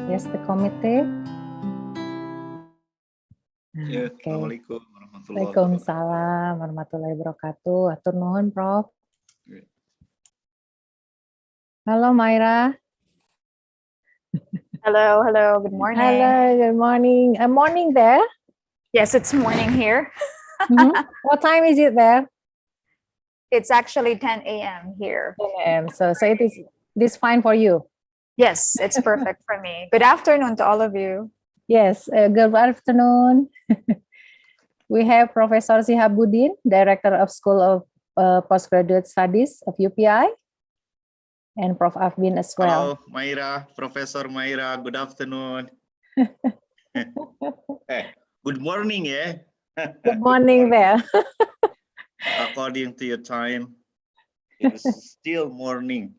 Yes, the committee. Ya, Okay. Assalamualaikum warahmatullahi wabarakatuh. Waalaikumsalam warahmatullahi wabarakatuh. Atur nuhun, Prof. Ya. Halo, Myra. Hello, hello, good morning. Hello, good morning. Morning there? Yes, it's morning here. What time is it there? It's actually 10 a.m. here. 10 a.m. So it is this fine for you? Yes, it's perfect for me. Good afternoon to all of you. Yes, good afternoon. We have Professor Shihabuddin, Director of School of Postgraduate Studies of UPI, and Prof Afbin as well. Hello, Myra, Professor Myra. Good afternoon. Good morning, yeah. Good morning there. According to your time, it is still morning.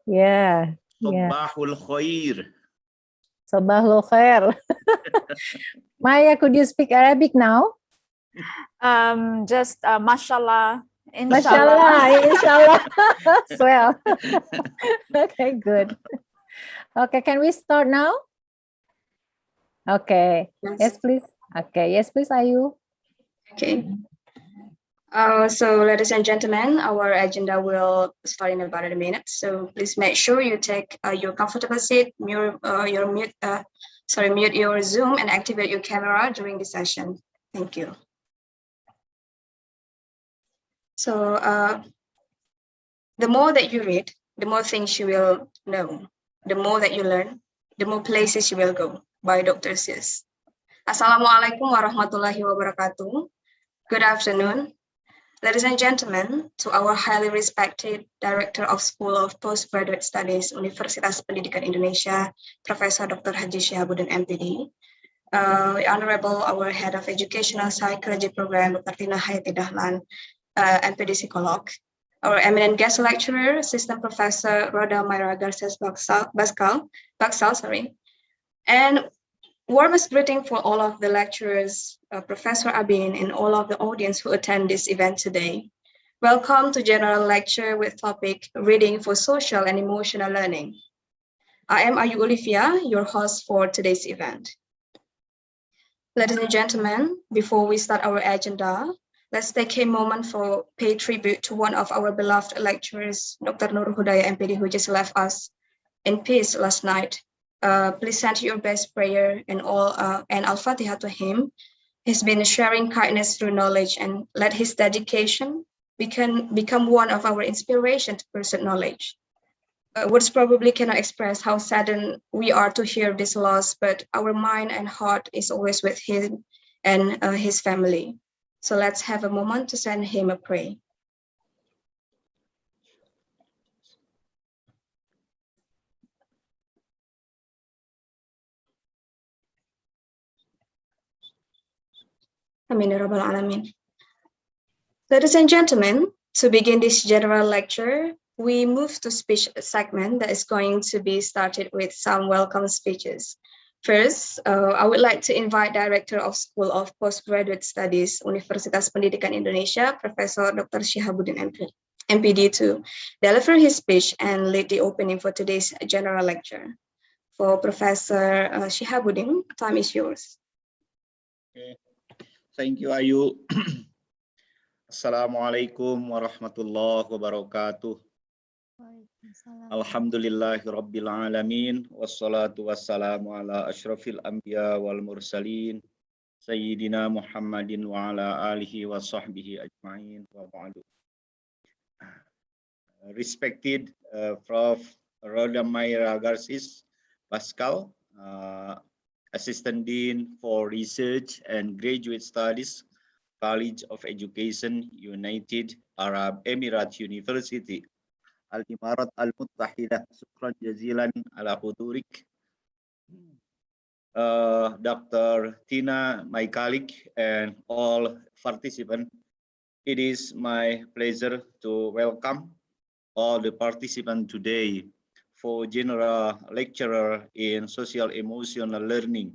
Yeah. Sabahul khair. Sabahul khair. Maya, could you speak Arabic now? Just mashallah, Mashallah, inshallah. Well. Okay, good. Okay, can we start now? Okay. Yes, please. Okay. Yes, please, Ayu. Okay. So, ladies and gentlemen, our agenda will start in about a minute. So please make sure you take your comfortable seat, mute your Zoom, and activate your camera during the session. Thank you. So, the more that you read, the more things you will know. The more that you learn, the more places you will go. By Dr. Sis. Assalamualaikum warahmatullahi wabarakatuh. Good afternoon. Ladies and gentlemen, to our highly respected Director of School of Postgraduate Studies, Universitas Pendidikan Indonesia, Professor Dr. Haji Shihabuddin MPD, Honorable our Head of Educational Psychology Program, Dr. Tina MPD Psycholog, our eminent guest lecturer, Assistant Professor Prof Myra Garces Baksal, and warmest greeting for all of the lecturers, Professor Abin, and all of the audience who attend this event today. Welcome to General Lecture with topic Reading for Social and Emotional Learning. I am Ayu Olivia, your host for today's event. Ladies and gentlemen, before we start our agenda, let's take a moment for pay tribute to one of our beloved lecturers, Dr. Nur Hudaya MPD, who just left us in peace last night. Please send your best prayer and Al-Fatiha to him. He's been sharing kindness through knowledge, and let his dedication become one of our inspiration to pursue knowledge. Words probably cannot express how saddened we are to hear this loss, but our mind and heart is always with him and his family. So let's have a moment to send him a prayer. Amin ya Rabbal Alamin. Ladies and gentlemen, to begin this general lecture, we move to speech segment that is going to be started with some welcome speeches. First, I would like to invite Director of School of Postgraduate Studies, Universitas Pendidikan Indonesia, Professor Dr. Shihabuddin MPD to deliver his speech and lead the opening for today's general lecture. For Professor Shihabuddin, time is yours. Okay. Thank you, Ayu. Assalamualaikum warahmatullahi wabarakatuh. Alhamdulillahi rabbil alamin. Wassalatu wassalamu ala ashrafil anbiya wal mursalin. Sayyidina Muhammadin wa ala alihi wa sahbihi ajma'in wa ba'du. Respected Prof Myra Garces Pascal, Assistant Dean for Research and Graduate Studies, College of Education, United Arab Emirates University, Al-Imarat Al-Muttahidah, Syukran Jazilan ala hudurik. Dr. Tina, my colleague, and all participants, it is my pleasure to welcome all the participants today for General Lecturer in Social Emotional Learning,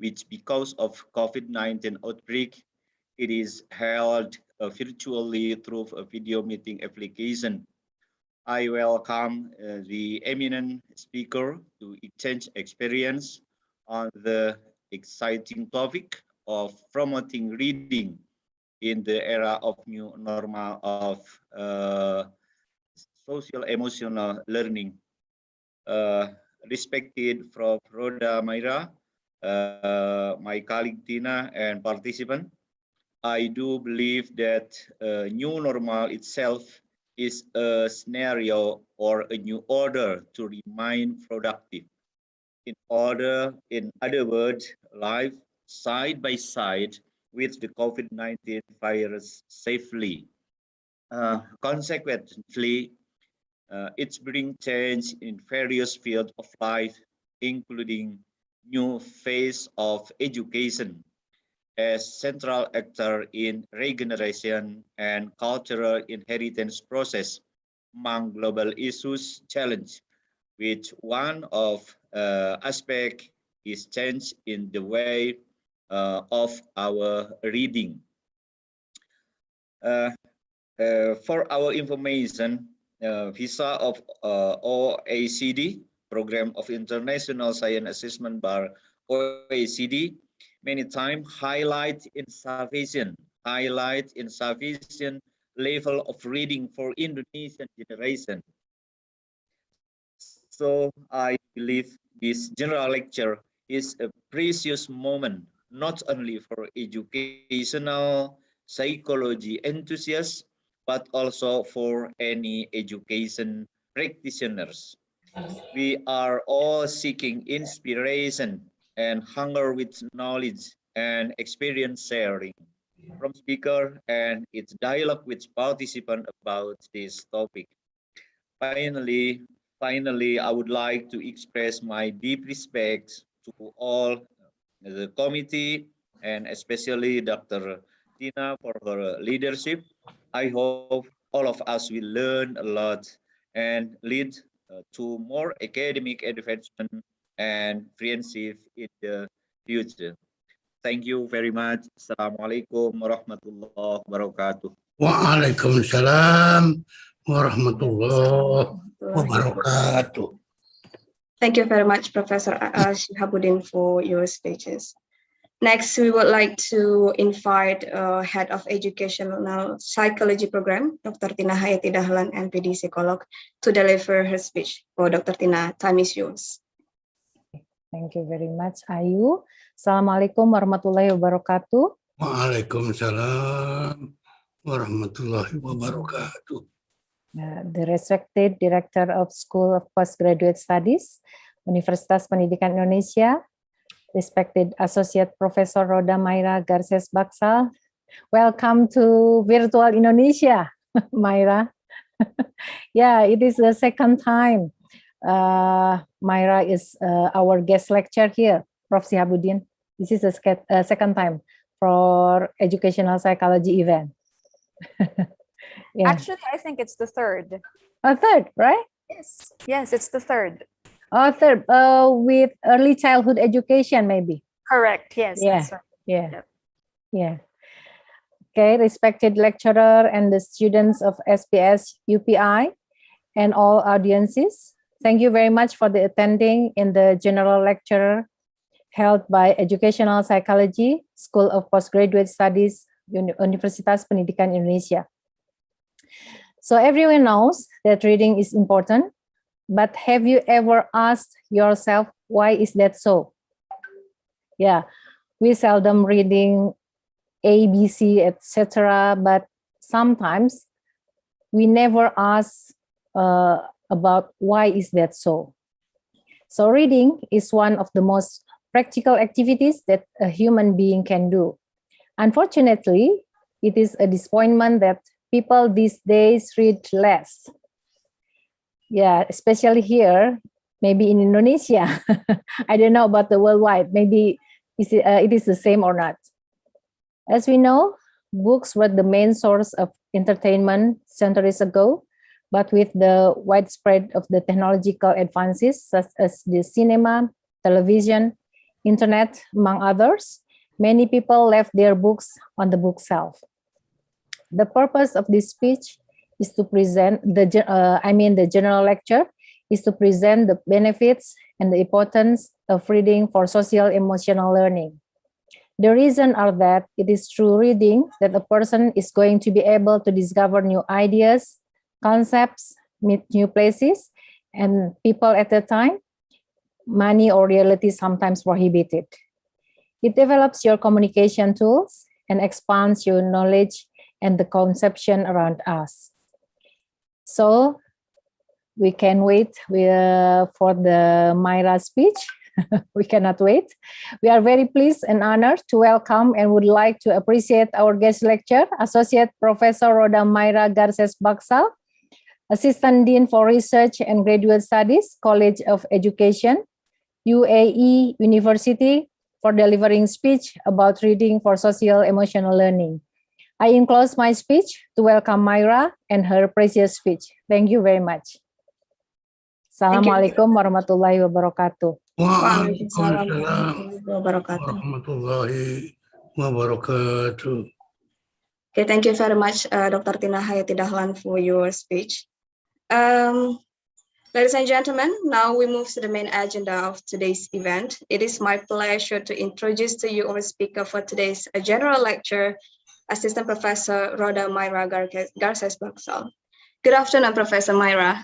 which because of COVID-19 outbreak, it is held virtually through a video meeting application. I welcome the eminent speaker to exchange experience on the exciting topic of promoting reading in the era of new normal of social emotional learning. Respected Prof Myra, my colleague Tina, and participant, I do believe that new normal itself is a scenario or a new order to remain productive. In other words, life side by side with the COVID-19 virus safely. Consequently, it's bring change in various fields of life, including new phase of education as central actor in regeneration and cultural inheritance process among global issues challenge, which one of aspect is change in the way of our reading. Uh, for our information, visa of OECD, Program of International Science Assessment by OECD, many times highlight insufficient level of reading for Indonesian generation. So I believe this general lecture is a precious moment, not only for educational psychology enthusiasts, but also for any education practitioners. We are all seeking inspiration and hunger with knowledge and experience sharing from speaker and its dialogue with participant about this topic. Finally, I would like to express my deep respect to all the committee and especially Dr. Tina for her leadership. I hope all of us will learn a lot and lead to more academic advancement and friendship in the future. Thank you very much. Assalamualaikum warahmatullahi wabarakatuh. Waalaikumsalam warahmatullahi wabarakatuh. Thank you very much, Professor Shihabuddin, for your speeches. Next, we would like to invite Head of Educational Psychology Program, Dr. Tina Hayati Dahlan, MPD Psycholog, to deliver her speech. For Dr. Tina, time is yours. Thank you very much, Ayu. Assalamualaikum warahmatullahi wabarakatuh. Waalaikumsalam warahmatullahi wabarakatuh. The respected Director of School of Postgraduate Studies, Universitas Pendidikan Indonesia, respected Associate Professor Roda Myra Garces Baksal. Welcome to virtual Indonesia, Myra. Yeah, it is the second time Myra is our guest lecturer here, Prof Shihabuddin. This is the second time for educational psychology event. Yeah. Actually, I think it's the third. A third, right? Yes, it's the third. Third, with early childhood education, maybe. Correct. Yes. Yeah. That's right. Yeah. Yep. Yeah. Okay, respected lecturer and the students of SPS UPI and all audiences, thank you very much for the attending in the general lecture held by Educational Psychology, School of Postgraduate Studies, Universitas Pendidikan Indonesia. So everyone knows that reading is important, but have you ever asked yourself, why is that so? Yeah, we seldom reading A, B, C, etc., but sometimes we never ask about why is that so. So reading is one of the most practical activities that a human being can do. Unfortunately, it is a disappointment that people these days read less. Yeah, especially here, maybe in Indonesia. I don't know about the worldwide. Maybe it is the same or not. As we know, books were the main source of entertainment centuries ago, but with the widespread of the technological advances such as the cinema, television, internet, among others, many people left their books on the bookshelf. The purpose of this speech is to present the general lecture is to present the benefits and the importance of reading for social emotional learning. The reason are that it is through reading that a person is going to be able to discover new ideas, concepts, meet new places, and people at a time, money or reality sometimes prohibited. It develops your communication tools and expands your knowledge and the conception around us. So we can wait for the Myra speech. We cannot wait. We are very pleased and honored to welcome and would like to appreciate our guest lecturer, Associate Professor Roda Myra Garces Baksal, Assistant Dean for Research and Graduate Studies, College of Education, UAE University, for delivering speech about reading for social emotional learning. I enclose my speech to welcome Myra and her precious speech. Thank you very much. Assalamualaikum warahmatullahi wabarakatuh. Waalaikumsalam Waalaikumsalam warahmatullahi wabarakatuh. Okay, thank you very much, Dr. Tina Hayati Dahlan, for your speech. Ladies and gentlemen, now we move to the main agenda of today's event. It is my pleasure to introduce to you our speaker for today's general lecture, Assistant Professor Roda Myra Garces Baksal. Good afternoon, Professor Myra.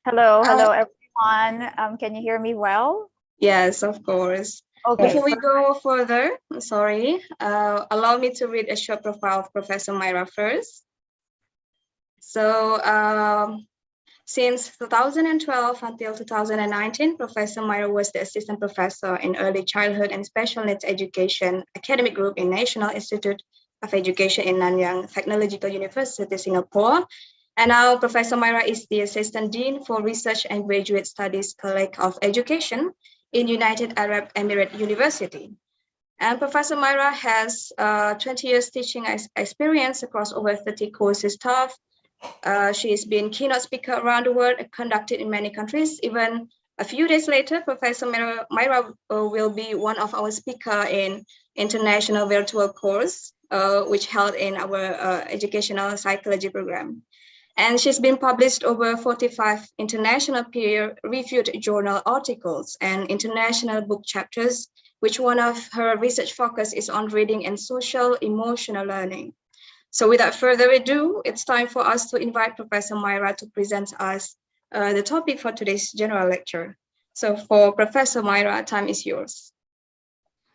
Hello, everyone. Can you hear me well? Yes, of course. Okay. Before we go further, allow me to read a short profile of Professor Myra first. So, since 2012 until 2019, Professor Myra was the Assistant Professor in Early Childhood and Special Needs Education Academic Group in National Institute of Education in Nanyang Technological University, Singapore. And now Professor Myra is the Assistant Dean for Research and Graduate Studies College of Education in United Arab Emirates University. And Professor Myra has 20 years teaching experience across over 30 courses taught. She's been keynote speaker around the world, conducted in many countries. Even a few days later, Professor Myra will be one of our speakers in international virtual course, which held in our educational psychology program. And she's been published over 45 international peer-reviewed journal articles and international book chapters, which one of her research focus is on reading and social emotional learning. So without further ado, it's time for us to invite Professor Myra to present us the topic for today's general lecture. So for Professor Myra, time is yours.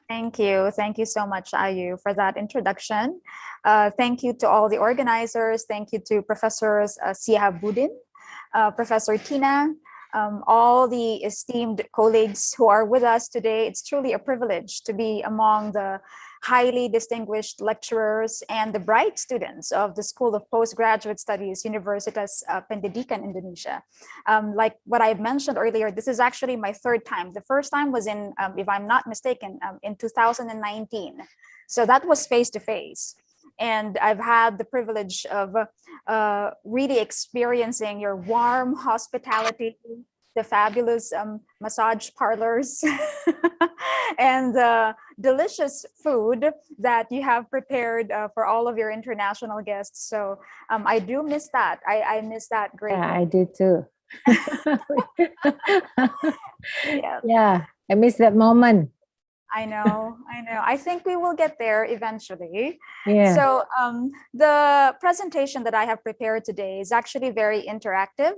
Thank you. Thank you so much, Ayu, for that introduction. Thank you to all the organizers. Thank you to Professors Sihabuddin, Professor Tina, all the esteemed colleagues who are with us today. It's truly a privilege to be among the highly distinguished lecturers and the bright students of the School of Postgraduate Studies, Universitas Pendidikan Indonesia. Like what I mentioned earlier, this is actually my third time. The first time was in, if I'm not mistaken, in 2019. So that was face-to-face. And I've had the privilege of really experiencing your warm hospitality, the fabulous massage parlors, and delicious food that you have prepared for all of your international guests. So I do miss that. I miss that greatly. Yeah, I did too. Yeah. Yeah, I miss that moment. I know. I think we will get there eventually. Yeah. So the presentation that I have prepared today is actually very interactive.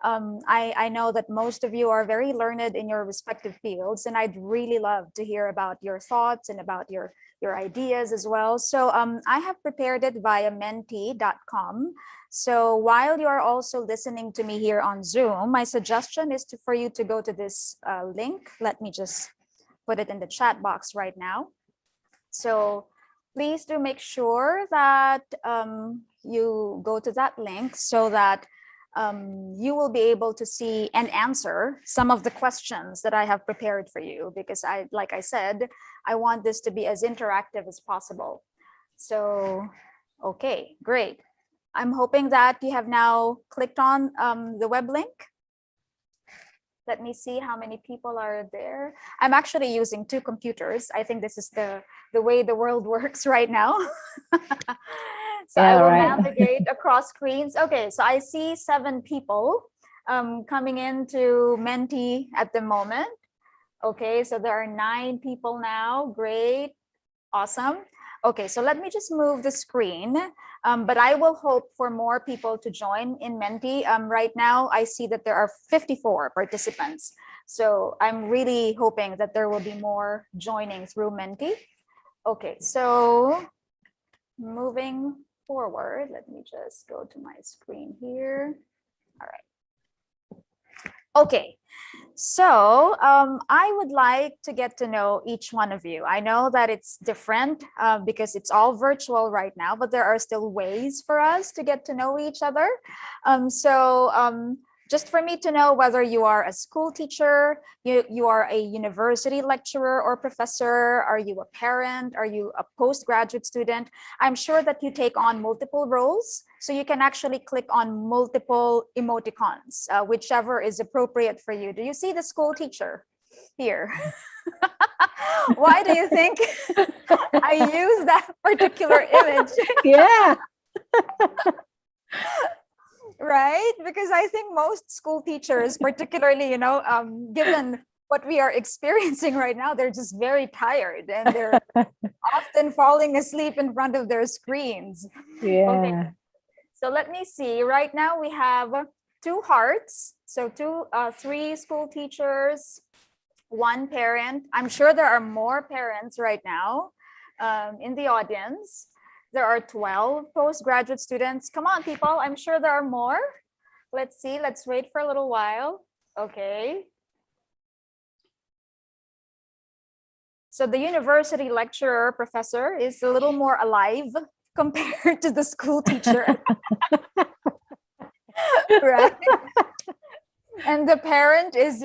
I know that most of you are very learned in your respective fields, and I'd really love to hear about your thoughts and about your ideas as well. So I have prepared it via menti.com. So while you are also listening to me here on Zoom, my suggestion is for you to go to this link. Let me just put it in the chat box right now. So please do make sure that you go to that link so that you will be able to see and answer some of the questions that I have prepared for you, because like I said, I want this to be as interactive as possible. So, okay, great. I'm hoping that you have now clicked on the web link. Let me see how many people are there. I'm actually using two computers. I think this is the way the world works right now. So I Yeah, will right. navigate across screens. Okay, so I see 7 people coming into Menti at the moment. Okay, so there are 9 people now. Great, awesome. Okay, so let me just move the screen, but I will hope for more people to join in Menti. Right now, I see that there are 54 participants. So I'm really hoping that there will be more joining through Menti. Okay, so moving forward, let me just go to my screen here. All right. Okay, so I would like to get to know each one of you. I know that it's different because it's all virtual right now, but there are still ways for us to get to know each other. Just for me to know whether you are a school teacher, you are a university lecturer or professor, are you a parent, are you a postgraduate student? I'm sure that you take on multiple roles, so you can actually click on multiple emoticons, whichever is appropriate for you. Do you see the school teacher here? Why do you think I use that particular image? Yeah. Right? Because I think most school teachers, particularly, given what we are experiencing right now, they're just very tired and they're often falling asleep in front of their screens. Yeah. Okay. So let me see. Right now we have 2 hearts. So 3 school teachers, 1 parent. I'm sure there are more parents right now in the audience. There are 12 postgraduate students. Come on, people. I'm sure there are more. Let's see. Let's wait for a little while. Okay. So the university lecturer professor is a little more alive compared to the school teacher. Right? And the parent is,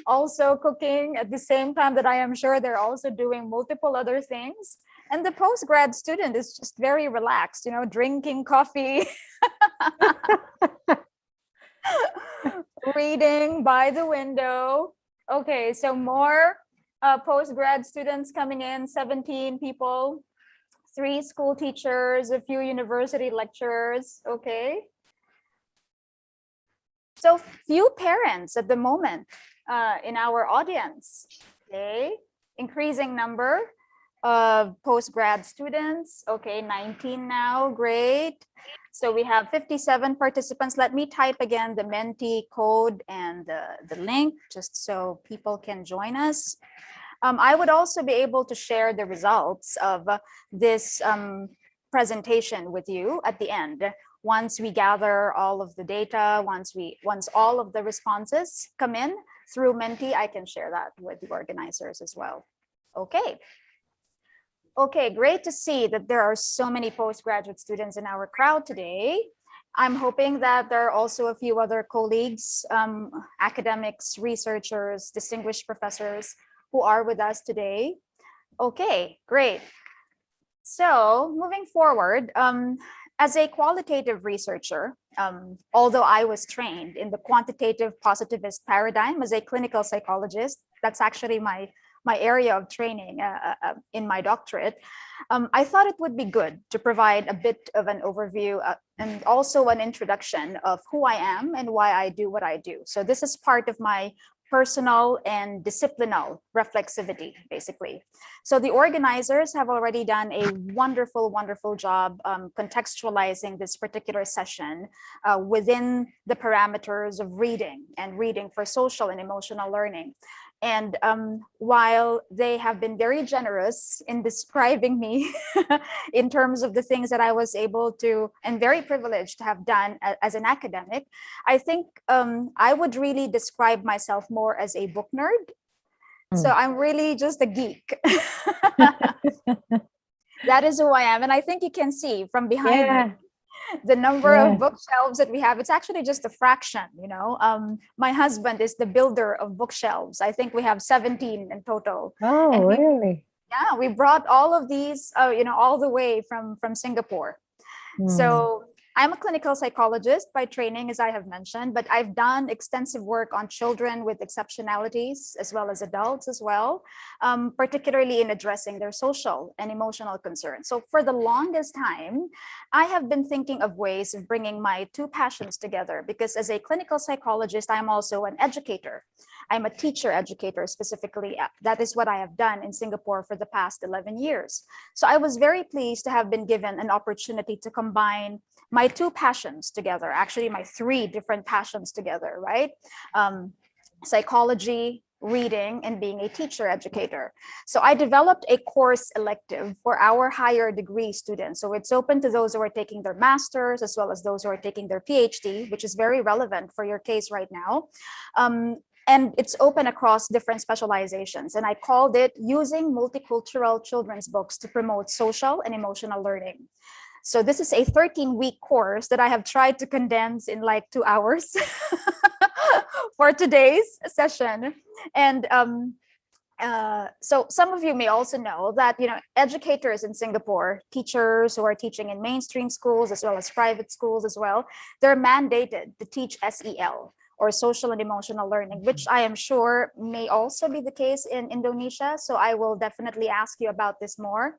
also cooking at the same time that I am sure they're also doing multiple other things. And the postgrad student is just very relaxed, drinking coffee, reading by the window. Okay, so more postgrad students coming in, 17 people, 3 school teachers, a few university lecturers. Okay. So few parents at the moment in our audience. Okay, increasing number of postgrad students. Okay, 19 now, great. So we have 57 participants. Let me type again the Menti code and the link just so people can join us. I would also be able to share the results of this presentation with you at the end. Once we gather all of the data, once all of the responses come in through Menti, I can share that with the organizers as well. Okay. Okay, great to see that there are so many postgraduate students in our crowd today. I'm hoping that there are also a few other colleagues, academics, researchers, distinguished professors who are with us today. Okay, great. So moving forward, as a qualitative researcher, although I was trained in the quantitative positivist paradigm as a clinical psychologist, that's actually my area of training in my doctorate, I thought it would be good to provide a bit of an overview and also an introduction of who I am and why I do what I do. So this is part of my personal and disciplinal reflexivity, basically. So the organizers have already done a wonderful, wonderful job contextualizing this particular session within the parameters of reading and reading for social and emotional learning. And while they have been very generous in describing me in terms of the things that I was able to, and very privileged to have done as an academic, I think I would really describe myself more as a book nerd. So I'm really just a geek. That is who I am. And I think you can see from behind me the number of bookshelves that we have. It's actually just a fraction, my husband is the builder of bookshelves. I think we have 17 in total. Oh, and really? we brought all of these, all the way from Singapore. So I'm a clinical psychologist by training, as I have mentioned, but I've done extensive work on children with exceptionalities as well as adults as well, particularly in addressing their social and emotional concerns. So for the longest time, I have been thinking of ways of bringing my two passions together, because as a clinical psychologist, I'm also an educator. I'm a teacher educator specifically. That is what I have done in Singapore for the past 11 years. So I was very pleased to have been given an opportunity to combine my two passions together, actually my three different passions together, right? Psychology, reading, and being a teacher educator. So I developed a course elective for our higher degree students. So it's open to those who are taking their master's as well as those who are taking their PhD, which is very relevant for your case right now. And it's open across different specializations. And I called it Using Multicultural Children's Books to Promote Social and Emotional Learning. So this is a 13-week course that I have tried to condense in like 2 hours for today's session. And so some of you may also know that, educators in Singapore, teachers who are teaching in mainstream schools as well as private schools as well, they're mandated to teach SEL, or social and emotional learning, which I am sure may also be the case in Indonesia. So I will definitely ask you about this more,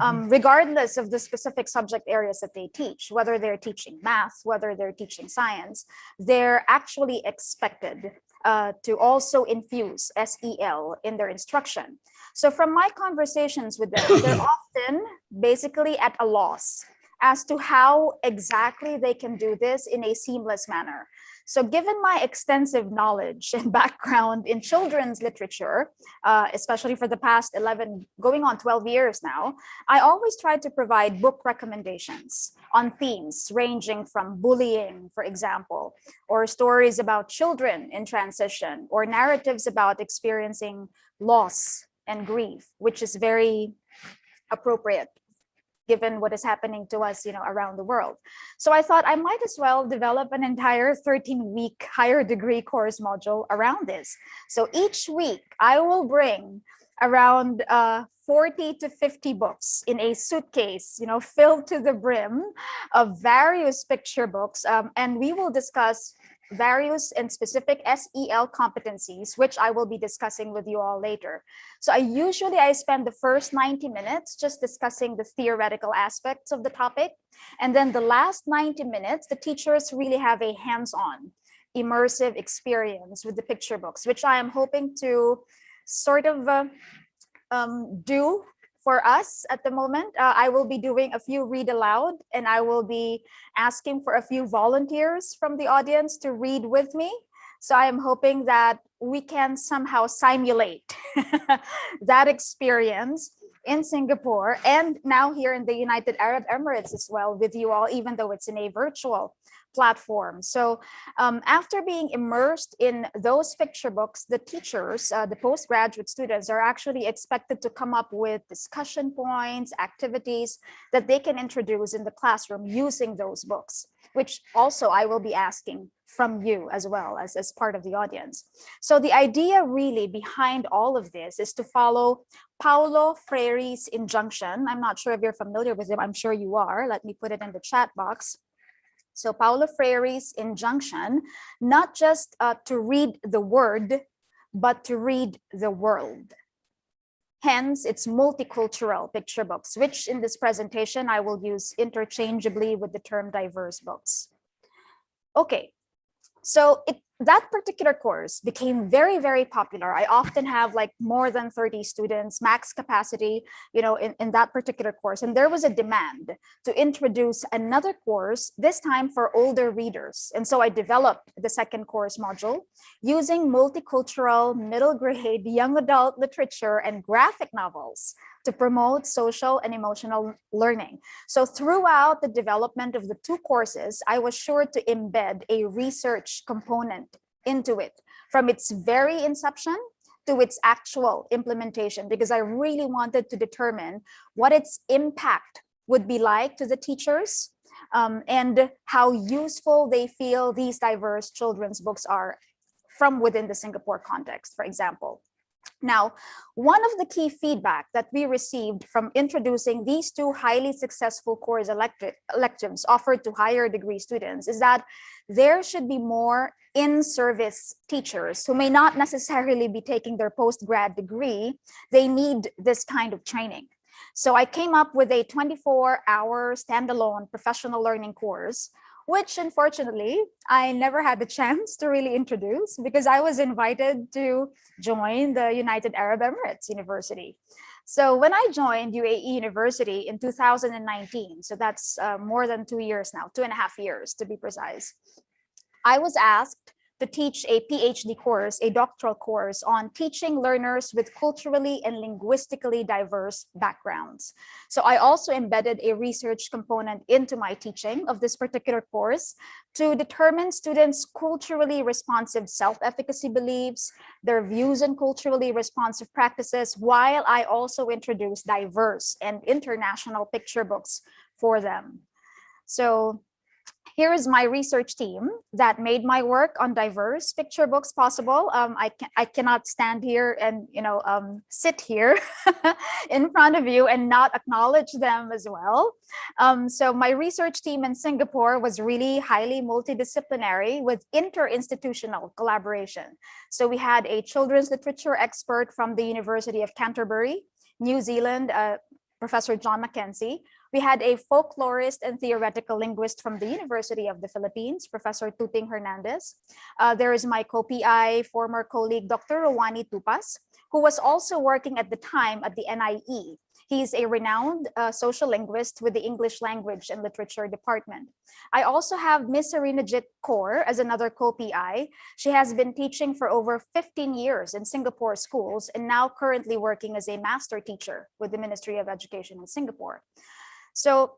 regardless of the specific subject areas that they teach, whether they're teaching math, whether they're teaching science, they're actually expected to also infuse SEL in their instruction. So from my conversations with them, they're often basically at a loss as to how exactly they can do this in a seamless manner. So given my extensive knowledge and background in children's literature, especially for the past 11, going on 12 years now, I always try to provide book recommendations on themes ranging from bullying, for example, or stories about children in transition, or narratives about experiencing loss and grief, which is very appropriate given what is happening to us, around the world. So I thought I might as well develop an entire 13-week higher degree course module around this. So each week I will bring around 40 to 50 books in a suitcase, filled to the brim of various picture books. And we will discuss various and specific SEL competencies, which I will be discussing with you all later. So I spend the first 90 minutes just discussing the theoretical aspects of the topic. And then the last 90 minutes, the teachers really have a hands-on, immersive experience with the picture books, which I am hoping to sort of do for us at the moment. I will be doing a few read aloud, and I will be asking for a few volunteers from the audience to read with me. So I am hoping that we can somehow simulate that experience in Singapore and now here in the United Arab Emirates as well with you all, even though it's in a virtual platform. So after being immersed in those picture books, the teachers, the postgraduate students, are actually expected to come up with discussion points, activities that they can introduce in the classroom using those books, which also I will be asking from you as well as part of the audience. So the idea really behind all of this is to follow Paulo Freire's injunction. I'm not sure if you're familiar with him. I'm sure you are. Let me put it in the chat box. So Paulo Freire's injunction, not just to read the word, but to read the world. Hence, it's multicultural picture books, which in this presentation, I will use interchangeably with the term diverse books. Okay, so that particular course became very, very popular. I often have like more than 30 students, max capacity, in that particular course. And there was a demand to introduce another course, this time for older readers. And so I developed the second course module using multicultural middle grade young adult literature and graphic novels to promote social and emotional learning. So throughout the development of the two courses, I was sure to embed a research component into it from its very inception to its actual implementation, because I really wanted to determine what its impact would be like to the teachers and how useful they feel these diverse children's books are from within the Singapore context, for example. Now, one of the key feedback that we received from introducing these two highly successful course electives offered to higher degree students is that there should be more in-service teachers who may not necessarily be taking their post-grad degree. They need this kind of training. So I came up with a 24-hour standalone professional learning course, which unfortunately I never had the chance to really introduce because I was invited to join the United Arab Emirates University. So when I joined UAE University in 2019, so that's more than 2 years now, 2.5 years to be precise, I was asked to teach a PhD course, a doctoral course on teaching learners with culturally and linguistically diverse backgrounds. So I also embedded a research component into my teaching of this particular course to determine students' culturally responsive self-efficacy beliefs, their views on culturally responsive practices, while I also introduced diverse and international picture books for them. So here is my research team that made my work on diverse picture books possible. I cannot stand here and sit here in front of you and not acknowledge them as well. So my research team in Singapore was really highly multidisciplinary with interinstitutional collaboration. So we had a children's literature expert from the University of Canterbury, New Zealand, Professor John Mackenzie. We had a folklorist and theoretical linguist from the University of the Philippines, Professor Tuting Hernandez. There is my co-PI, former colleague, Dr. Rowani Tupas, who was also working at the time at the NIE. He's a renowned social linguist with the English Language and Literature Department. I also have Ms. Serinajit Kaur as another co-PI. She has been teaching for over 15 years in Singapore schools and now currently working as a master teacher with the Ministry of Education in Singapore. So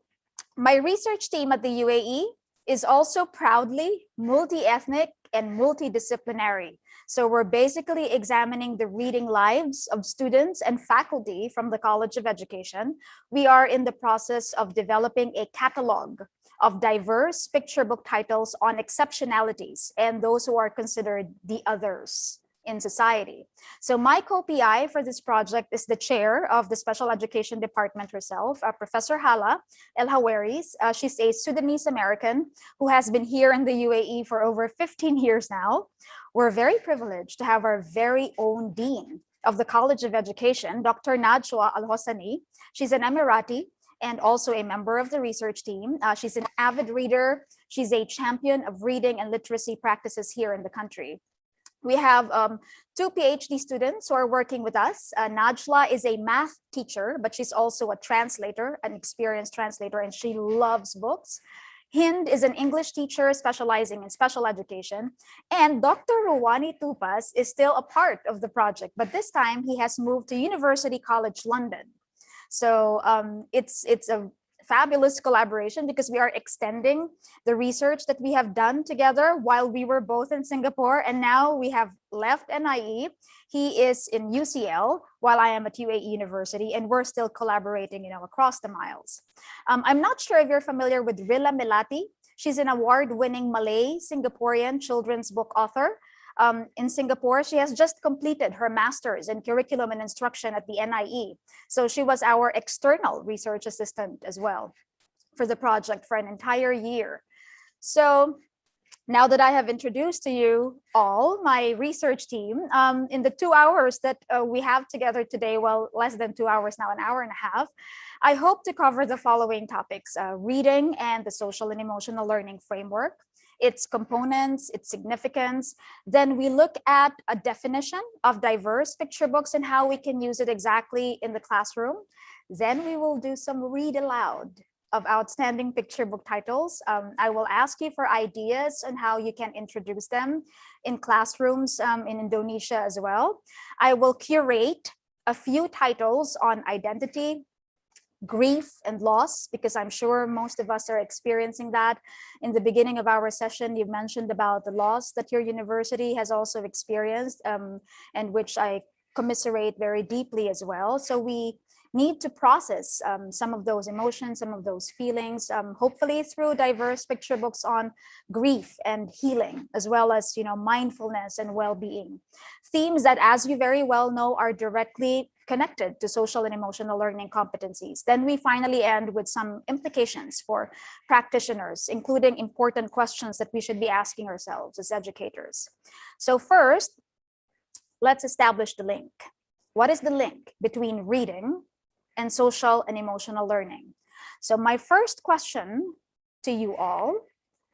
my research team at the UAE is also proudly multi-ethnic and multidisciplinary. So we're basically examining the reading lives of students and faculty from the College of Education. We are in the process of developing a catalog of diverse picture book titles on exceptionalities and those who are considered the others in society. So my co-PI for this project is the chair of the Special Education Department herself, Professor Hala El Hawaris. She's a Sudanese American who has been here in the UAE for over 15 years now. We're very privileged to have our very own dean of the College of Education, Dr. Najwa Al-Hossani. She's an Emirati and also a member of the research team. She's an avid reader. She's a champion of reading and literacy practices here in the country. We have 2 PhD students who are working with us. Najla is a math teacher, but she's also a translator, an experienced translator, and she loves books. Hind is an English teacher specializing in special education. And Dr. Rowani Tupas is still a part of the project, but this time he has moved to University College London. So it's a fabulous collaboration because we are extending the research that we have done together while we were both in Singapore, and now we have left NIE. He is in UCL while I am at UAE University, and we're still collaborating, across the miles. I'm not sure if you're familiar with Rilla Melati. She's an award-winning Malay Singaporean children's book author. In Singapore, she has just completed her master's in curriculum and instruction at the NIE. So she was our external research assistant as well for the project for an entire year. So now that I have introduced to you all my research team, in the 2 hours that we have together today, well, less than 2 hours now, 1.5 hours, I hope to cover the following topics: reading and the social and emotional learning framework, its components, its significance. Then we look at a definition of diverse picture books and how we can use it exactly in the classroom. Then we will do some read aloud of outstanding picture book titles. I will ask you for ideas on how you can introduce them in classrooms in Indonesia as well. I will curate a few titles on identity, grief, and loss, because I'm sure most of us are experiencing that. In the beginning of our session, you mentioned about the loss that your university has also experienced, and which I commiserate very deeply as well. So we need to process some of those emotions, some of those feelings, hopefully through diverse picture books on grief and healing, as well as, mindfulness and well-being. Themes that, as you very well know, are directly connected to social and emotional learning competencies. Then we finally end with some implications for practitioners, including important questions that we should be asking ourselves as educators. So first, let's establish the link. What is the link between reading and social and emotional learning? So my first question to you all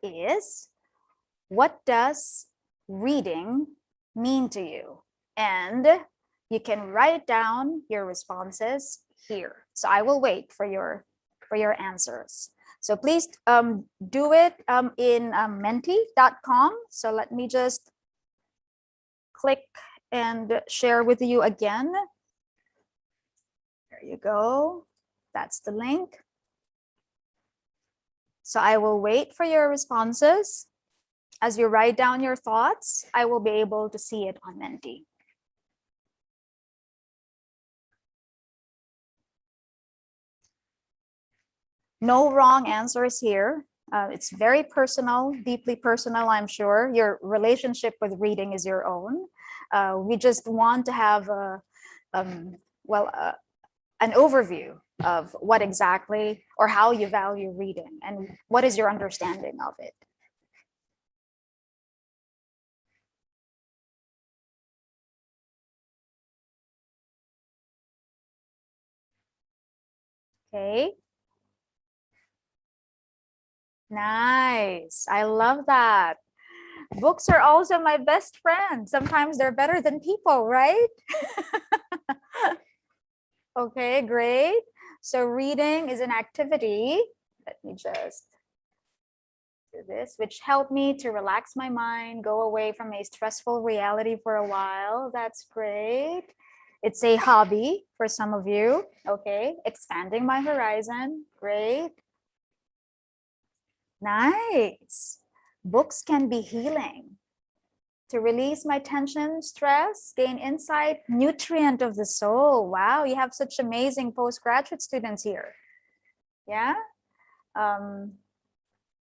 is, what does reading mean to you? And you can write down your responses here. So I will wait for your answers. So please do it in menti.com. So let me just click and share with you again. There you go. That's the link. So I will wait for your responses. As you write down your thoughts, I will be able to see it on Menti. No wrong answers here. It's very personal, deeply personal, I'm sure. Your relationship with reading is your own. We just want to have an overview of what exactly or how you value reading and what is your understanding of it. Okay. Nice. I love that. Books are also my best friend. Sometimes they're better than people, right? Okay, great. So reading is an activity. Let me just do this, which helped me to relax my mind, go away from a stressful reality for a while. That's great. It's a hobby for some of you. Okay, expanding my horizon. Great. Nice. Books can be healing. To release my tension, stress, gain insight, nutrient of the soul. Wow, you have such amazing postgraduate students here. Yeah.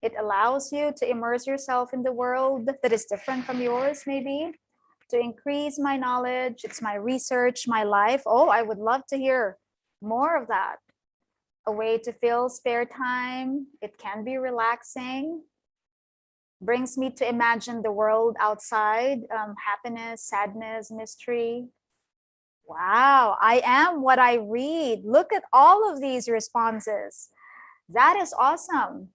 It allows you to immerse yourself in the world that is different from yours, maybe. To increase my knowledge, it's my research, my life. Oh, I would love to hear more of that. A way to fill spare time. It can be relaxing. Brings me to imagine the world outside, happiness, sadness, mystery. Wow, I am what I read. Look at all of these responses. That is awesome.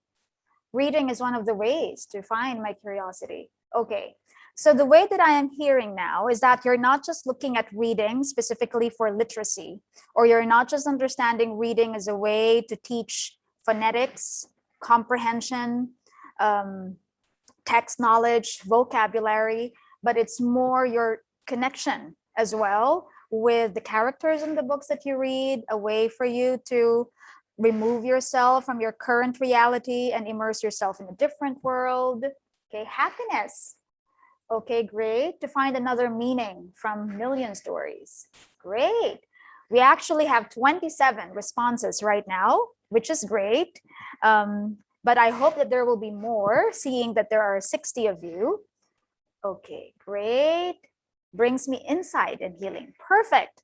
Reading is one of the ways to find my curiosity. Okay, so the way that I am hearing now is that you're not just looking at reading specifically for literacy, or you're not just understanding reading as a way to teach phonetics, comprehension, text knowledge, vocabulary, but it's more your connection as well with the characters in the books that you read, a way for you to remove yourself from your current reality and immerse yourself in a different world. Okay, happiness. Okay, great. To find another meaning from million stories. Great. We actually have 27 responses right now, which is great. But I hope that there will be more, seeing that there are 60 of you. Okay, great. Brings me insight and healing. Perfect.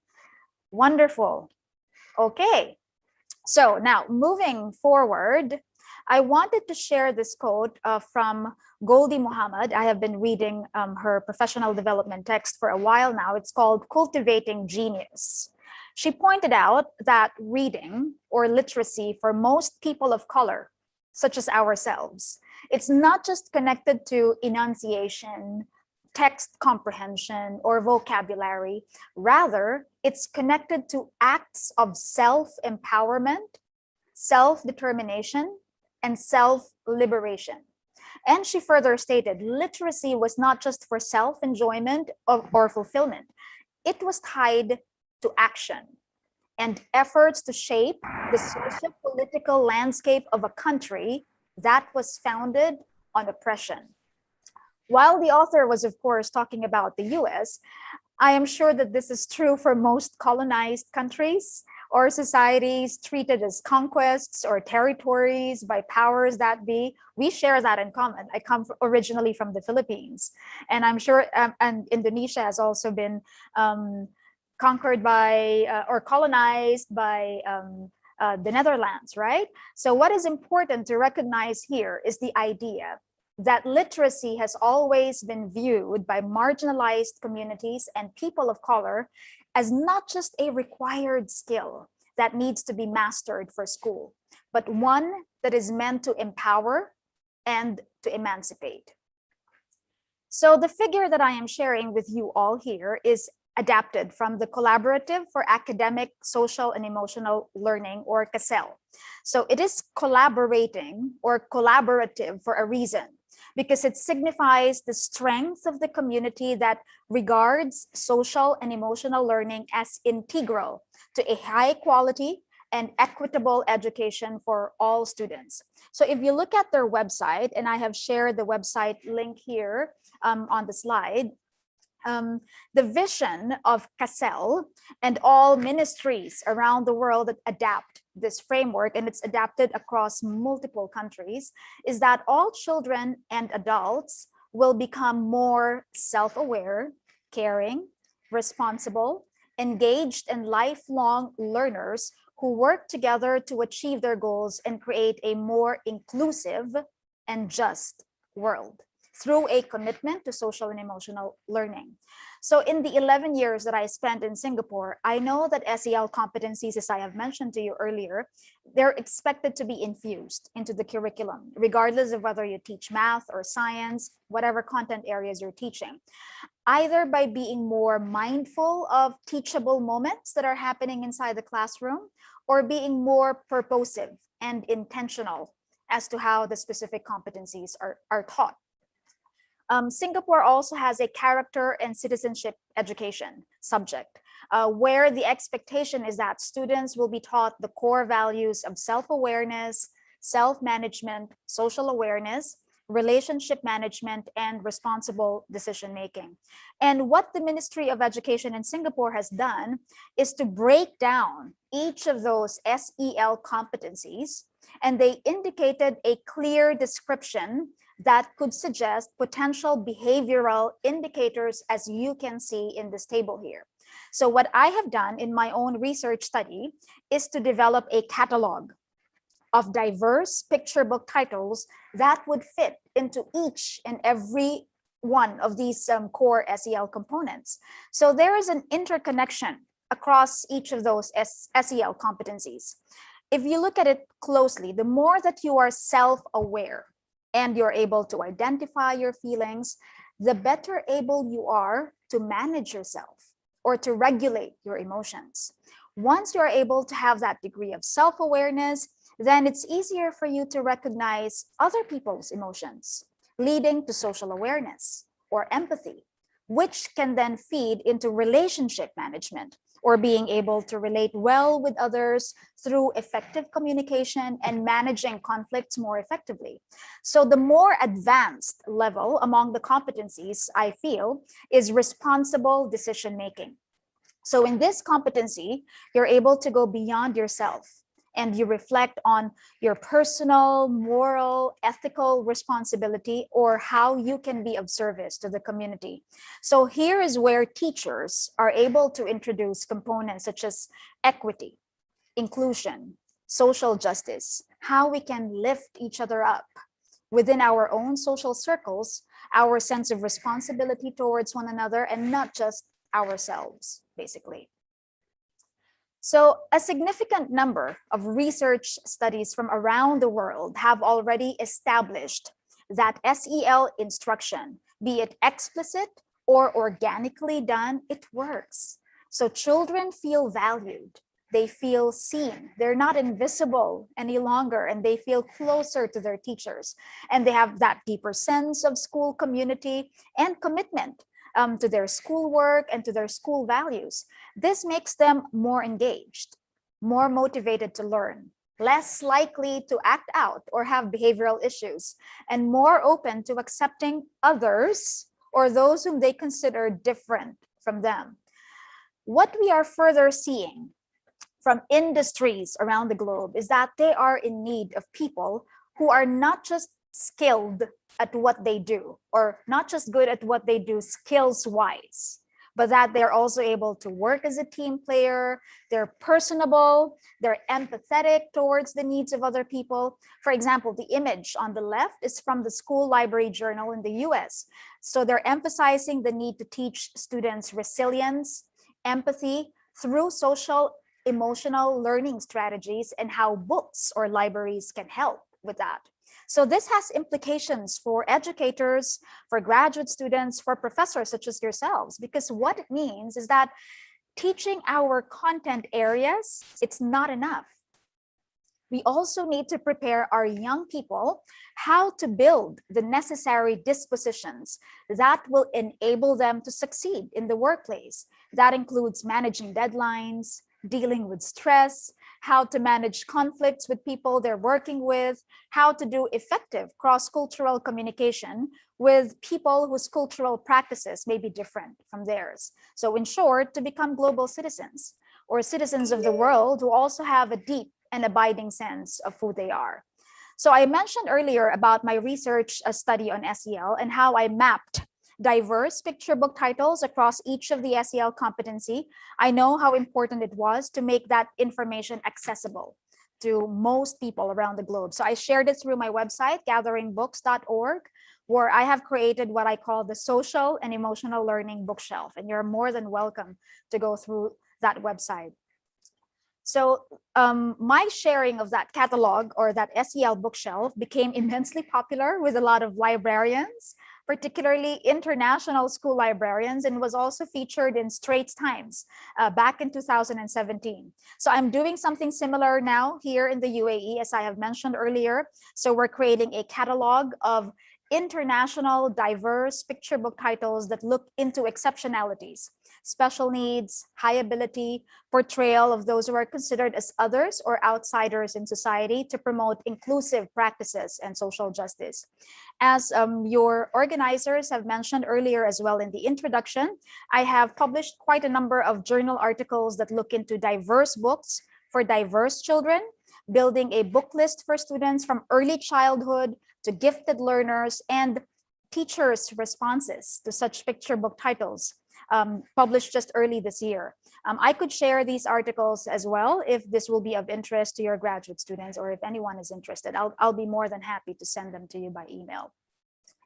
Wonderful. Okay. So now moving forward, I wanted to share this quote from Goldie Muhammad. I have been reading her professional development text for a while now. It's called Cultivating Genius. She pointed out that reading or literacy for most people of color, such as ourselves, it's not just connected to enunciation, text comprehension, or vocabulary. Rather, it's connected to acts of self-empowerment, self-determination, and self-liberation. And she further stated, literacy was not just for self-enjoyment or fulfillment. It was tied to action and efforts to shape the socio-political landscape of a country that was founded on oppression. While the author was, of course, talking about the US, I am sure that this is true for most colonized countries or societies treated as conquests or territories by powers that be. We share that in common. I come originally from the Philippines, and I'm sure and Indonesia has also been conquered by or colonized by the Netherlands, right? So what is important to recognize here is the idea that literacy has always been viewed by marginalized communities and people of color as not just a required skill that needs to be mastered for school, but one that is meant to empower and to emancipate. So the figure that I am sharing with you all here is adapted from the Collaborative for Academic, Social, and Emotional Learning, or CASEL. So it is collaborating or collaborative for a reason, because it signifies the strength of the community that regards social and emotional learning as integral to a high quality and equitable education for all students. So if you look at their website, and I have shared the website link here on the slide, the vision of CASEL and all ministries around the world that adapt this framework, and it's adapted across multiple countries, is that all children and adults will become more self-aware, caring, responsible, engaged, and lifelong learners who work together to achieve their goals and create a more inclusive and just world through a commitment to social and emotional learning. So in the 11 years that I spent in Singapore, I know that SEL competencies, as I have mentioned to you earlier, they're expected to be infused into the curriculum, regardless of whether you teach math or science, whatever content areas you're teaching, either by being more mindful of teachable moments that are happening inside the classroom, or being more purposive and intentional as to how the specific competencies are taught. Singapore also has a character and citizenship education subject, where the expectation is that students will be taught the core values of self-awareness, self-management, social awareness, relationship management, and responsible decision-making. And what the Ministry of Education in Singapore has done is to break down each of those SEL competencies, and they indicated a clear description that could suggest potential behavioral indicators, as you can see in this table here. So what I have done in my own research study is to develop a catalog of diverse picture book titles that would fit into each and every one of these core SEL components. So there is an interconnection across each of those SEL competencies. If you look at it closely, the more that you are self-aware and you're able to identify your feelings, the better able you are to manage yourself or to regulate your emotions. Once you're able to have that degree of self-awareness, then it's easier for you to recognize other people's emotions, leading to social awareness or empathy, which can then feed into relationship management, or being able to relate well with others through effective communication and managing conflicts more effectively. So the more advanced level among the competencies, I feel, is responsible decision-making. So in this competency, you're able to go beyond yourself, and you reflect on your personal, moral, ethical responsibility, or how you can be of service to the community. So here is where teachers are able to introduce components such as equity, inclusion, social justice, how we can lift each other up within our own social circles, our sense of responsibility towards one another, and not just ourselves, basically. So a significant number of research studies from around the world have already established that SEL instruction, be it explicit or organically done, it works. So children feel valued, they feel seen, they're not invisible any longer, and they feel closer to their teachers. And they have that deeper sense of school community and commitment to their schoolwork and to their school values. This makes them more engaged, more motivated to learn, less likely to act out or have behavioral issues, and more open to accepting others or those whom they consider different from them. What we are further seeing from industries around the globe is that they are in need of people who are not just skilled at what they do, or not just good at what they do skills wise, but that they're also able to work as a team player, they're personable, they're empathetic towards the needs of other people. For example, the image on the left is from the School Library Journal in the US. So they're emphasizing the need to teach students resilience, empathy through social emotional learning strategies, and how books or libraries can help with that. So this has implications for educators, for graduate students, for professors such as yourselves, because what it means is that teaching our content areas, it's not enough. We also need to prepare our young people how to build the necessary dispositions that will enable them to succeed in the workplace. That includes managing deadlines, dealing with stress, how to manage conflicts with people they're working with, how to do effective cross-cultural communication with people whose cultural practices may be different from theirs. So in short, to become global citizens, or citizens of the world who also have a deep and abiding sense of who they are. So I mentioned earlier about my research study on SEL and how I mapped diverse picture book titles across each of the SEL competency. I know how important it was to make that information accessible to most people around the globe. So I shared it through my website, gatheringbooks.org, where I have created what I call the social and emotional learning bookshelf. And you're more than welcome to go through that website. So my sharing of that catalog or that SEL bookshelf became immensely popular with a lot of librarians, particularly international school librarians, and was also featured in Straits Times back in 2017. So I'm doing something similar now here in the UAE, as I have mentioned earlier. So we're creating a catalog of international diverse picture book titles that look into exceptionalities, special needs, high ability, portrayal of those who are considered as others or outsiders in society to promote inclusive practices and social justice. As your organizers have mentioned earlier as well in the introduction, I have published quite a number of journal articles that look into diverse books for diverse children, building a book list for students from early childhood to gifted learners, and teachers' responses to such picture book titles published just early this year. I could share these articles as well if this will be of interest to your graduate students, or if anyone is interested. I'll be more than happy to send them to you by email.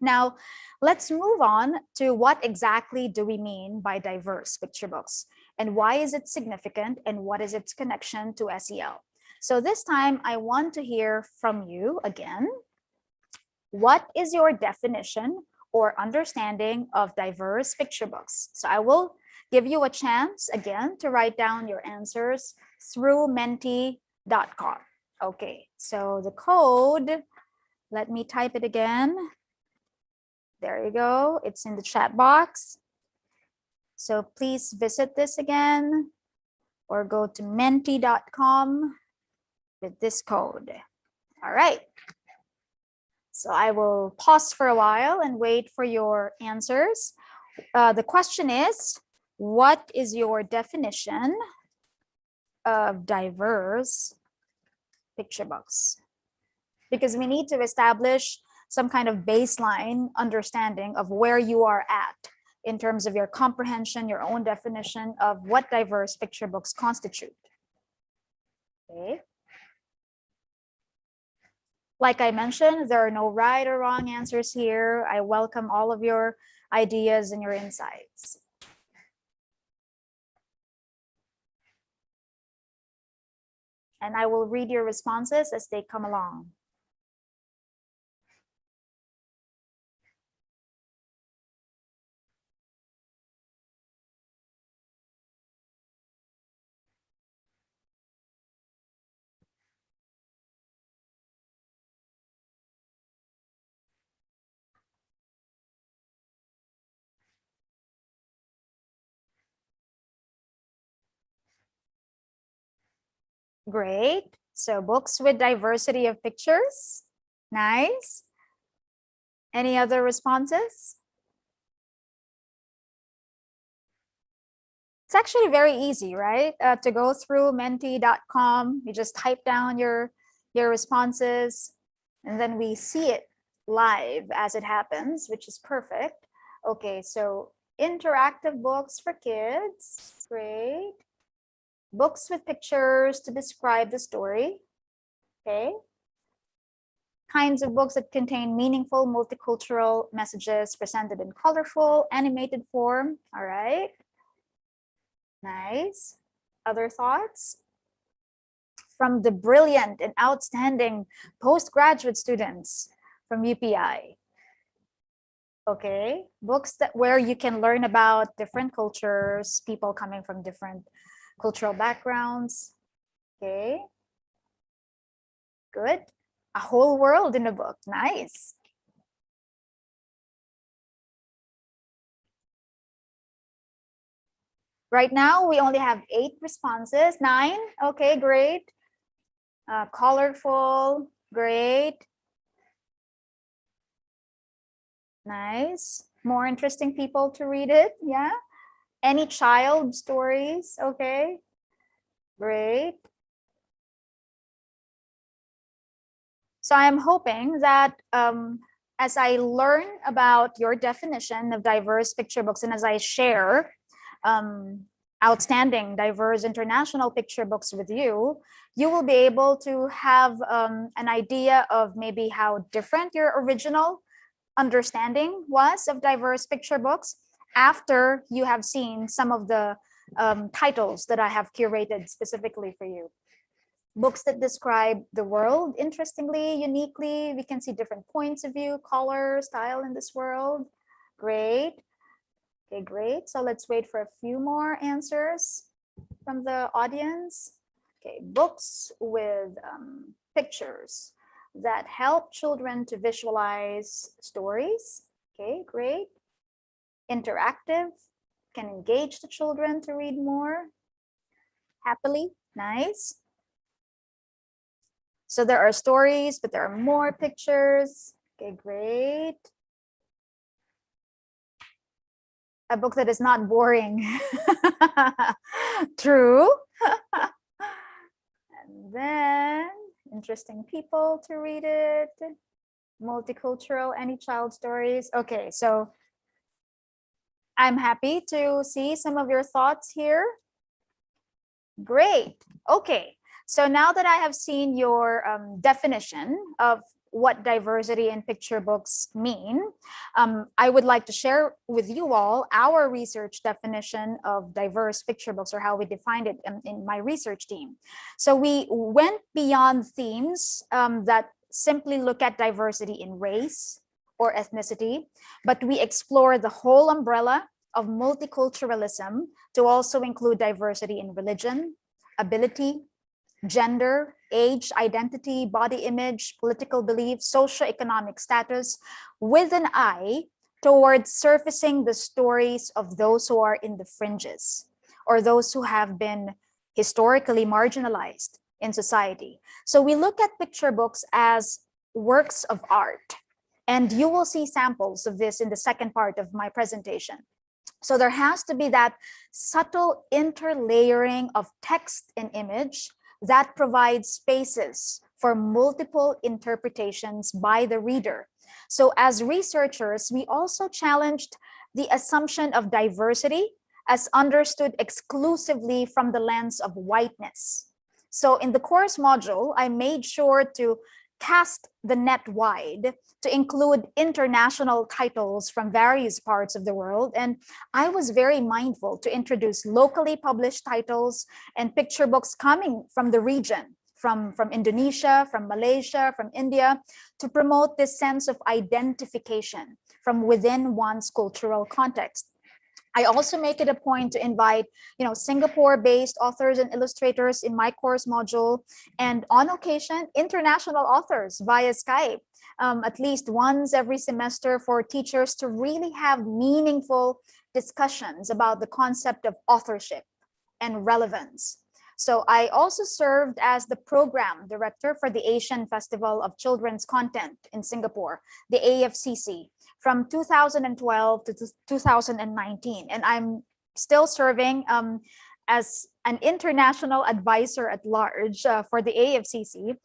Now, let's move on to what exactly do we mean by diverse picture books, and why is it significant, and what is its connection to SEL? So this time I want to hear from you again. What is your definition or understanding of diverse picture books? So I will give you a chance again to write down your answers through menti.com. Okay, so the code, let me type it again. There you go. It's in the chat box. So please visit this again or go to menti.com with this code. All right. So I will pause for a while and wait for your answers. The question is, what is your definition of diverse picture books? Because we need to establish some kind of baseline understanding of where you are at in terms of your comprehension, your own definition of what diverse picture books constitute. Okay. Like I mentioned, there are no right or wrong answers here. I welcome all of your ideas and your insights. And I will read your responses as they come along. Great. So books with diversity of pictures. Nice. Any other responses? It's actually very easy, right? To go through menti.com, you just type down your responses, and then we see it live as it happens, which is perfect. Okay, so interactive books for kids, great. Books with pictures to describe the story, okay. Kinds of books that contain meaningful multicultural messages presented in colorful, animated form, all right. Nice. Other thoughts? From the brilliant and outstanding postgraduate students from UPI. Okay, books where you can learn about different cultures, people coming from different cultural backgrounds. Okay, good. A whole world in a book. Nice. Right now, we only have 8 responses. 9. Okay, great. Colorful. Great. Nice. More interesting people to read it. Yeah. Any child stories. Okay. Great. So I'm hoping that as I learn about your definition of diverse picture books and as I share outstanding, diverse international picture books with you, you will be able to have an idea of maybe how different your original understanding was of diverse picture books after you have seen some of the titles that I have curated specifically for you. Books that describe the world interestingly, uniquely. We can see different points of view, color, style in this world. Great. Okay, great. So let's wait for a few more answers from the audience. Okay, books with pictures that help children to visualize stories. Okay, great. Interactive, can engage the children to read more happily. Nice. So there are stories, but there are more pictures. Okay, great. A book that is not boring. True. And then interesting people to read it. Multicultural, any child stories. Okay, so I'm happy to see some of your thoughts here. Great. Okay. So now that I have seen your definition of what diversity in picture books mean, I would like to share with you all our research definition of diverse picture books, or how we defined it in my research team. So we went beyond themes that simply look at diversity in race or ethnicity, but we explore the whole umbrella of multiculturalism to also include diversity in religion, ability, gender, age, identity, body image, political beliefs, socioeconomic status, with an eye towards surfacing the stories of those who are in the fringes or those who have been historically marginalized in society. So we look at picture books as works of art, and you will see samples of this in the second part of my presentation. So there has to be that subtle interlayering of text and image that provides spaces for multiple interpretations by the reader. So as researchers, we also challenged the assumption of diversity as understood exclusively from the lens of whiteness. So in the course module, I made sure to cast the net wide to include international titles from various parts of the world. And I was very mindful to introduce locally published titles and picture books coming from the region, from Indonesia, from Malaysia, from India, to promote this sense of identification from within one's cultural context. I also make it a point to invite, Singapore-based authors and illustrators in my course module, and on occasion, international authors via Skype, at least once every semester, for teachers to really have meaningful discussions about the concept of authorship and relevance. So I also served as the program director for the Asian Festival of Children's Content in Singapore, the AFCC, from 2012 to 2019. And I'm still serving as an international advisor at large for the AFCC,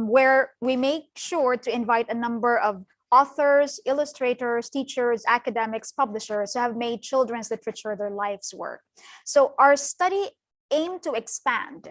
where we make sure to invite a number of authors, illustrators, teachers, academics, publishers who have made children's literature their life's work. So our study aimed to expand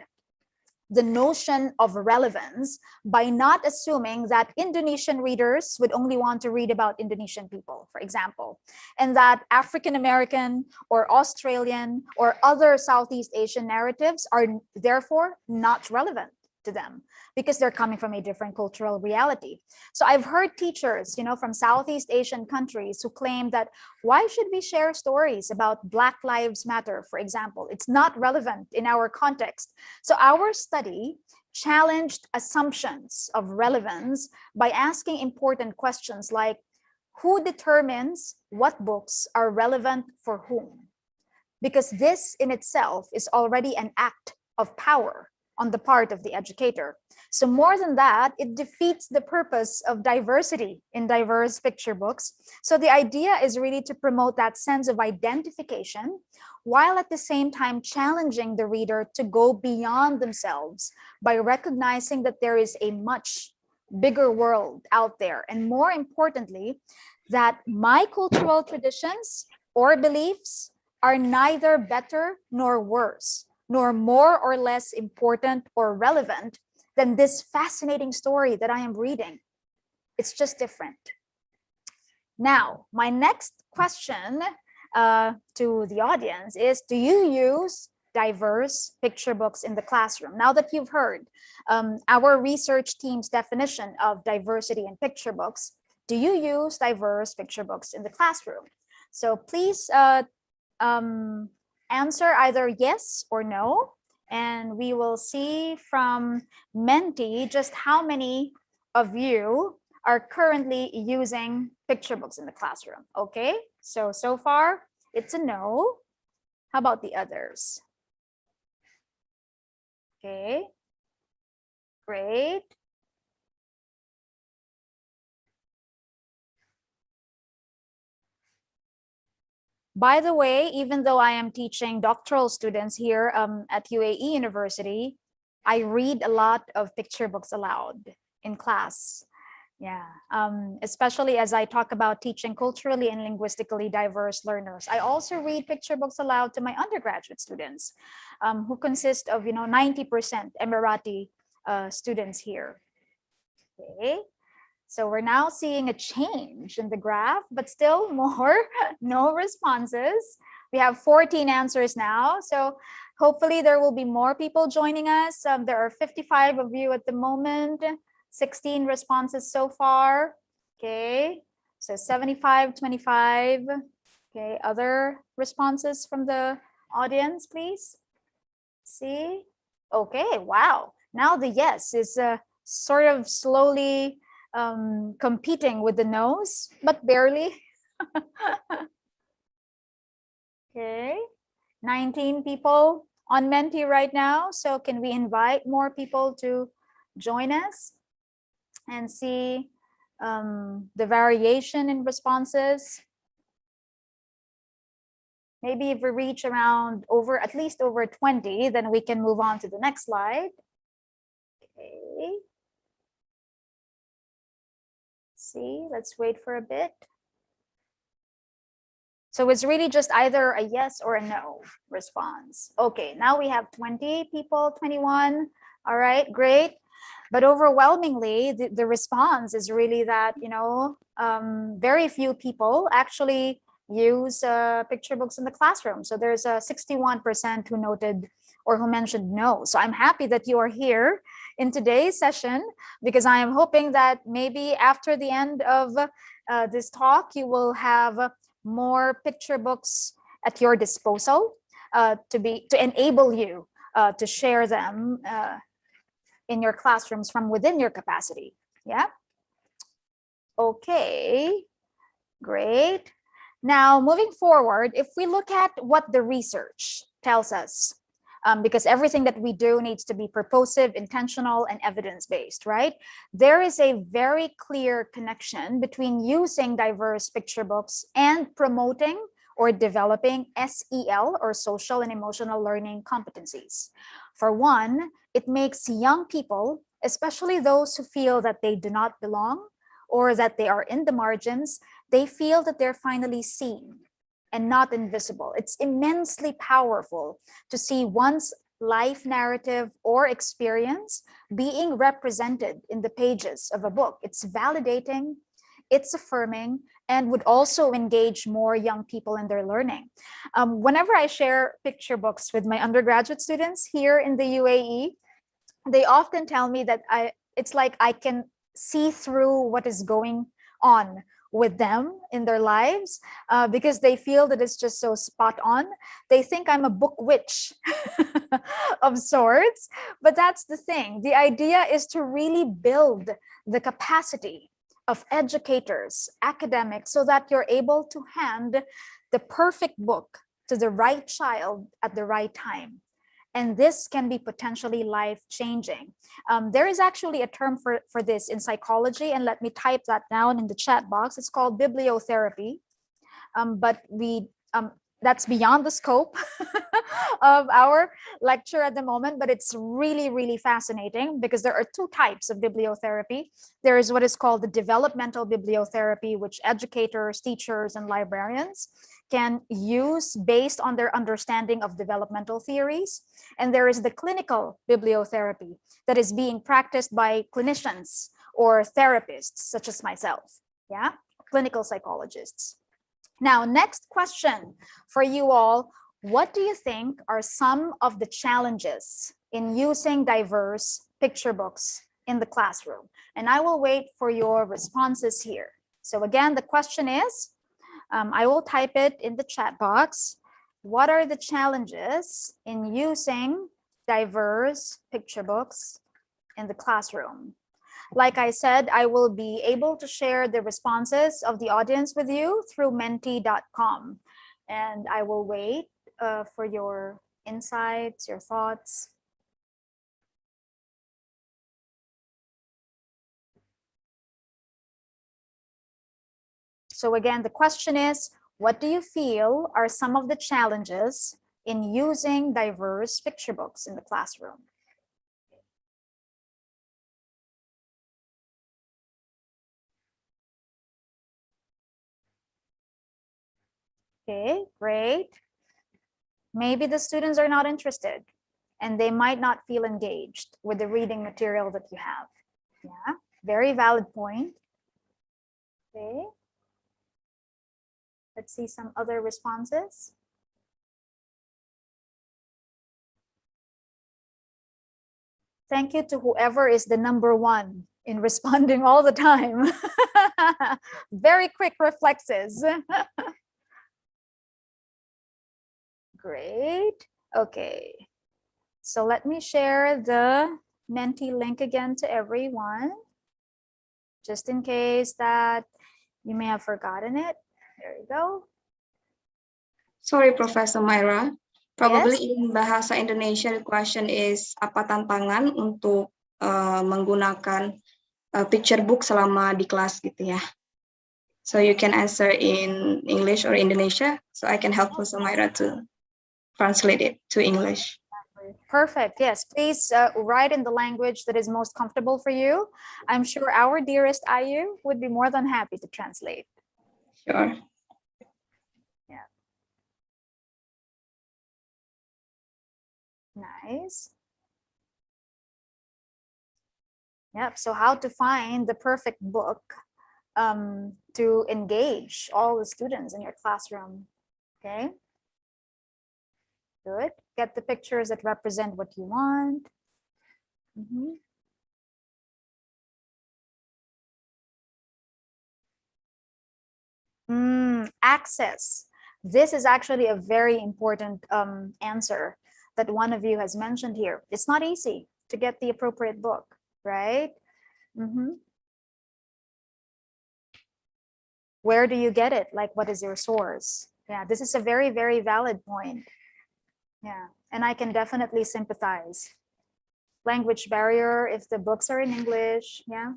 the notion of relevance by not assuming that Indonesian readers would only want to read about Indonesian people, for example, and that African American or Australian or other Southeast Asian narratives are therefore not relevant to them because they're coming from a different cultural reality. So I've heard teachers, from Southeast Asian countries who claim that why should we share stories about Black Lives Matter, for example? It's not relevant in our context. So our study challenged assumptions of relevance by asking important questions like, who determines what books are relevant for whom? Because this in itself is already an act of power on the part of the educator. So more than that, it defeats the purpose of diversity in diverse picture books. So the idea is really to promote that sense of identification, while at the same time challenging the reader to go beyond themselves by recognizing that there is a much bigger world out there. And more importantly, that my cultural traditions or beliefs are neither better nor worse, nor more or less important or relevant than this fascinating story that I am reading. It's just different. Now, my next question to the audience is, do you use diverse picture books in the classroom? Now that you've heard our research team's definition of diversity in picture books, do you use diverse picture books in the classroom? So please answer either yes or no, and we will see from Menti just how many of you are currently using picture books in the classroom. Okay, so far it's a no. How about the others? Okay, great. By the way, even though I am teaching doctoral students here at UAE University, I read a lot of picture books aloud in class. Yeah, especially as I talk about teaching culturally and linguistically diverse learners. I also read picture books aloud to my undergraduate students, who consist of 90% Emirati students here. Okay. So we're now seeing a change in the graph, but still more no responses. We have 14 answers now. So hopefully there will be more people joining us. There are 55 of you at the moment, 16 responses so far. Okay, so 75, 25. Okay, other responses from the audience, please. See? Okay, wow. Now the yes is sort of slowly competing with the no's, but barely. Okay, 19 people on Menti right now. So can we invite more people to join us and see the variation in responses? Maybe if we reach around at least over 20, then we can move on to the next slide. Okay. See, let's wait for a bit. So it's really just either a yes or a no response. Okay, now we have 20 people, 21. All right, great. But overwhelmingly, the response is really that, very few people actually use picture books in the classroom. So there's a 61% who noted or who mentioned no. So I'm happy that you are here in today's session, because I am hoping that maybe after the end of this talk, you will have more picture books at your disposal to enable you to share them in your classrooms from within your capacity. Yeah. Okay, great. Now, moving forward, if we look at what the research tells us, because everything that we do needs to be purposive, intentional, and evidence-based, right? There is a very clear connection between using diverse picture books and promoting or developing SEL, or social and emotional learning competencies. For one, it makes young people, especially those who feel that they do not belong or that they are in the margins, they feel that they're finally seen and not invisible. It's immensely powerful to see one's life narrative or experience being represented in the pages of a book. It's validating, it's affirming, and would also engage more young people in their learning. Whenever I share picture books with my undergraduate students here in the UAE, they often tell me that it's like I can see through what is going on with them in their lives, because they feel that it's just so spot on. They think I'm a book witch of sorts, but that's the thing. The idea is to really build the capacity of educators, academics, so that you're able to hand the perfect book to the right child at the right time. And this can be potentially life-changing. There is actually a term for this in psychology, and let me type that down in the chat box. It's called bibliotherapy, but that's beyond the scope of our lecture at the moment, but it's really, really fascinating because there are two types of bibliotherapy. There is what is called the developmental bibliotherapy, which educators, teachers, and librarians can use based on their understanding of developmental theories. And there is the clinical bibliotherapy that is being practiced by clinicians or therapists, such as myself, yeah, clinical psychologists. Now, next question for you all. What do you think are some of the challenges in using diverse picture books in the classroom? And I will wait for your responses here. So again, the question is, I will type it in the chat box. What are the challenges in using diverse picture books in the classroom? Like I said, I will be able to share the responses of the audience with you through menti.com. And I will wait for your insights, your thoughts. So again, the question is, what do you feel are some of the challenges in using diverse picture books in the classroom? Okay, great. Maybe the students are not interested and they might not feel engaged with the reading material that you have. Yeah, very valid point. Okay. Let's see some other responses. Thank you to whoever is the #1 in responding all the time. Very quick reflexes. Great. Okay. So let me share the Menti link again to everyone, just in case that you may have forgotten it. There you go. Sorry, Professor Myra. Probably Yes? in bahasa Indonesia, the question is apa tantangan untuk menggunakan picture book selama di kelas gitu ya. So you can answer in English or Indonesia. So I can help Professor Myra to translate it to English. Perfect. Yes, please write in the language that is most comfortable for you. I'm sure our dearest Ayu would be more than happy to translate. Sure. Yeah. Nice. Yep. So how to find the perfect book to engage all the students in your classroom. Okay. Good. Get the pictures that represent what you want. Access. This is actually a very important answer that one of you has mentioned here. It's not easy to get the appropriate book, right? Where do you get it? Like, what is your source? Yeah, this is a very, very valid point. Yeah, and I can definitely sympathize. Language barrier, if the books are in English, yeah.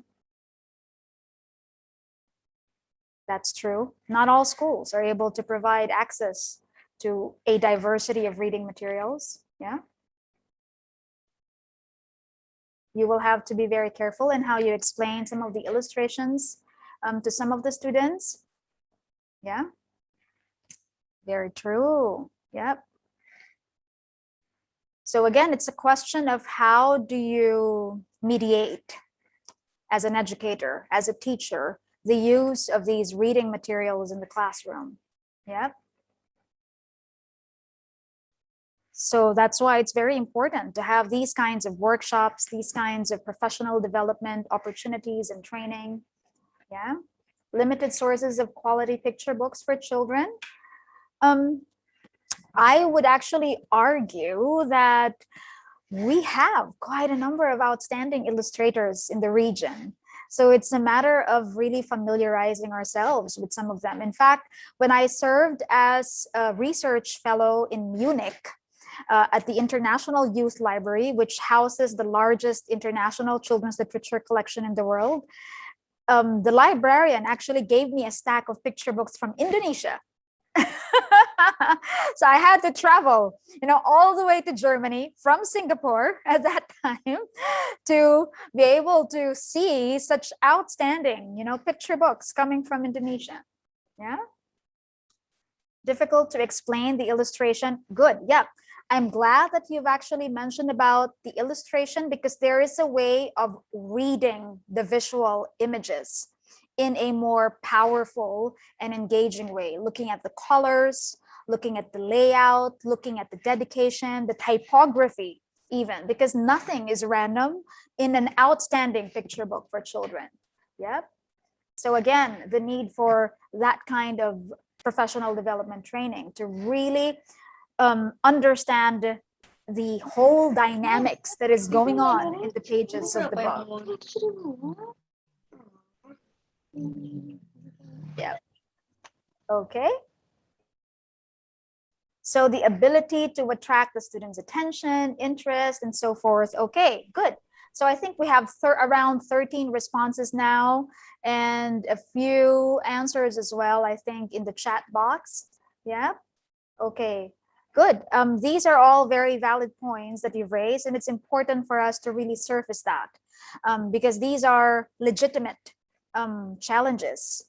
That's true. Not all schools are able to provide access to a diversity of reading materials. Yeah. You will have to be very careful in how you explain some of the illustrations to some of the students. Yeah. Very true. Yep. So again, it's a question of how do you mediate as an educator, as a teacher, the use of these reading materials in the classroom. Yep. So that's why it's very important to have these kinds of workshops, these kinds of professional development opportunities and training. Yeah. Limited sources of quality picture books for children. I would actually argue that we have quite a number of outstanding illustrators in the region. So it's a matter of really familiarizing ourselves with some of them. In fact, when I served as a research fellow in Munich at the International Youth Library, which houses the largest international children's literature collection in the world, the librarian actually gave me a stack of picture books from Indonesia. So I had to travel, all the way to Germany from Singapore at that time to be able to see such outstanding, picture books coming from Indonesia. Yeah. Difficult to explain the illustration. Good. Yeah. I'm glad that you've actually mentioned about the illustration, because there is a way of reading the visual images in a more powerful and engaging way, looking at the colors, looking at the layout, looking at the dedication, the typography even, because nothing is random in an outstanding picture book for children. Yep. So again, the need for that kind of professional development training to really understand the whole dynamics that is going on in the pages of the book. Yeah. Okay. So the ability to attract the students' attention, interest, and so forth. Okay, good. So I think we have around 13 responses now and a few answers as well, I think, in the chat box. Yeah. Okay, good. These are all very valid points that you've raised, and it's important for us to really surface that because these are legitimate challenges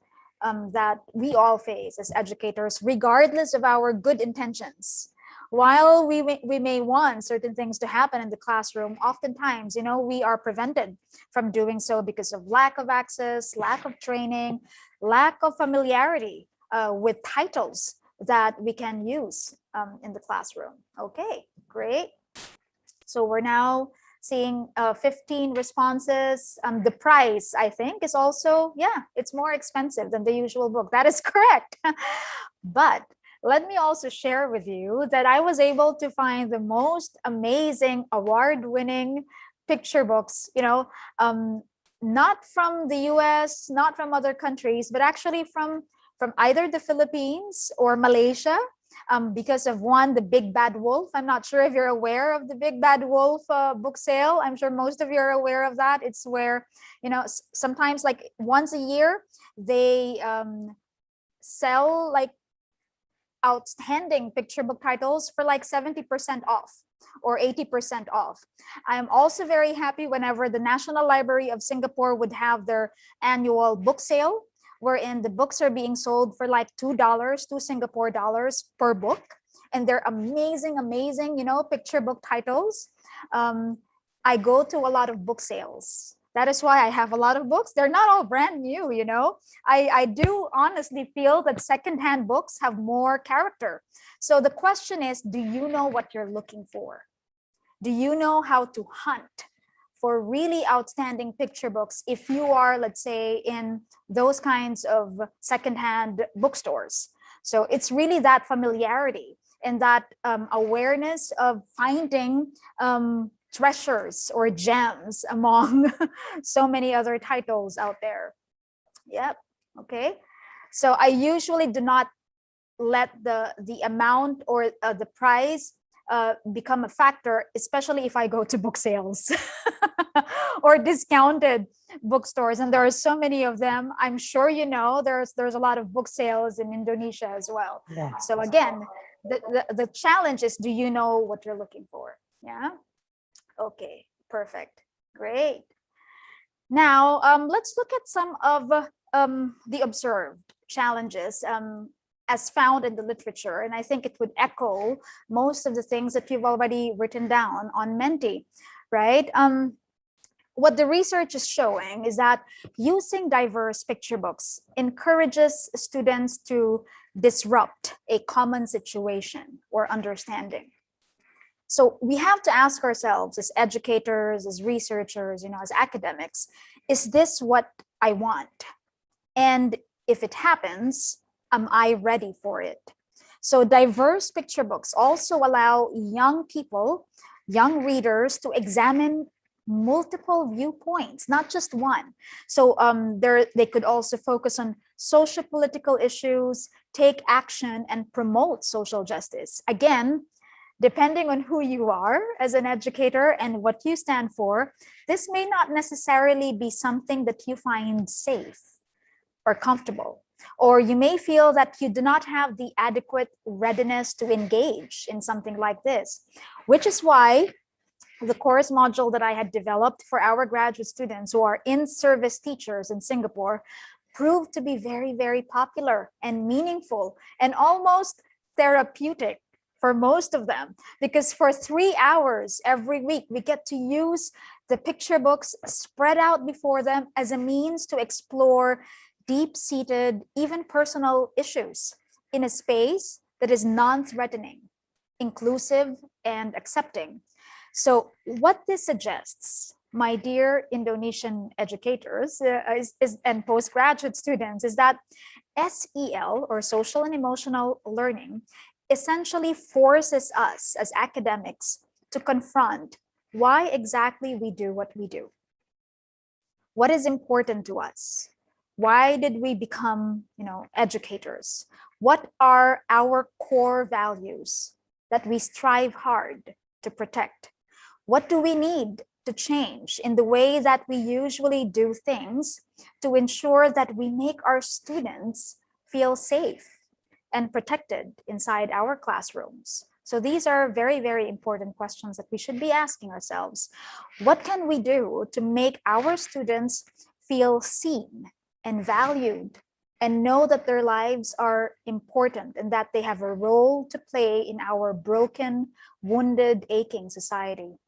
that we all face as educators, regardless of our good intentions. While we may want certain things to happen in the classroom, oftentimes, we are prevented from doing so because of lack of access, lack of training, lack of familiarity with titles that we can use in the classroom. Okay, great. So we're now seeing 15 responses. The price, I think, is also, it's more expensive than the usual book. That is correct. But let me also share with you that I was able to find the most amazing award-winning picture books, not from the US, not from other countries, but actually from either the Philippines or Malaysia. Because of the Big Bad Wolf. I'm not sure if you're aware of the Big Bad Wolf book sale. I'm sure most of you are aware of that. It's where, sometimes like once a year, they sell like outstanding picture book titles for like 70% off or 80% off. I'm also very happy whenever the National Library of Singapore would have their annual book sale, wherein the books are being sold for like $2 Singapore dollars per book. And they're amazing, picture book titles. I go to a lot of book sales. That is why I have a lot of books. They're not all brand new, I do honestly feel that secondhand books have more character. So the question is, do you know what you're looking for? Do you know how to hunt for really outstanding picture books if you are, let's say, in those kinds of secondhand bookstores? So it's really that familiarity and that awareness of finding treasures or gems among so many other titles out there. Yep. Okay. So I usually do not let the amount or the price become a factor, especially if I go to book sales or discounted bookstores. And there are so many of them. I'm sure you know there's a lot of book sales in Indonesia as well. Yeah. So again, the challenge is, do you know what you're looking for? Yeah. Okay, perfect. Great. Now, let's look at some of the observed challenges as found in the literature. And I think it would echo most of the things that you've already written down on Menti, right? What the research is showing is that using diverse picture books encourages students to disrupt a common situation or understanding. So we have to ask ourselves as educators, as researchers, as academics, is this what I want? And if it happens, am I ready for it? So diverse picture books also allow young people, young readers to examine multiple viewpoints, not just one. So they could also focus on social political issues, take action, and promote social justice. Again, depending on who you are as an educator and what you stand for, this may not necessarily be something that you find safe or comfortable, or you may feel that you do not have the adequate readiness to engage in something like this, which is why the course module that I had developed for our graduate students who are in-service teachers in Singapore proved to be very, very popular and meaningful and almost therapeutic for most of them, because for 3 hours every week, we get to use the picture books spread out before them as a means to explore deep-seated, even personal issues in a space that is non-threatening, inclusive, and accepting. So what this suggests, my dear Indonesian educators and postgraduate students, is that SEL, or social and emotional learning, essentially forces us as academics to confront why exactly we do what we do. What is important to us? Why did we become, educators? What are our core values that we strive hard to protect? What do we need to change in the way that we usually do things to ensure that we make our students feel safe and protected inside our classrooms? So these are very, very important questions that we should be asking ourselves. What can we do to make our students feel seen and valued and know that their lives are important and that they have a role to play in our broken, wounded, aching society?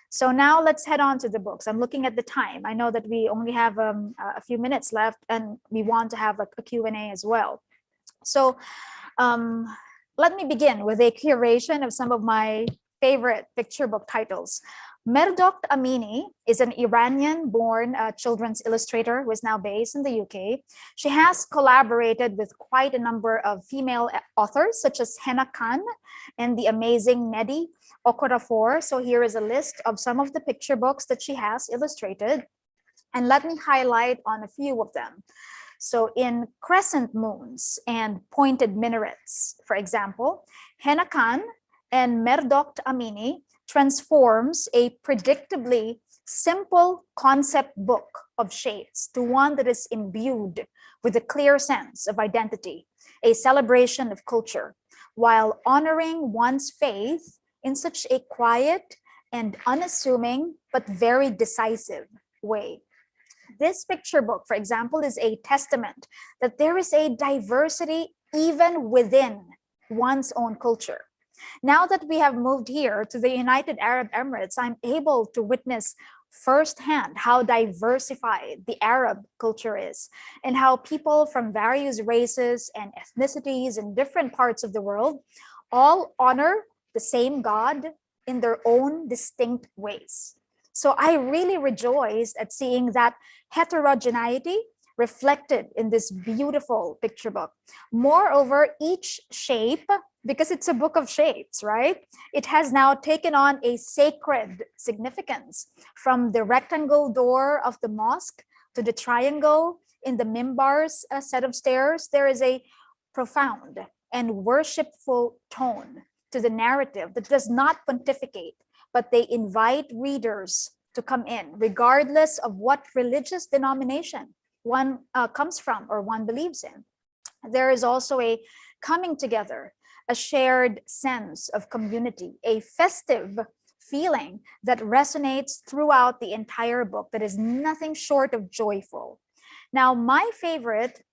So now let's head on to the books. I'm looking at the time. I know that we only have a few minutes left and we want to have a Q&A as well. So let me begin with a curation of some of my favorite picture book titles. Merdok Amini is an Iranian-born children's illustrator who is now based in the UK. She has collaborated with quite a number of female authors, such as Henna Khan and the amazing Mehdi Okorafor. So here is a list of some of the picture books that she has illustrated. And let me highlight on a few of them. So in Crescent Moons and Pointed Minarets, for example, Henna Khan and Merdok Amini transforms a predictably simple concept book of shapes to one that is imbued with a clear sense of identity, a celebration of culture, while honoring one's faith in such a quiet and unassuming but very decisive way. This picture book, for example, is a testament that there is a diversity even within one's own culture. Now that we have moved here to the United Arab Emirates, I'm able to witness firsthand how diversified the Arab culture is and how people from various races and ethnicities in different parts of the world all honor the same God in their own distinct ways. So I really rejoiced at seeing that heterogeneity reflected in this beautiful picture book. Moreover, each shape, because it's a book of shapes, right? It has now taken on a sacred significance, from the rectangle door of the mosque to the triangle in the mimbar's set of stairs. There is a profound and worshipful tone to the narrative that does not pontificate, but they invite readers to come in, regardless of what religious denomination one comes from or one believes in. There is also a coming together, a shared sense of community, a festive feeling that resonates throughout the entire book that is nothing short of joyful. Now, my favorite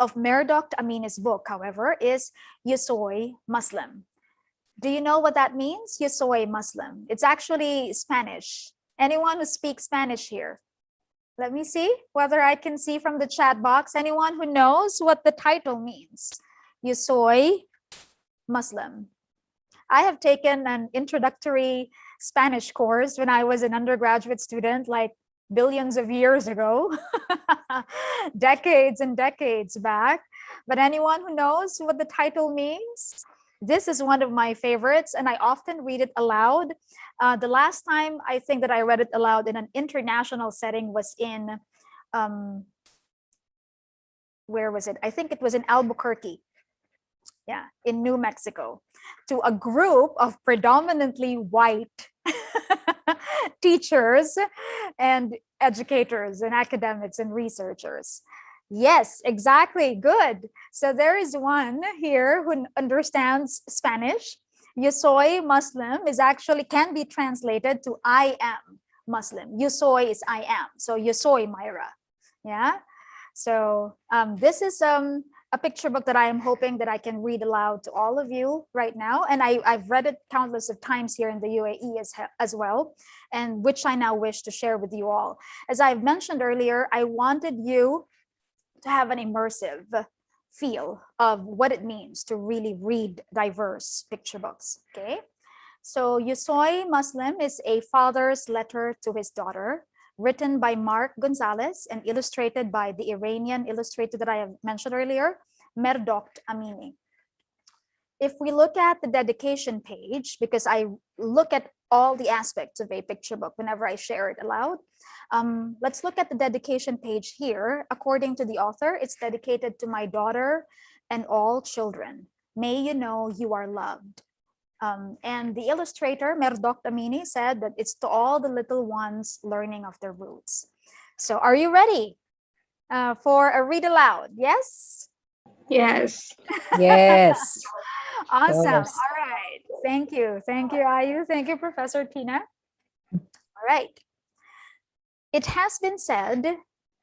of Merodach Amini's book, however, is Yo Soy Muslim. Do you know what that means? Yo soy Muslim. It's actually Spanish. Anyone who speaks Spanish here? Let me see whether I can see from the chat box. Anyone who knows what the title means? Yo soy Muslim. I have taken an introductory Spanish course when I was an undergraduate student, like billions of years ago, decades and decades back. But anyone who knows what the title means? This is one of my favorites, and I often read it aloud. The last time I think that I read it aloud in an international setting was in, where was it? I think it was in Albuquerque, yeah, in New Mexico, to a group of predominantly white teachers and educators and academics and researchers. Yes, exactly. Good. So there is one here who understands Spanish. Yo soy Muslim is actually can be translated to I am Muslim. Yo soy is I am. So yo soy Myra. Yeah. So this is a picture book that I am hoping that I can read aloud to all of you right now. And I've read it countless of times here in the UAE as well, and which I now wish to share with you all. As I've mentioned earlier, I wanted you to have an immersive feel of what it means to really read diverse picture books, okay? So Yo Soy Muslim is a father's letter to his daughter, written by Mark Gonzalez and illustrated by the Iranian illustrator that I have mentioned earlier, Merodach Amini. If we look at the dedication page, because I look at all the aspects of a picture book whenever I share it aloud, let's look at the dedication page here. According to the author, it's dedicated to my daughter and all children. May you know you are loved. And the illustrator, Merodach Amini, said that it's to all the little ones learning of their roots. So are you ready for a read aloud? Yes? Yes. Yes. Awesome. Yes. All right. Thank you. Thank you, Ayu. Thank you, Professor Tina. All right. It has been said,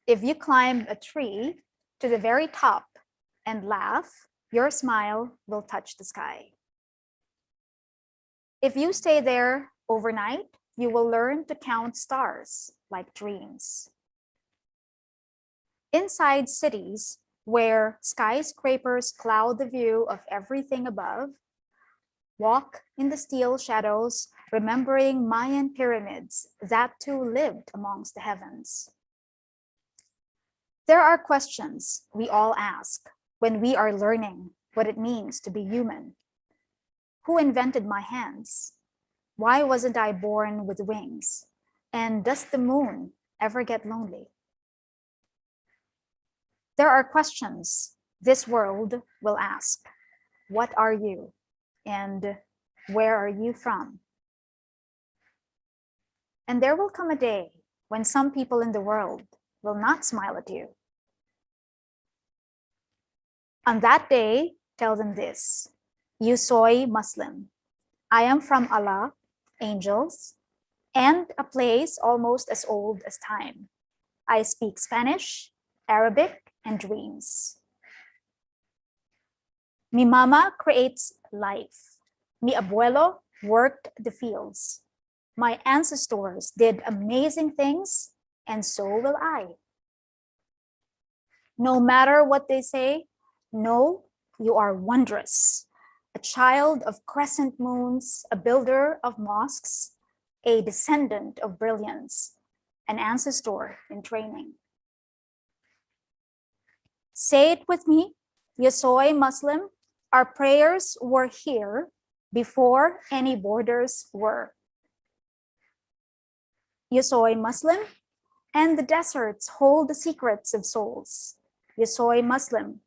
if you climb a tree to the very top and laugh, your smile will touch the sky. If you stay there overnight, you will learn to count stars like dreams. Inside cities, where skyscrapers cloud the view of everything above, walk in the steel shadows, remembering Mayan pyramids that too lived amongst the heavens. There are questions we all ask when we are learning what it means to be human. Who invented my hands? Why wasn't I born with wings? And does the moon ever get lonely? There are questions this world will ask. What are you? And where are you from? And there will come a day when some people in the world will not smile at you. On that day, tell them this: Yo soy Muslim. I am from Allah, angels, and a place almost as old as time. I speak Spanish, Arabic, and dreams. Mi mama creates life. Mi abuelo worked the fields. My ancestors did amazing things, and so will I. No matter what they say, no, you are wondrous. A child of crescent moons, a builder of mosques, a descendant of brilliance, an ancestor in training. Say it with me: Yo soy Muslim. Our prayers were here before any borders were. Yo soy Muslim, and the deserts hold the secrets of souls. Yo soy Muslim.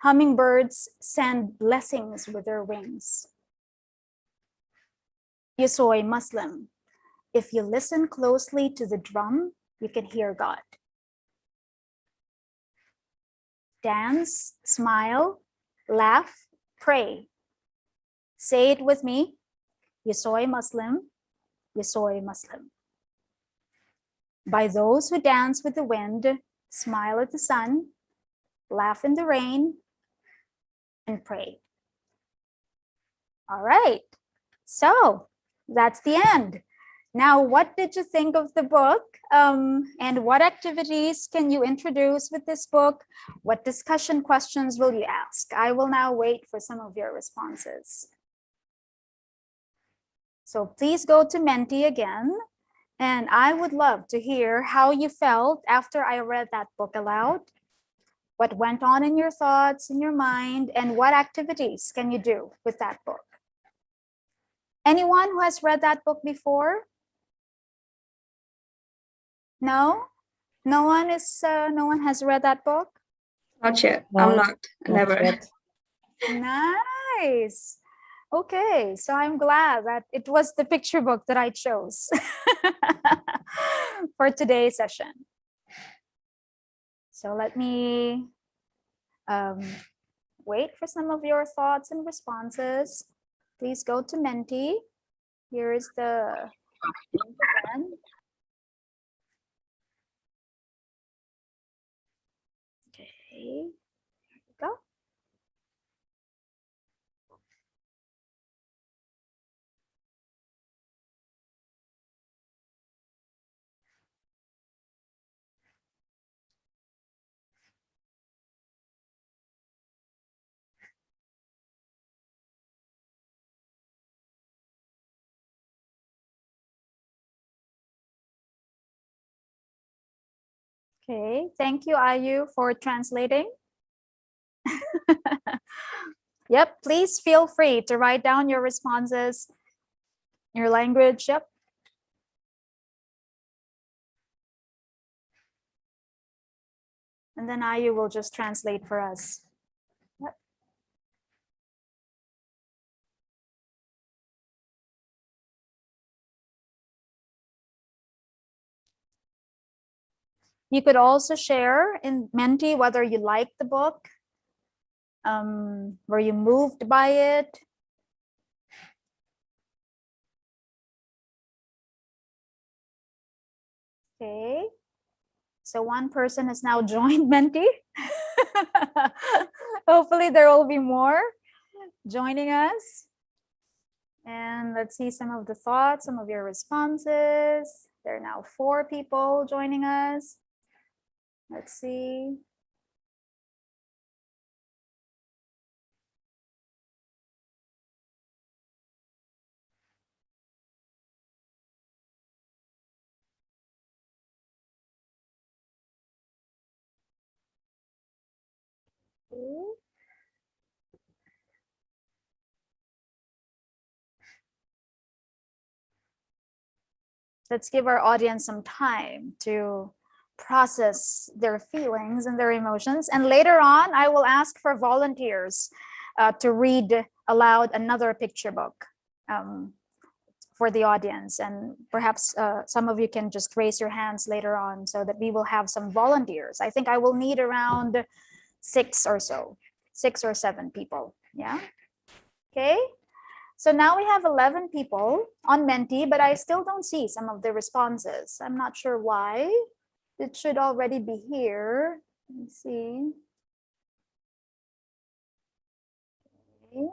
Hummingbirds send blessings with their wings. You soy Muslim. If you listen closely to the drum, you can hear God. Dance, smile, laugh, pray. Say it with me. You soy Muslim. You soy Muslim. By those who dance with the wind, smile at the sun, laugh in the rain, and pray. All right. So that's the end. Now, what did you think of the book? And what activities can you introduce with this book? What discussion questions will you ask? I will now wait for some of your responses. So please go to Menti again. And I would love to hear how you felt after I read that book aloud. What went on in your thoughts, in your mind, and what activities can you do with that book? Anyone who has read that book before? No? No one has read that book? Not yet. No, I'm not. Never. yet. Nice. Okay, so I'm glad that it was the picture book that I chose for today's session. So let me wait for some of your thoughts and responses. Please go to Menti. Here is the link again. Okay, here we go. Okay, thank you, Ayu, for translating. Yep, please feel free to write down your responses, your language. Yep. And then Ayu will just translate for us. Yep. You could also share in Menti whether you liked the book, were you moved by it? Okay, so one person has now joined Menti. Hopefully there will be more joining us. And let's see some of the thoughts, some of your responses. There are now 4 people joining us. Let's see. Let's give our audience some time to process their feelings and their emotions. And later on, I will ask for volunteers to read aloud another picture book for the audience. And perhaps some of you can just raise your hands later on so that we will have some volunteers. I think I will need around 6 or so, 6 or 7 people. Yeah. Okay. So now we have 11 people on Menti, but I still don't see some of the responses. I'm not sure why. It should already be here. Let me see. Okay.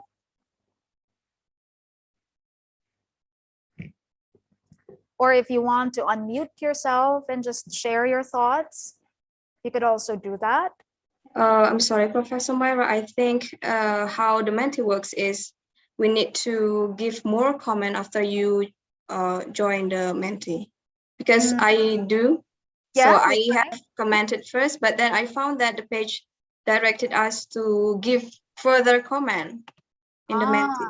Or if you want to unmute yourself and just share your thoughts, you could also do that. I'm sorry, Professor Myra. I think how the Menti works is we need to give more comment after you join the Menti, because I do. Yeah, so I have commented first, but then I found that the page directed us to give further comment in the Menti.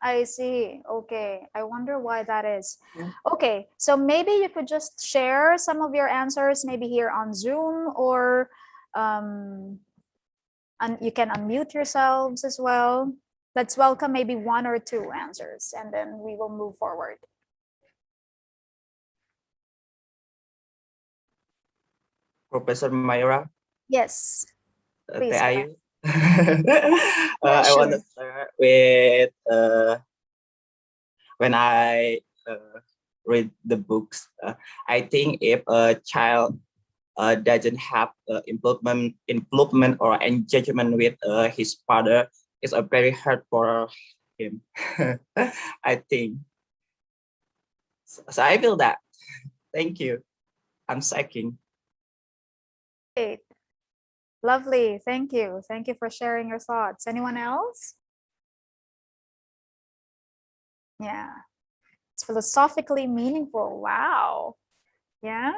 I see. Okay. I wonder why that is. Yeah. Okay. So maybe you could just share some of your answers, maybe here on Zoom, or and you can unmute yourselves as well. Let's welcome maybe 1 or 2 answers, and then we will move forward. Professor Myra, Yes, please. thank you. Yeah, I want to sure. start with when I read the books. I think if a child doesn't have improvement or engagement with his father, it's a very hard for him. I think. So I feel that. Thank you. I'm second. Great. Lovely. Thank you. Thank you for sharing your thoughts. Anyone else? Yeah. It's philosophically meaningful. Wow. Yeah.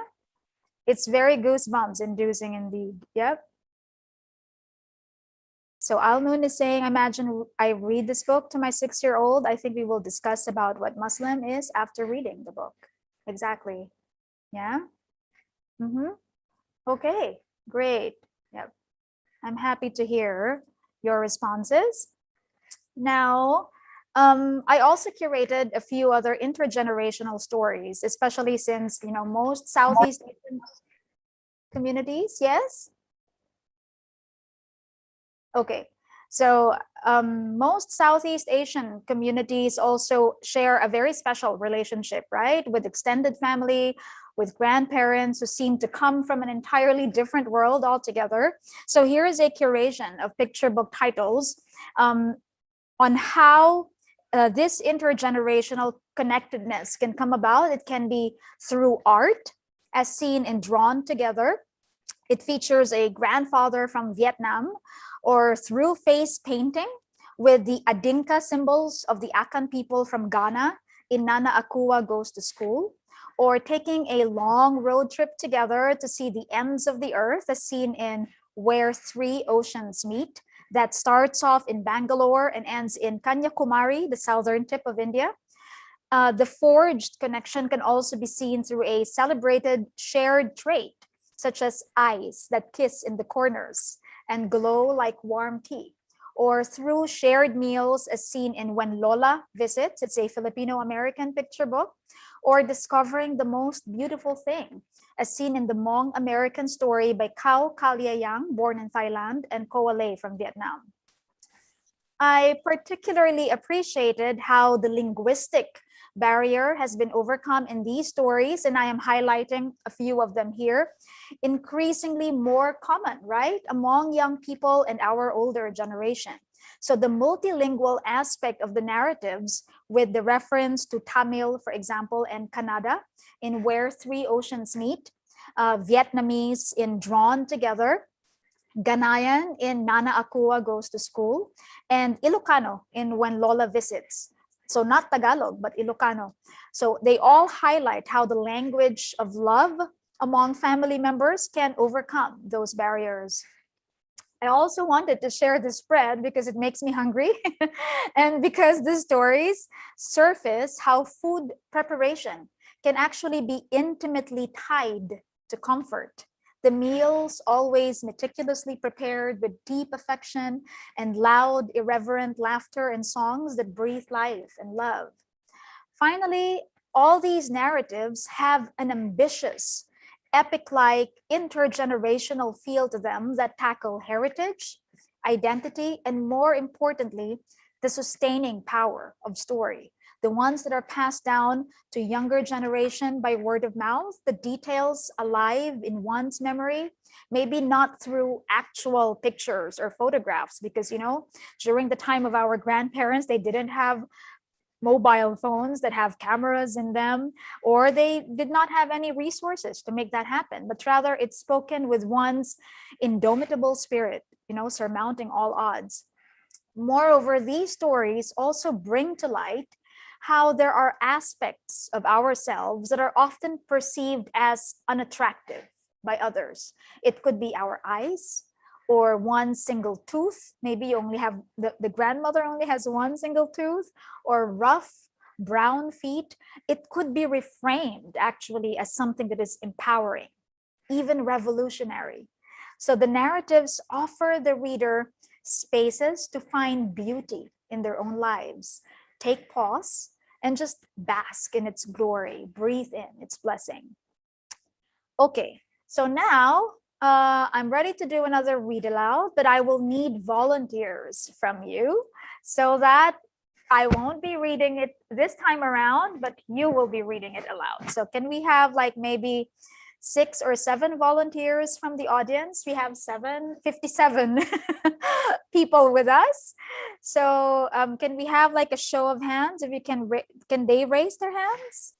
It's very goosebumps inducing indeed. Yep. So Al-Noon is saying, imagine I read this book to my 6-year-old. I think we will discuss about what Muslim is after reading the book. Exactly. Yeah. Okay, great. Yep. I'm happy to hear your responses. Now, I also curated a few other intergenerational stories, especially since, most Southeast Asian communities, yes? Okay, so most Southeast Asian communities also share a very special relationship, right? With extended family, with grandparents who seem to come from an entirely different world altogether. So here is a curation of picture book titles on how this intergenerational connectedness can come about. It can be through art, as seen in Drawn Together. It features a grandfather from Vietnam, or through face painting with the Adinka symbols of the Akan people from Ghana in Nana Akua Goes to School, or taking a long road trip together to see the ends of the earth, as seen in Where Three Oceans Meet, that starts off in Bangalore and ends in Kanyakumari, the southern tip of India. The forged connection can also be seen through a celebrated shared trait, such as eyes that kiss in the corners and glow like warm tea, or through shared meals as seen in When Lola Visits, it's a Filipino-American picture book, or discovering the most beautiful thing, as seen in the Hmong American story by Khao Kaliayang, born in Thailand, and Koa Lei from Vietnam. I particularly appreciated how the linguistic barrier has been overcome in these stories, and I am highlighting a few of them here. Increasingly more common, right, among young people and our older generation. So the multilingual aspect of the narratives, with the reference to Tamil, for example, and Kannada in Where Three Oceans Meet, Vietnamese in Drawn Together, Ganayan in Nana Akua Goes to School, and Ilocano in When Lola Visits. So not Tagalog, but Ilocano. So they all highlight how the language of love among family members can overcome those barriers. I also wanted to share this spread because it makes me hungry and because the stories surface how food preparation can actually be intimately tied to comfort. The meals, always meticulously prepared with deep affection and loud, irreverent laughter and songs that breathe life and love. Finally, all these narratives have an ambitious, epic-like, intergenerational feel to them that tackle heritage, identity, and more importantly, the sustaining power of story. The ones that are passed down to younger generation by word of mouth, the details alive in one's memory, maybe not through actual pictures or photographs, because, during the time of our grandparents, they didn't have mobile phones that have cameras in them, or they did not have any resources to make that happen, but rather it's spoken with one's indomitable spirit, surmounting all odds. Moreover, these stories also bring to light how there are aspects of ourselves that are often perceived as unattractive by others. It could be our eyes, or one single tooth. Maybe you only have, the grandmother only has one single tooth, or rough brown feet. It could be reframed actually as something that is empowering, even revolutionary. So the narratives offer the reader spaces to find beauty in their own lives. Take pause and just bask in its glory. Breathe in its blessing. Okay, so now I'm ready to do another read aloud, but I will need volunteers from you so that I won't be reading it this time around, but you will be reading it aloud. So can we have like maybe 6 or 7 volunteers from the audience? We have 57 people with us. So can we have like a show of hands? If you can they raise their hands?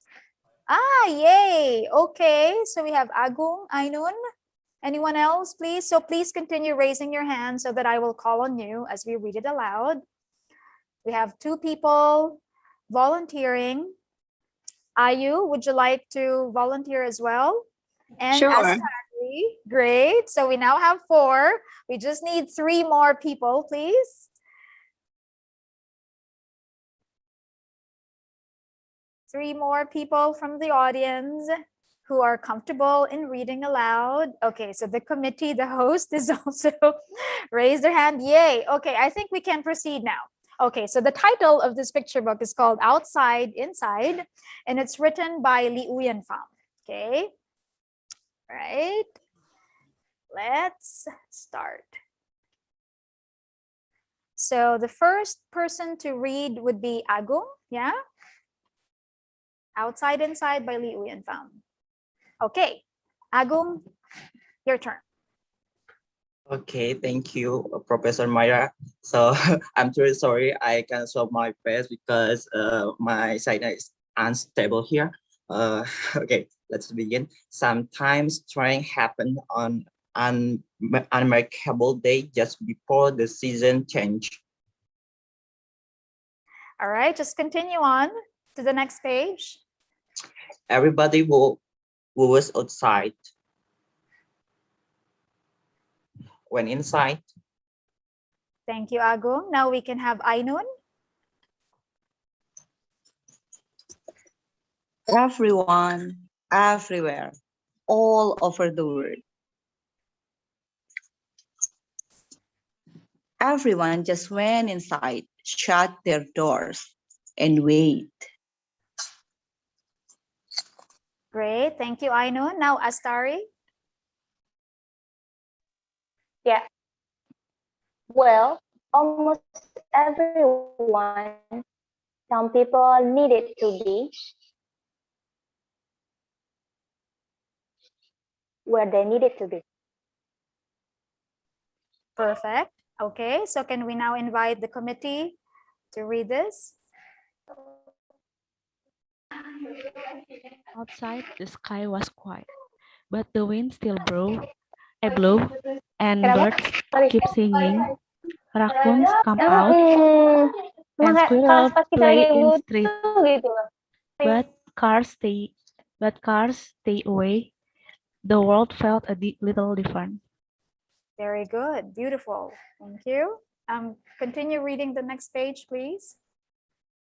Ah, yay. Okay, so we have Agung, Ainun. Anyone else, please? So please continue raising your hand so that I will call on you as we read it aloud. We have 2 people volunteering. Ayu, would you like to volunteer as well? And Sure. Astari, great. So we now have 4. We just need 3 more people, please. 3 more people from the audience who are comfortable in reading aloud. Okay, so the committee, the host is also raised their hand. Yay. Okay, I think we can proceed now. Okay, so the title of this picture book is called Outside, Inside, and it's written by Li Uyen Pham. Okay, right. Let's start. So the first person to read would be Agung, yeah? Outside, Inside by Li Uyen Pham. Okay, Agung, your turn. Okay, thank you, Professor Myra. So I'm truly sorry I can't show my face because my signal is unstable here. Okay, let's begin. Sometimes trying happen on an unremarkable day just before the season change. All right, just continue on to the next page. Everybody was outside. When inside, Thank you, Agung. Now we can have Ainun. Everyone, everywhere, all over the world. Everyone just went inside, shut their doors, and wait. Great, thank you, Ainun. Now Astari. Yeah. Well, almost everyone, some people needed to be where they needed to be. Perfect. Okay, so can we now invite the committee to read this? Outside, the sky was quiet, but the wind still blew, and birds keep singing. Raccoons come out, and Emang squirrels pas kita play lagi in wudhu street. gitu loh. But cars stay away. The world felt a little different. Very good, beautiful. Thank you. Continue reading the next page, please.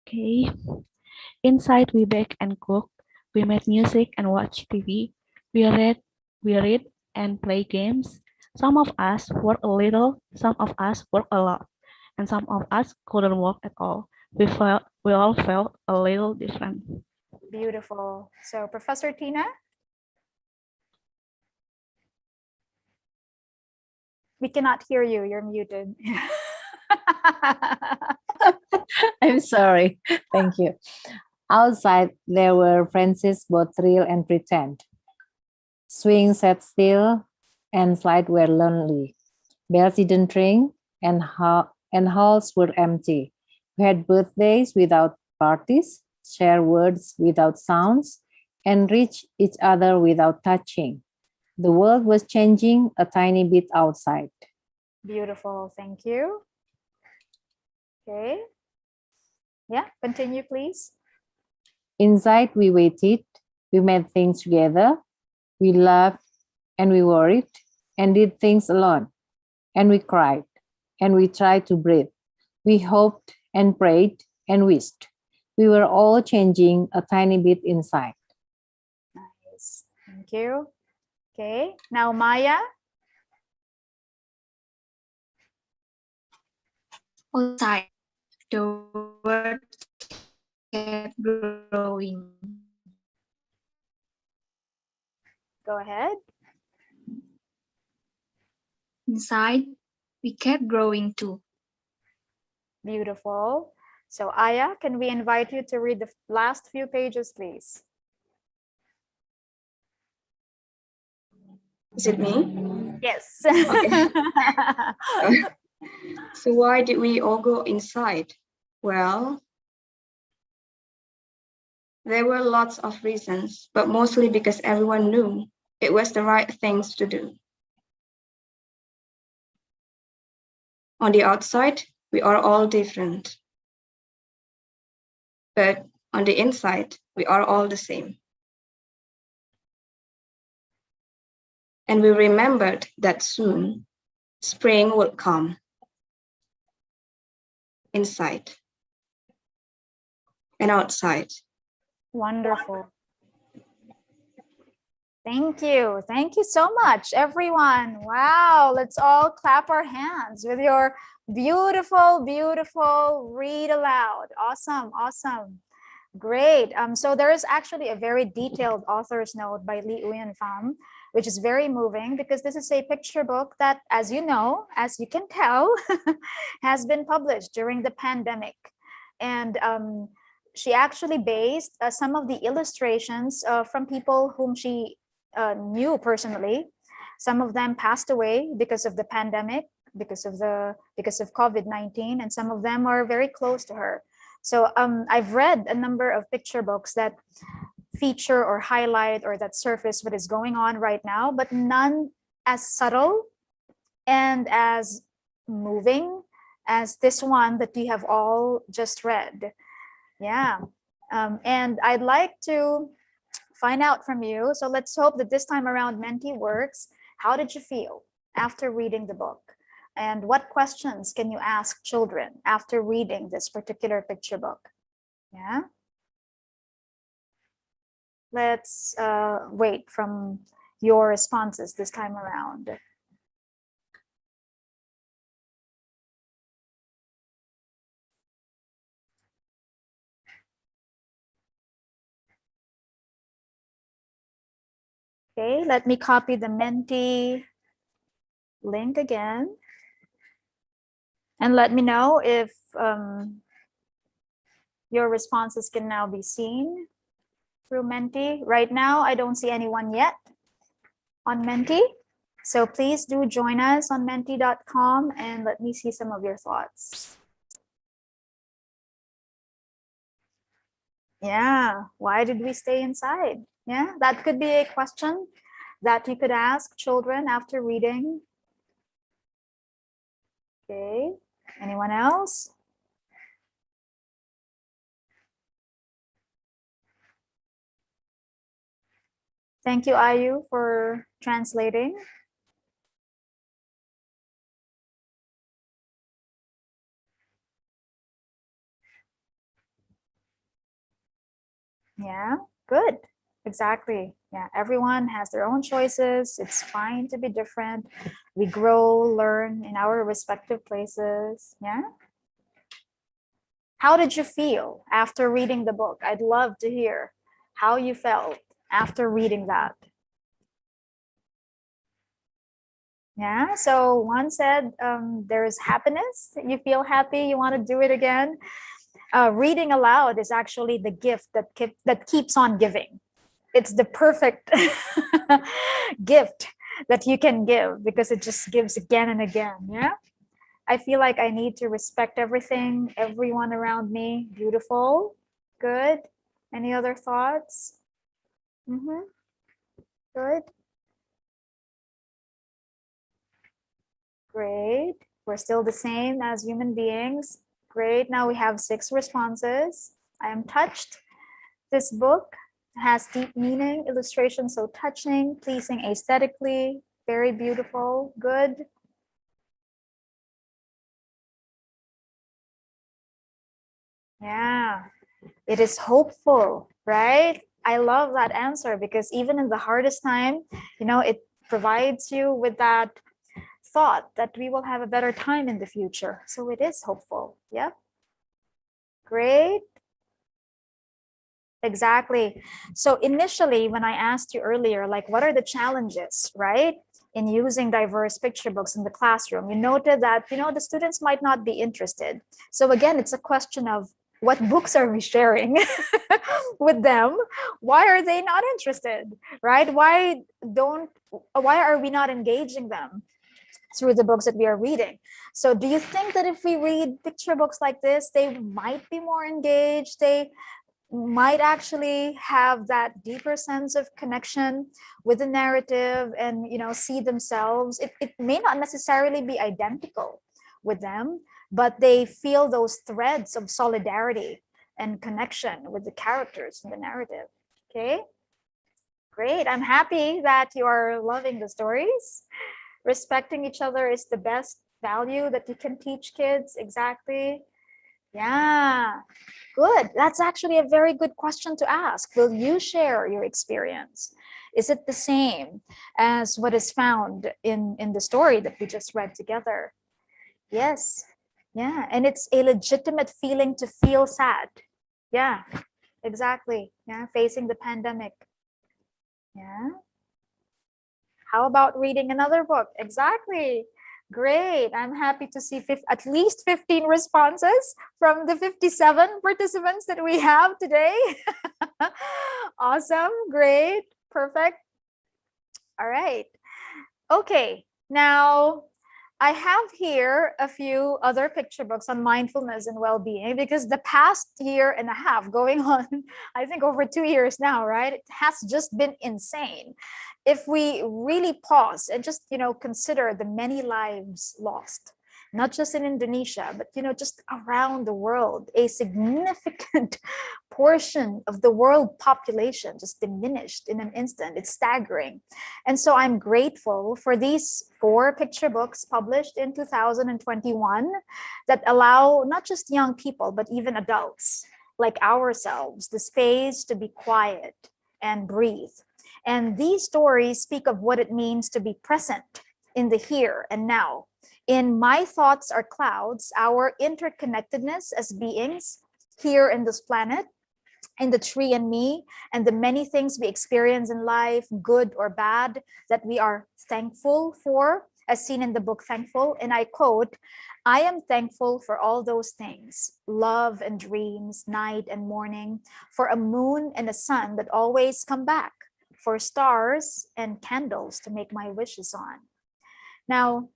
Okay. Inside, we bake and cook. We made music and watch TV. We read and play games. Some of us work a little, some of us work a lot, and some of us couldn't work at all. We all felt a little different. Beautiful. So Professor Tina? We cannot hear you, you're muted. I'm sorry. Thank you. Outside, there were friends both real and pretend. Swing sat still, and slides were lonely. Bells didn't ring, and halls were empty. We had birthdays without parties, share words without sounds, and reach each other without touching. The world was changing a tiny bit outside. Beautiful, thank you. Okay. Yeah, continue, please. Inside, we waited, we made things together, we laughed, and we worried, and did things alone, and we cried, and we tried to breathe. We hoped and prayed and wished. We were all changing a tiny bit inside. Nice, thank you. Okay, now Maya. Outside, The word kept growing. Go ahead. Inside, we kept growing too. Beautiful. So Aya, can we invite you to read the last few pages, please? Is it me? Yes. Okay. So why did we all go inside? Well, there were lots of reasons, but mostly because everyone knew it was the right things to do. On the outside, we are all different. But on the inside, we are all the same. And we remembered that soon spring would come. Inside and outside. Wonderful. Thank you. Thank you so much, everyone. Wow. Let's all clap our hands with your beautiful, beautiful read aloud. Awesome. Awesome. Great. So there is actually a very detailed author's note by Lee Uyen Pham, which is very moving because this is a picture book that, as you know, as you can tell, has been published during the pandemic. And she actually based some of the illustrations from people whom she knew personally. Some of them passed away because of the pandemic, because of COVID-19, and some of them are very close to her. So I've read a number of picture books that feature or highlight or that surface what is going on right now, but none as subtle and as moving as this one that we have all just read. Yeah. And I'd like to find out from you. So let's hope that this time around Menti works. How did you feel after reading the book? And what questions can you ask children after reading this particular picture book? Yeah. Let's wait from your responses this time around. Okay, let me copy the Menti link again. And let me know if your responses can now be seen through Menti. Right now, I don't see anyone yet on Menti. So please do join us on menti.com and let me see some of your thoughts. Yeah, why did we stay inside? Yeah, that could be a question that you could ask children after reading. Okay, anyone else? Thank you, Ayu, for translating. Yeah, good. Exactly. Yeah, everyone has their own choices. It's fine to be different. We grow, learn in our respective places. Yeah. How did you feel after reading the book? I'd love to hear how you felt after reading that. Yeah, so one said there is happiness. You feel happy, you want to do it again. Reading aloud is actually the gift that keeps on giving. It's the perfect gift that you can give because it just gives again and again. Yeah, I feel like I need to respect everything, everyone around me. Beautiful. Good. Any other thoughts? Good. Great. We're still the same as human beings. Great. Now we have 6 responses. I am touched. This book has deep meaning, illustration so touching, pleasing aesthetically, very beautiful, good. Yeah, it is hopeful, right? I love that answer because even in the hardest time, you know, it provides you with that thought that we will have a better time in the future. So it is hopeful. Yeah. Great. Exactly. So initially, when I asked you earlier, like, what are the challenges, right, in using diverse picture books in the classroom, you noted that, the students might not be interested. So again, it's a question of what books are we sharing with them? Why are they not interested, right? Why are we not engaging them through the books that we are reading? So do you think that if we read picture books like this, they might be more engaged? They might actually have that deeper sense of connection with the narrative and see themselves. It may not necessarily be identical with them, but they feel those threads of solidarity and connection with the characters in the narrative. Okay, great. I'm happy that you are loving the stories. Respecting each other is the best value that you can teach kids. Exactly. Yeah, good. That's actually a very good question to ask. Will you share your experience? Is it the same as what is found in the story that we just read together? Yes. Yeah, and it's a legitimate feeling to feel sad. Yeah, exactly. Yeah, facing the pandemic. Yeah. How about reading another book? Exactly. Great. I'm happy to see at least 15 responses from the 57 participants that we have today. Awesome. Great. Perfect. All right. Okay. Now, I have here a few other picture books on mindfulness and well-being because the past year and a half going on, I think over 2 years now, right? It has just been insane. If we really pause and just, consider the many lives lost, not just in Indonesia, but, just around the world, a significant portion of the world population just diminished in an instant. It's staggering. And so I'm grateful for these 4 picture books published in 2021 that allow not just young people, but even adults like ourselves the space to be quiet and breathe. And these stories speak of what it means to be present in the here and now. In My Thoughts Are Clouds, our interconnectedness as beings here in this planet, in the tree and me, and the many things we experience in life, good or bad, that we are thankful for, as seen in the book Thankful. And I quote, "I am thankful for all those things, love and dreams, night and morning, for a moon and a sun that always come back, for stars and candles to make my wishes on." Now,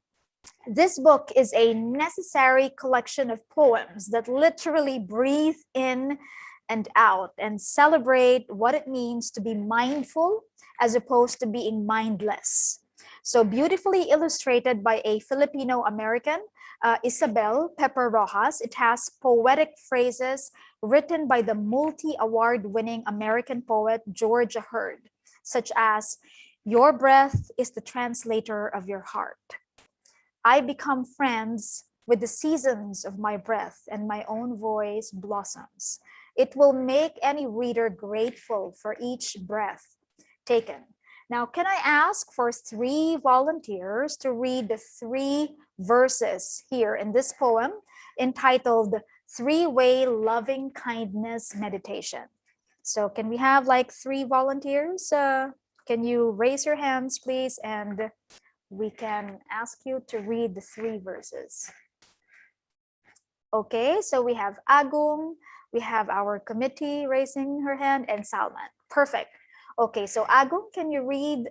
this book is a necessary collection of poems that literally breathe in and out and celebrate what it means to be mindful as opposed to being mindless. So beautifully illustrated by a Filipino-American, Isabel Pepper Rojas. It has poetic phrases written by the multi-award-winning American poet Georgia Hurd, such as, "Your breath is the translator of your heart. I become friends with the seasons of my breath, and my own voice blossoms. It will make any reader grateful for each breath taken." Now, can I ask for 3 volunteers to read the 3 verses here in this poem entitled Three-Way Loving Kindness Meditation? So can we have like 3 volunteers? Can you raise your hands, please? And we can ask you to read the 3 verses. Okay, so we have Agung, we have our committee raising her hand, and Salman. Perfect. Okay, so Agung, can you read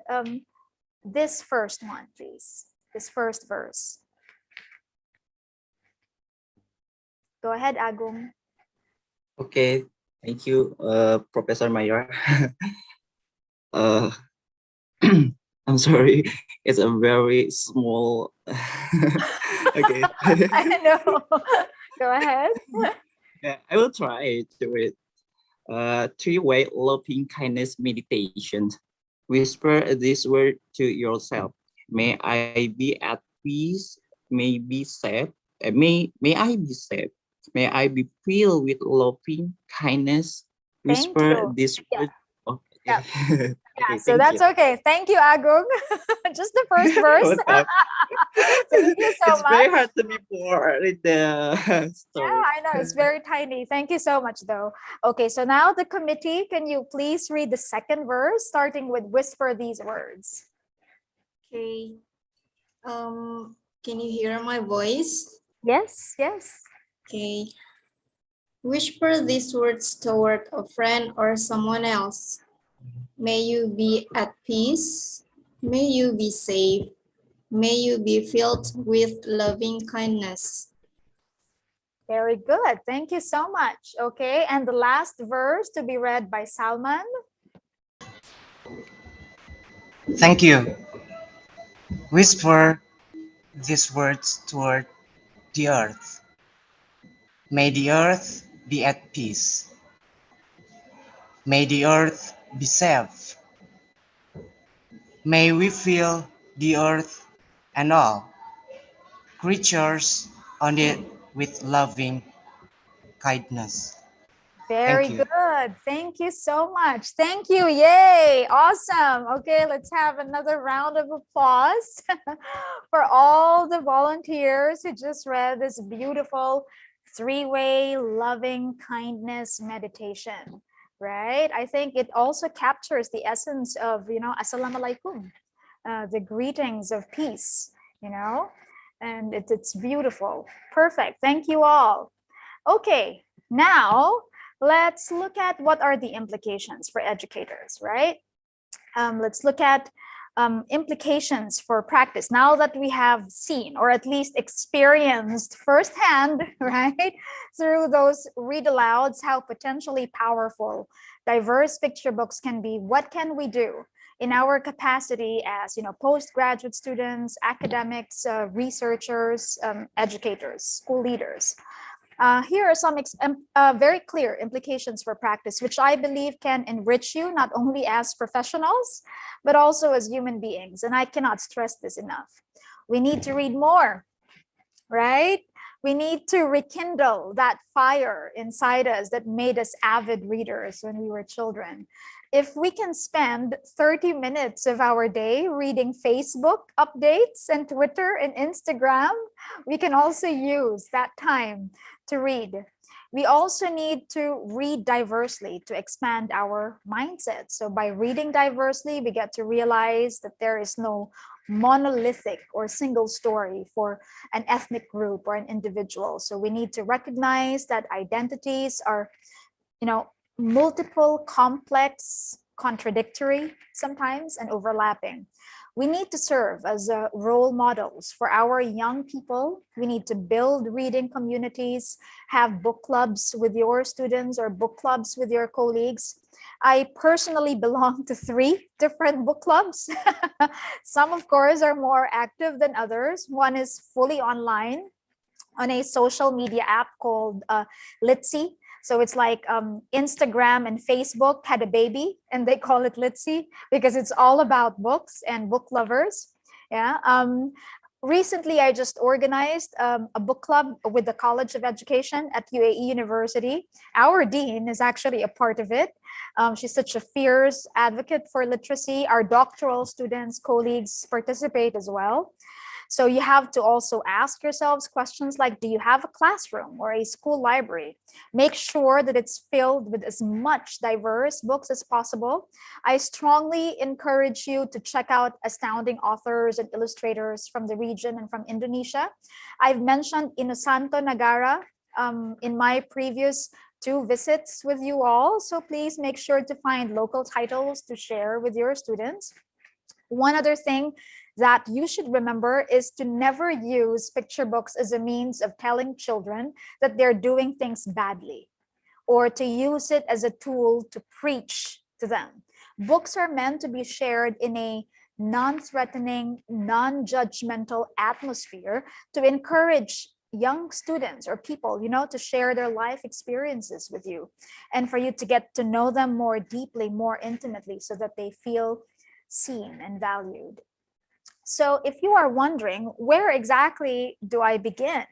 this first one, please? This first verse. Go ahead, Agung. Okay, thank you, Professor Myra. I'm sorry, it's a very small. Okay. I know. Go ahead. Yeah, I will try to read. Three-way loving kindness meditation. Whisper this word to yourself. May I be at peace. May be safe. May I be safe. May I be filled with loving kindness. Thank Whisper you. this Yeah. word. Okay. Yeah. Okay, So thank that's you. okay. Thank you, Agung. Just the first verse. What's up? Thank you so It's much. very hard to be poor in the story. Yeah, I know, it's very tiny. Thank you so much, though. Okay, so now the committee, can you please read the second verse, starting with whisper these words? Okay. Can you hear my voice? Yes, yes. Okay. Whisper these words toward a friend or someone else. May you be at peace. May you be safe. May you be filled with loving kindness. Very good. Thank you so much. Okay, and the last verse to be read by Salman. Thank you. Whisper these words toward the earth. May the earth be at peace. May the earth be safe. May we fill the earth and all creatures on it with loving kindness. Very Thank you. good. Thank you so much. Thank you. Yay. Awesome. Okay, let's have another round of applause for all the volunteers who just read this beautiful three-way loving kindness meditation, right? I think it also captures the essence of, Assalamualaikum, the greetings of peace, and it's beautiful. Perfect. Thank you all. Okay, now let's look at what are the implications for educators, right? Let's look at implications for practice now that we have seen or at least experienced firsthand, right, through those read alouds, how potentially powerful diverse picture books can be. What can we do in our capacity as postgraduate students, academics, researchers, educators, school leaders? Here are some very clear implications for practice, which I believe can enrich you not only as professionals, but also as human beings. And I cannot stress this enough. We need to read more, right? We need to rekindle that fire inside us that made us avid readers when we were children. If we can spend 30 minutes of our day reading Facebook updates and Twitter and Instagram, we can also use that time to read. We also need to read diversely to expand our mindset. So by reading diversely, we get to realize that there is no monolithic or single story for an ethnic group or an individual. So we need to recognize that identities are, multiple, complex, contradictory sometimes, and overlapping. We need to serve as role models for our young people. We need to build reading communities, have book clubs with your students or book clubs with your colleagues. I personally belong to 3 different book clubs. Some, of course, are more active than others. One is fully online on a social media app called Litzy. So it's like Instagram and Facebook had a baby and they call it Litzy because it's all about books and book lovers. Yeah. Recently, I just organized a book club with the College of Education at UAE University. Our dean is actually a part of it. She's such a fierce advocate for literacy. Our doctoral students, colleagues participate as well. So you have to also ask yourselves questions like, do you have a classroom or a school library? Make sure that it's filled with as much diverse books as possible. I strongly encourage you to check out astounding authors and illustrators from the region and from Indonesia. I've mentioned Inosanto Nagara in my previous 2 visits with you all. So please make sure to find local titles to share with your students. One other thing that you should remember is to never use picture books as a means of telling children that they're doing things badly, or to use it as a tool to preach to them. Books are meant to be shared in a non-threatening, non-judgmental atmosphere to encourage young students or people, to share their life experiences with you and for you to get to know them more deeply, more intimately, so that they feel seen and valued. So if you are wondering, where exactly do I begin?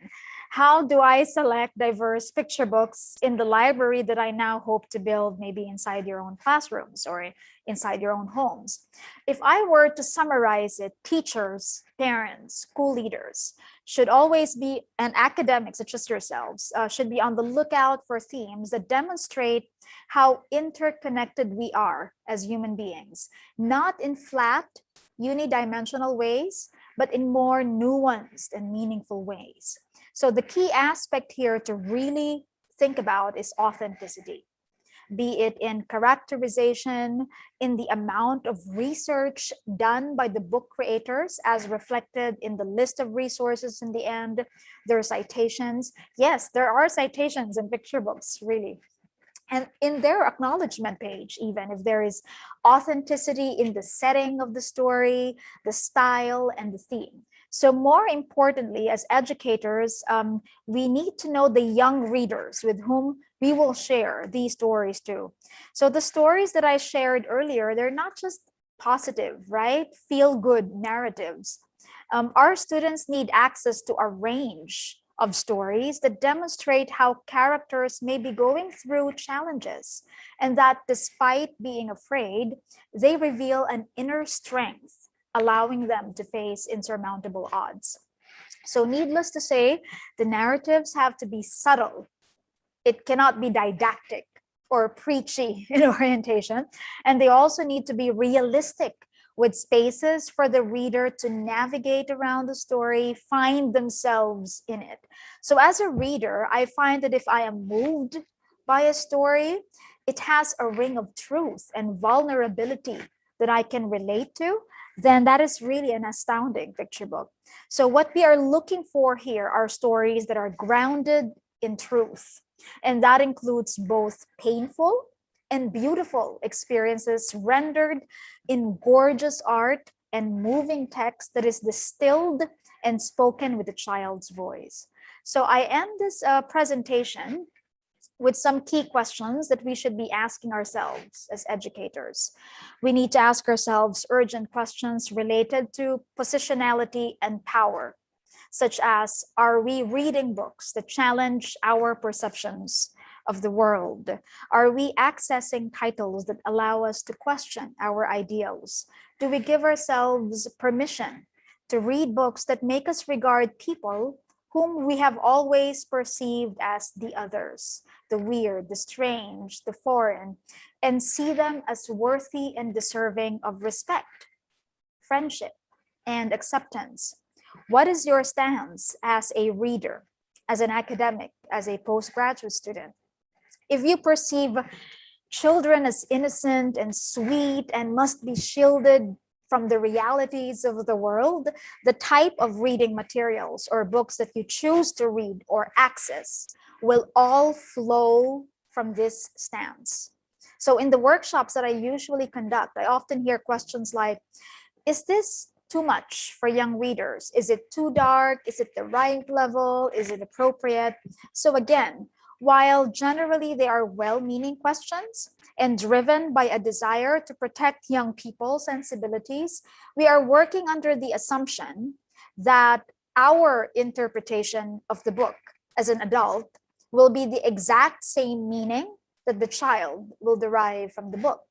How do I select diverse picture books in the library that I now hope to build maybe inside your own classrooms or inside your own homes? If I were to summarize it, teachers, parents, school leaders should always be, and academics such as yourselves, should be on the lookout for themes that demonstrate how interconnected we are as human beings, not in flat, unidimensional ways, but in more nuanced and meaningful ways. So the key aspect here to really think about is authenticity, be it in characterization, in the amount of research done by the book creators as reflected in the list of resources in the end, there are citations. Yes, there are citations in picture books, really. And in their acknowledgement page, even if there is authenticity in the setting of the story, the style, and the theme. So more importantly, as educators, we need to know the young readers with whom we will share these stories to. So the stories that I shared earlier, they're not just positive, right? Feel-good narratives. Our students need access to a range of stories that demonstrate how characters may be going through challenges, and that despite being afraid, they reveal an inner strength, allowing them to face insurmountable odds. So needless to say, the narratives have to be subtle. It cannot be didactic or preachy in orientation, and they also need to be realistic, with spaces for the reader to navigate around the story, find themselves in it. So as a reader, I find that if I am moved by a story, it has a ring of truth and vulnerability that I can relate to, then that is really an astounding picture book. So what we are looking for here are stories that are grounded in truth. And that includes both painful and beautiful experiences rendered in gorgeous art and moving text that is distilled and spoken with a child's voice. So I end this presentation with some key questions that we should be asking ourselves as educators. We need to ask ourselves urgent questions related to positionality and power, such as, are we reading books that challenge our perceptions of the world? Are we accessing titles that allow us to question our ideals? Do we give ourselves permission to read books that make us regard people whom we have always perceived as the others, the weird, the strange, the foreign, and see them as worthy and deserving of respect, friendship, and acceptance? What is your stance as a reader, as an academic, as a postgraduate student? If you perceive children as innocent and sweet and must be shielded from the realities of the world, the type of reading materials or books that you choose to read or access will all flow from this stance. So in the workshops that I usually conduct, I often hear questions like, is this too much for young readers? Is it too dark? Is it the right level? Is it appropriate? So again, while generally they are well-meaning questions and driven by a desire to protect young people's sensibilities, we are working under the assumption that our interpretation of the book as an adult will be the exact same meaning that the child will derive from the book.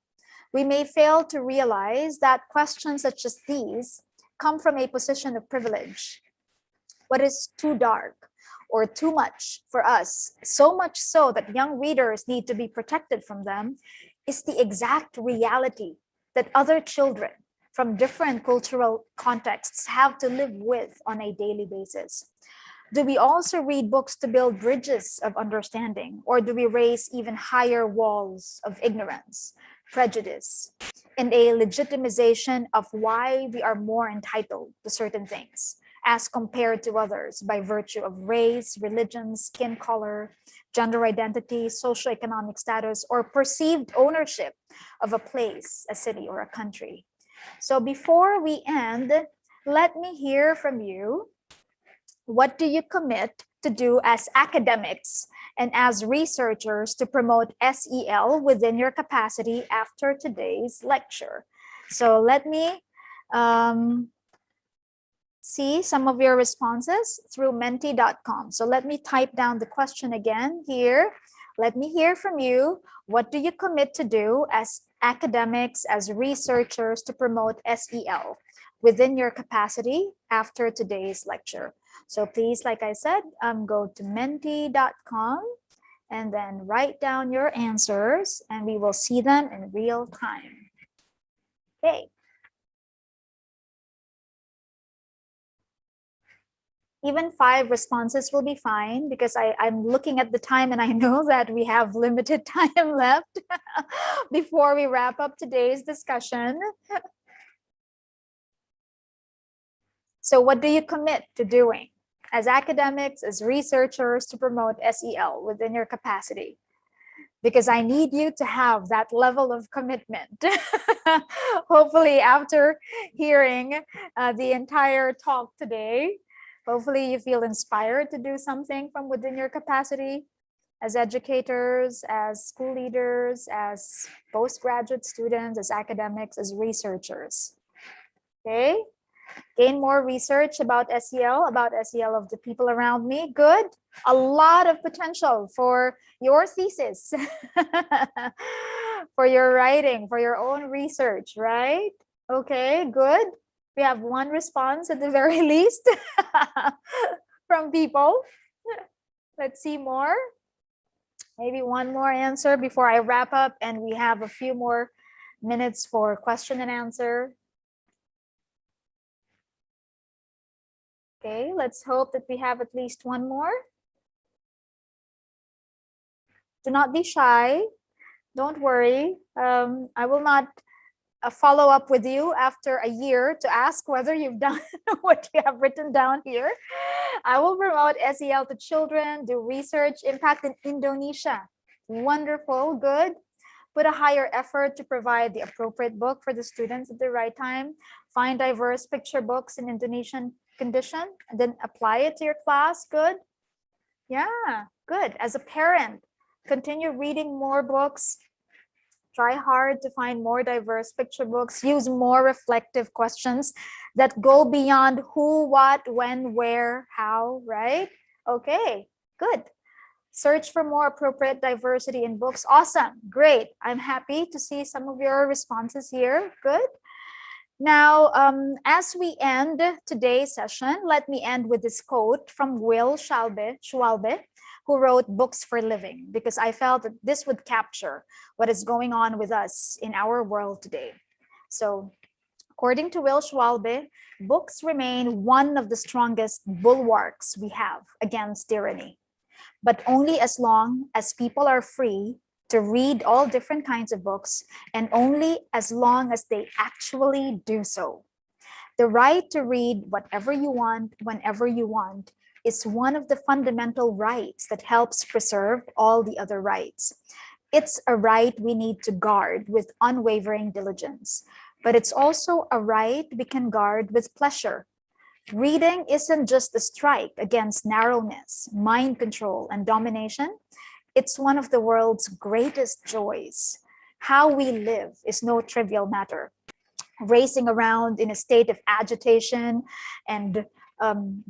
We may fail to realize that questions such as these come from a position of privilege. What is too dark or too much for us, so much so that young readers need to be protected from them, is the exact reality that other children from different cultural contexts have to live with on a daily basis. Do we also read books to build bridges of understanding, or do we raise even higher walls of ignorance, prejudice, and a legitimization of why we are more entitled to certain things as compared to others by virtue of race, religion, skin color, gender identity, socioeconomic status, or perceived ownership of a place, a city, or a country? So before we end, let me hear from you. What do you commit to do as academics and as researchers to promote SEL within your capacity after today's lecture? So let me see some of your responses through menti.com. So let me type down the question again here. Let me hear from you. What do you commit to do as academics, as researchers to promote SEL within your capacity after today's lecture? So please, like I said, go to menti.com and then write down your answers and we will see them in real time. Okay. Even 5 responses will be fine because I'm looking at the time and I know that we have limited time left before we wrap up today's discussion. So what do you commit to doing as academics, as researchers to promote SEL within your capacity? Because I need you to have that level of commitment. Hopefully after hearing the entire talk today, hopefully you feel inspired to do something from within your capacity as educators, as school leaders, as postgraduate students, as academics, as researchers. Okay, gain more research about SEL of the people around me. Good. A lot of potential for your thesis, for your writing, for your own research, right? Okay, good. We have 1 response at the very least from people. Let's see more. Maybe 1 more answer before I wrap up and we have a few more minutes for question and answer. Okay, let's hope that we have at least 1 more. Do not be shy. Don't worry. I will not follow up with you after a year to ask whether you've done what you have written down here. I will promote SEL to children, do research impact in Indonesia. Wonderful, good. Put a higher effort to provide the appropriate book for the students at the right time. Find diverse picture books in Indonesian condition and then apply it to your class. Good. Yeah, good. As a parent, continue reading more books. Try hard to find more diverse picture books. Use more reflective questions that go beyond who, what, when, where, how, right? Okay, good. Search for more appropriate diversity in books. Awesome, great. I'm happy to see some of your responses here. Good. Now, as we end today's session, let me end with this quote from Will Schwalbe, who wrote Books for Living, because I felt that this would capture what is going on with us in our world today. So, according to Will Schwalbe, books remain one of the strongest bulwarks we have against tyranny, but only as long as people are free to read all different kinds of books, and only as long as they actually do so. The right to read whatever you want, whenever you want, is one of the fundamental rights that helps preserve all the other rights. It's a right we need to guard with unwavering diligence, but it's also a right we can guard with pleasure. Reading isn't just a strike against narrowness, mind control, and domination. It's one of the world's greatest joys. How we live is no trivial matter. Racing around in a state of agitation and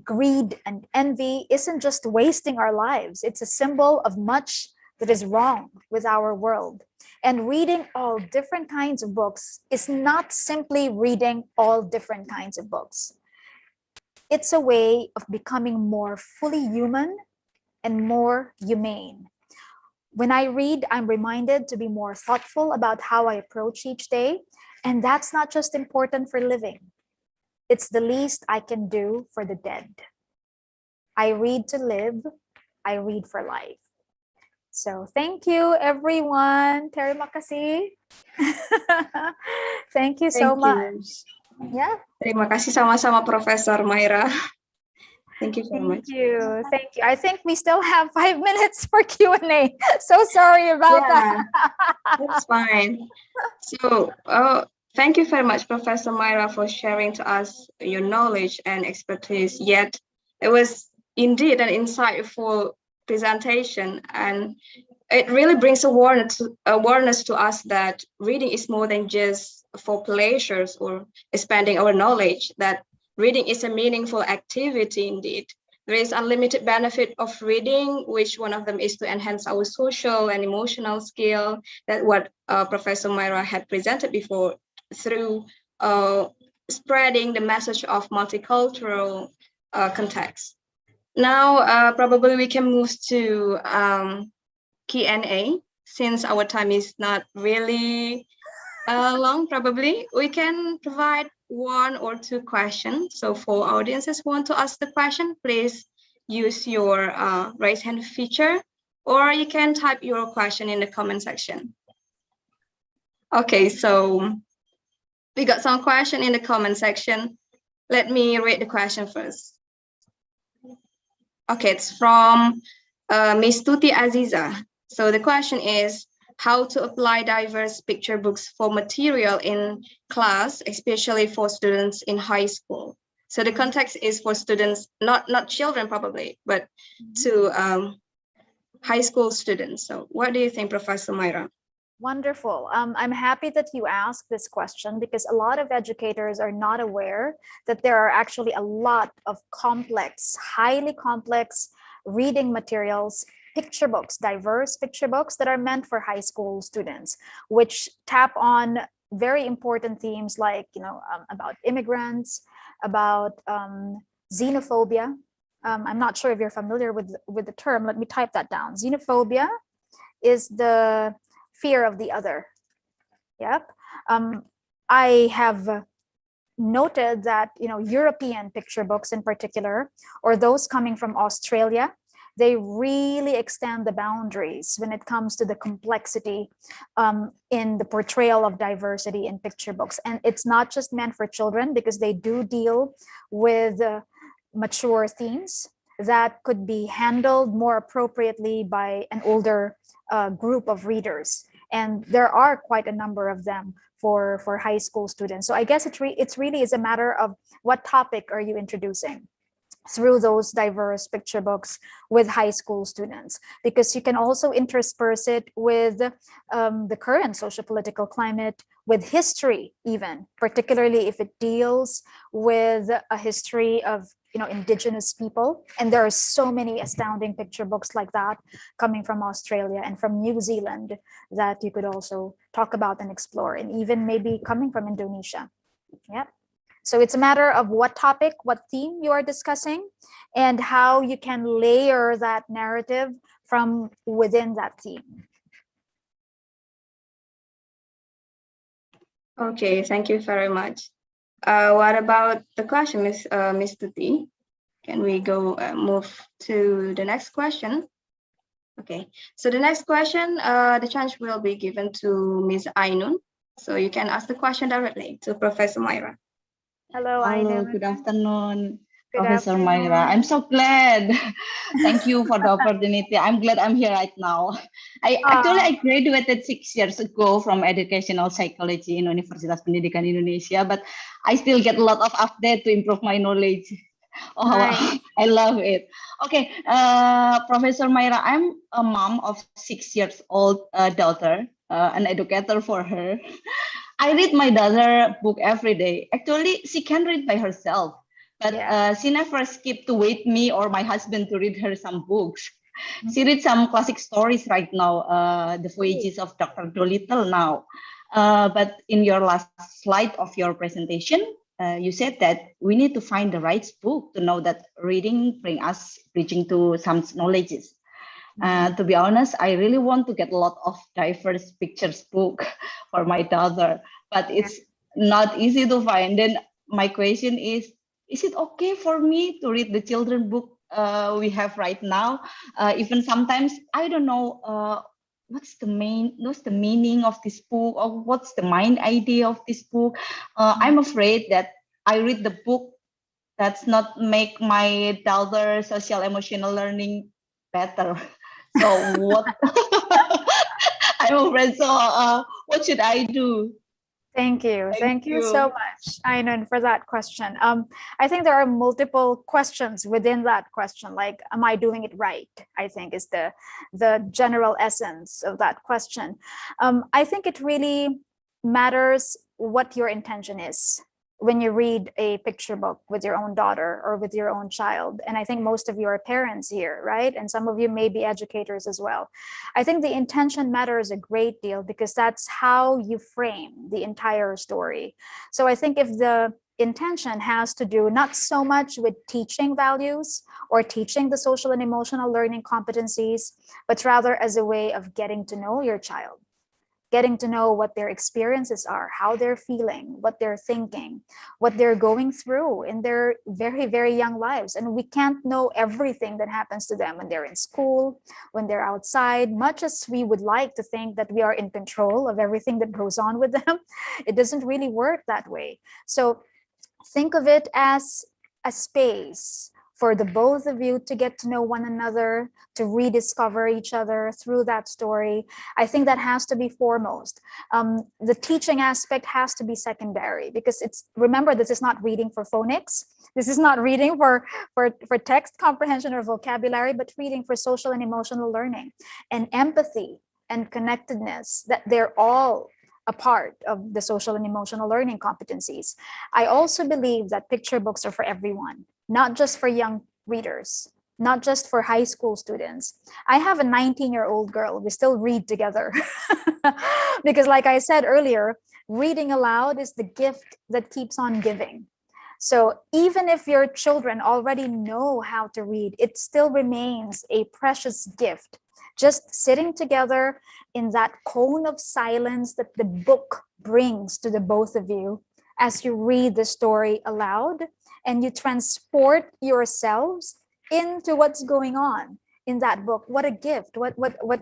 greed and envy isn't just wasting our lives. It's a symbol of much that is wrong with our world. And reading all different kinds of books is not simply reading all different kinds of books. It's a way of becoming more fully human and more humane. When I read, I'm reminded to be more thoughtful about how I approach each day. And that's not just important for living. It's the least I can do for the dead. I read to live. I read for life. So thank you, everyone. Terima kasih. Thank you so much. Yeah. Terima kasih sama-sama Profesor Myra. Thank you so much. Thank you. I think we still have 5 minutes for Q&A. So sorry about that. That's fine. So, thank you very much, Professor Myra, for sharing to us your knowledge and expertise. Yet, it was indeed an insightful presentation, and it really brings awareness to us that reading is more than just for pleasures or expanding our knowledge, that reading is a meaningful activity indeed. There is unlimited benefit of reading, which one of them is to enhance our social and emotional skill, that what Professor Myra had presented before, through spreading the message of multicultural context. Now, probably we can move to Q&A. Since our time is not really long, probably we can provide 1 or 2 questions. So for audiences who want to ask the question, please use your raise hand feature, or you can type your question in the comment section. Okay, so we got some question in the comment section. Let me read the question first. Okay, it's from Miss Tuti Aziza. So the question is, how to apply diverse picture books for material in class, especially for students in high school. So the context is for students, not children probably, but to high school students. So what do you think, Professor Myra? Wonderful. I'm happy that you asked this question, because a lot of educators are not aware that there are actually a lot of complex, highly complex reading materials, picture books, diverse picture books that are meant for high school students, which tap on very important themes like, about immigrants, about xenophobia. I'm not sure if you're familiar with the term. Let me type that down. Xenophobia is the fear of the other. Yep. I have noted that, European picture books in particular, or those coming from Australia, they really extend the boundaries when it comes to the complexity in the portrayal of diversity in picture books. And it's not just meant for children, because they do deal with mature themes that could be handled more appropriately by an older group of readers. And there are quite a number of them for high school students. So I guess it's really is a matter of what topic are you introducing through those diverse picture books with high school students, because you can also intersperse it with the current socio-political climate, with history even, particularly if it deals with a history of indigenous people. And there are so many astounding picture books like that coming from Australia and from New Zealand that you could also talk about and explore, and even maybe coming from Indonesia. Yeah. So it's a matter of what topic, what theme you are discussing, and how you can layer that narrative from within that theme. Okay, thank you very much. What about the question, Miss Tuti? Can we go move to the next question? Okay, so the next question, the chance will be given to Ms. Ainun. So you can ask the question directly to Professor Myra. Hello, Hello, Ainun. good afternoon, Good Professor afternoon. Myra. I'm so glad. Thank you for the opportunity. I'm glad I'm here right now. I graduated 6 years ago from educational psychology in Universitas Pendidikan Indonesia, but I still get a lot of update to improve my knowledge. Oh, Nice. I love it. Okay, Professor Myra, I'm a mom of 6 years old daughter, an educator for her. I read my daughter book every day. Actually, she can read by herself, but she never skipped to wait me or my husband to read her some books. She reads some classic stories right now, The Voyages of Dr. Dolittle now. But in your last slide of your presentation, you said that we need to find the right book to know that reading bring us bridging to some knowledges. To be honest, I really want to get a lot of diverse pictures book for my daughter, but it's not easy to find. Then my question is it okay for me to read the children book we have right now? Even sometimes I don't know what's the meaning of this book, or what's the main idea of this book. I'm afraid that I read the book that's not make my daughter social emotional learning better. So what? I'm afraid. So what should I do? Thank you. Thank you so much, Ainun, for that question. I think there are multiple questions within that question, like, am I doing it right? I think is the general essence of that question. I think it really matters what your intention is when you read a picture book with your own daughter or with your own child. And I think most of you are parents here, right? And some of you may be educators as well. I think the intention matters a great deal because that's how you frame the entire story. So I think if the intention has to do not so much with teaching values or teaching the social and emotional learning competencies, but rather as a way of getting to know your child, getting to know what their experiences are, how they're feeling, what they're thinking, what they're going through in their very, very young lives. And we can't know everything that happens to them when they're in school, when they're outside, much as we would like to think that we are in control of everything that goes on with them. It doesn't really work that way. So think of it as a space for the both of you to get to know one another, to rediscover each other through that story. I think that has to be foremost. The teaching aspect has to be secondary because remember, this is not reading for phonics. This is not reading for text comprehension or vocabulary, but reading for social and emotional learning and empathy and connectedness, that they're all a part of the social and emotional learning competencies. I also believe that picture books are for everyone, not just for young readers, not just for high school students. I have a 19-year-old girl. We still read together because, like I said earlier, reading aloud is the gift that keeps on giving. So even if your children already know how to read, it still remains a precious gift. Just sitting together in that cone of silence that the book brings to the both of you as you read the story aloud and you transport yourselves into what's going on in that book. What a gift, what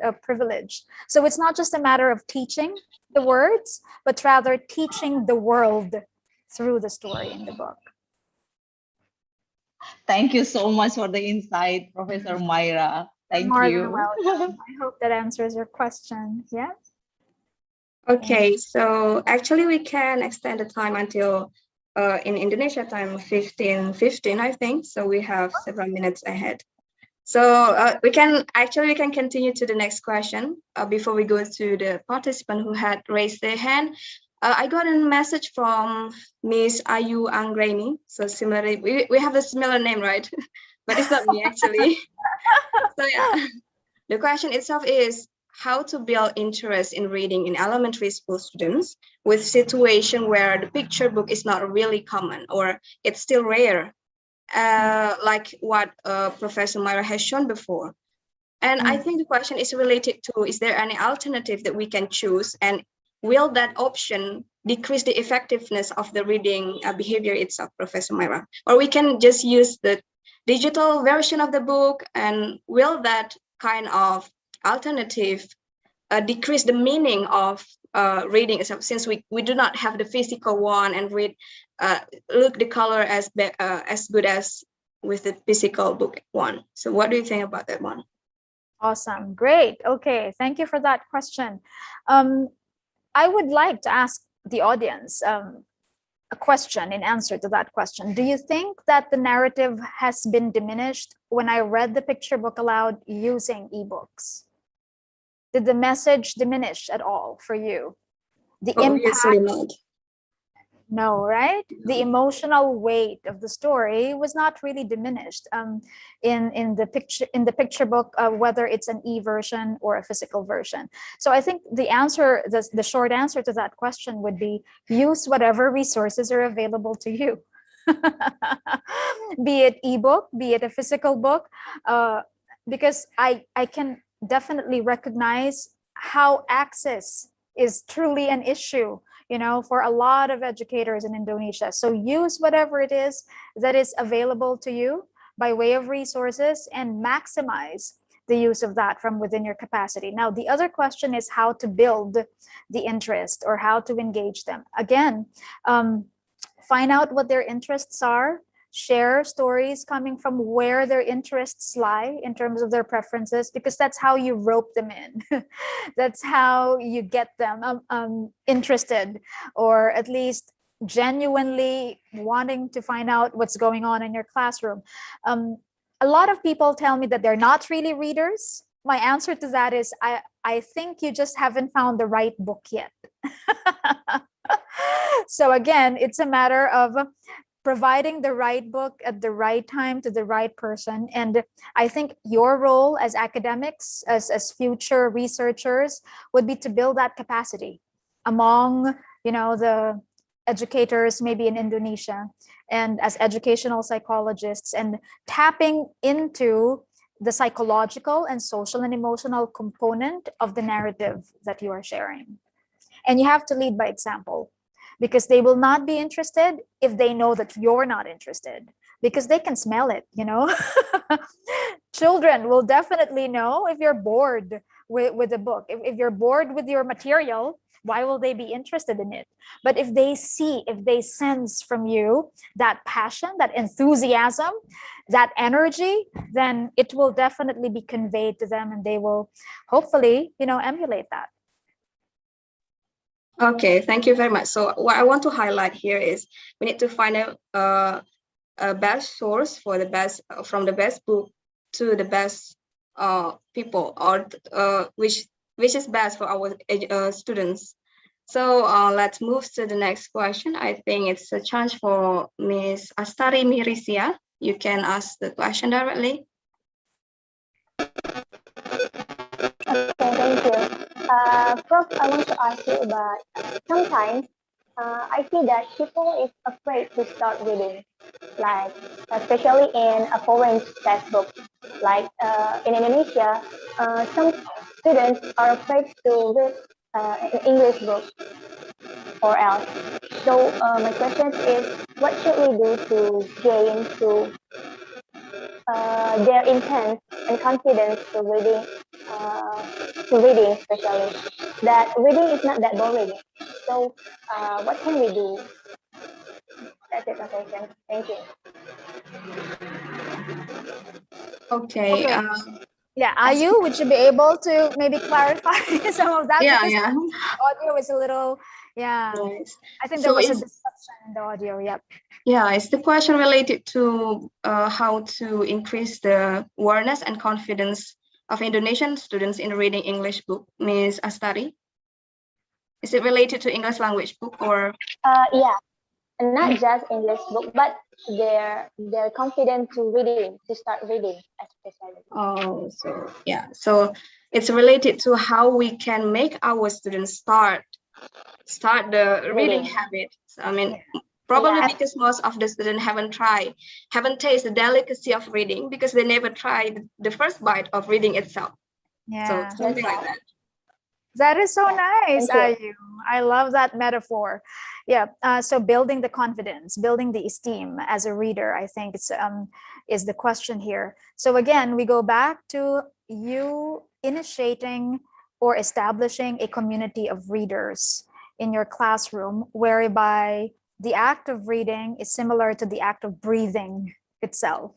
a privilege. So it's not just a matter of teaching the words, but rather teaching the world through the story in the book. Thank you so much for the insight, Professor Myra. Thank More you. than welcome. I hope that answers your question. Yeah. Okay, so actually we can extend the time until in Indonesia time 15:15, I think. So we have several minutes ahead. So we can continue to the next question before we go to the participant who had raised their hand. I got a message from Miss Ayu Anggreni. So similarly, we have a similar name, right? But it's not me actually. So yeah, the question itself is how to build interest in reading in elementary school students with situation where the picture book is not really common or it's still rare, like what Professor Myra has shown before. And I think the question is related to, is there any alternative that we can choose, and will that option decrease the effectiveness of the reading behavior itself, Professor Myra? Or we can just use the digital version of the book, and will that kind of alternative decrease the meaning of reading itself, since we do not have the physical one and read look the color as good as with the physical book one? So what do you think about that one? Awesome, great. Okay, thank you for that question. I would like to ask the audience a question in answer to that question. Do you think that the narrative has been diminished when I read the picture book aloud using ebooks? Did the message diminish at all for you? The Obviously impact? not. No, right? The emotional weight of the story was not really diminished in the picture book, whether it's an e-version or a physical version. So I think the answer, the short answer to that question would be use whatever resources are available to you. Be it ebook, be it a physical book, because I can definitely recognize how access is truly an issue, for a lot of educators in Indonesia. So use whatever it is that is available to you by way of resources and maximize the use of that from within your capacity. Now, the other question is how to build the interest or how to engage them. Again, find out what their interests are, share stories coming from where their interests lie in terms of their preferences, because that's how you rope them in. That's how you get them interested, or at least genuinely wanting to find out what's going on in your classroom. A lot of people tell me that they're not really readers. My answer to that is I think you just haven't found the right book yet. So again, it's a matter of providing the right book at the right time to the right person. And I think your role as academics, as future researchers, would be to build that capacity among, the educators maybe in Indonesia, and as educational psychologists, and tapping into the psychological and social and emotional component of the narrative that you are sharing. And you have to lead by example, because they will not be interested if they know that you're not interested, because they can smell it, Children will definitely know if you're bored with the book. If you're bored with your material, why will they be interested in it? But if they sense from you that passion, that enthusiasm, that energy, then it will definitely be conveyed to them, and they will hopefully, emulate that. Okay, thank you very much. So what I want to highlight here is we need to find a best source for the best, from the best book to the best people, or which is best for our students. So let's move to the next question. I think it's a chance for Ms. Astari Mirisia. You can ask the question directly. Okay, thank you. Prof, I want to ask you about, sometimes I see that people is afraid to start reading, like especially in a foreign textbook. Like in Indonesia, some students are afraid to read an English book or else. So my question is, what should we do to gain their intent and confidence to reading, especially that reading is not that boring. So what can we do? That's it, my question. Thank you. Okay. Yeah, Ayu, would you be able to maybe clarify some of that? Yeah, because yeah. the audio is a little, Yes. I think So there was a disruption in the audio. Yep. Yeah, it's the question related to how to increase the awareness and confidence of Indonesian students in reading English book, Ms. Astari. Is it related to English language book or? Yeah, not just English book, but they're confident to start reading, especially. Oh, so yeah, so it's related to how we can make our students start the reading habit. So, I mean, probably because most of the students haven't tasted the delicacy of reading, because they never tried the first bite of reading itself. Yeah, so something like that. That is so nice, Thank you. Ayu. I love that metaphor. Yeah. So building the confidence, building the esteem as a reader, I think is the question here. So again, we go back to you initiating or establishing a community of readers in your classroom, whereby the act of reading is similar to the act of breathing itself.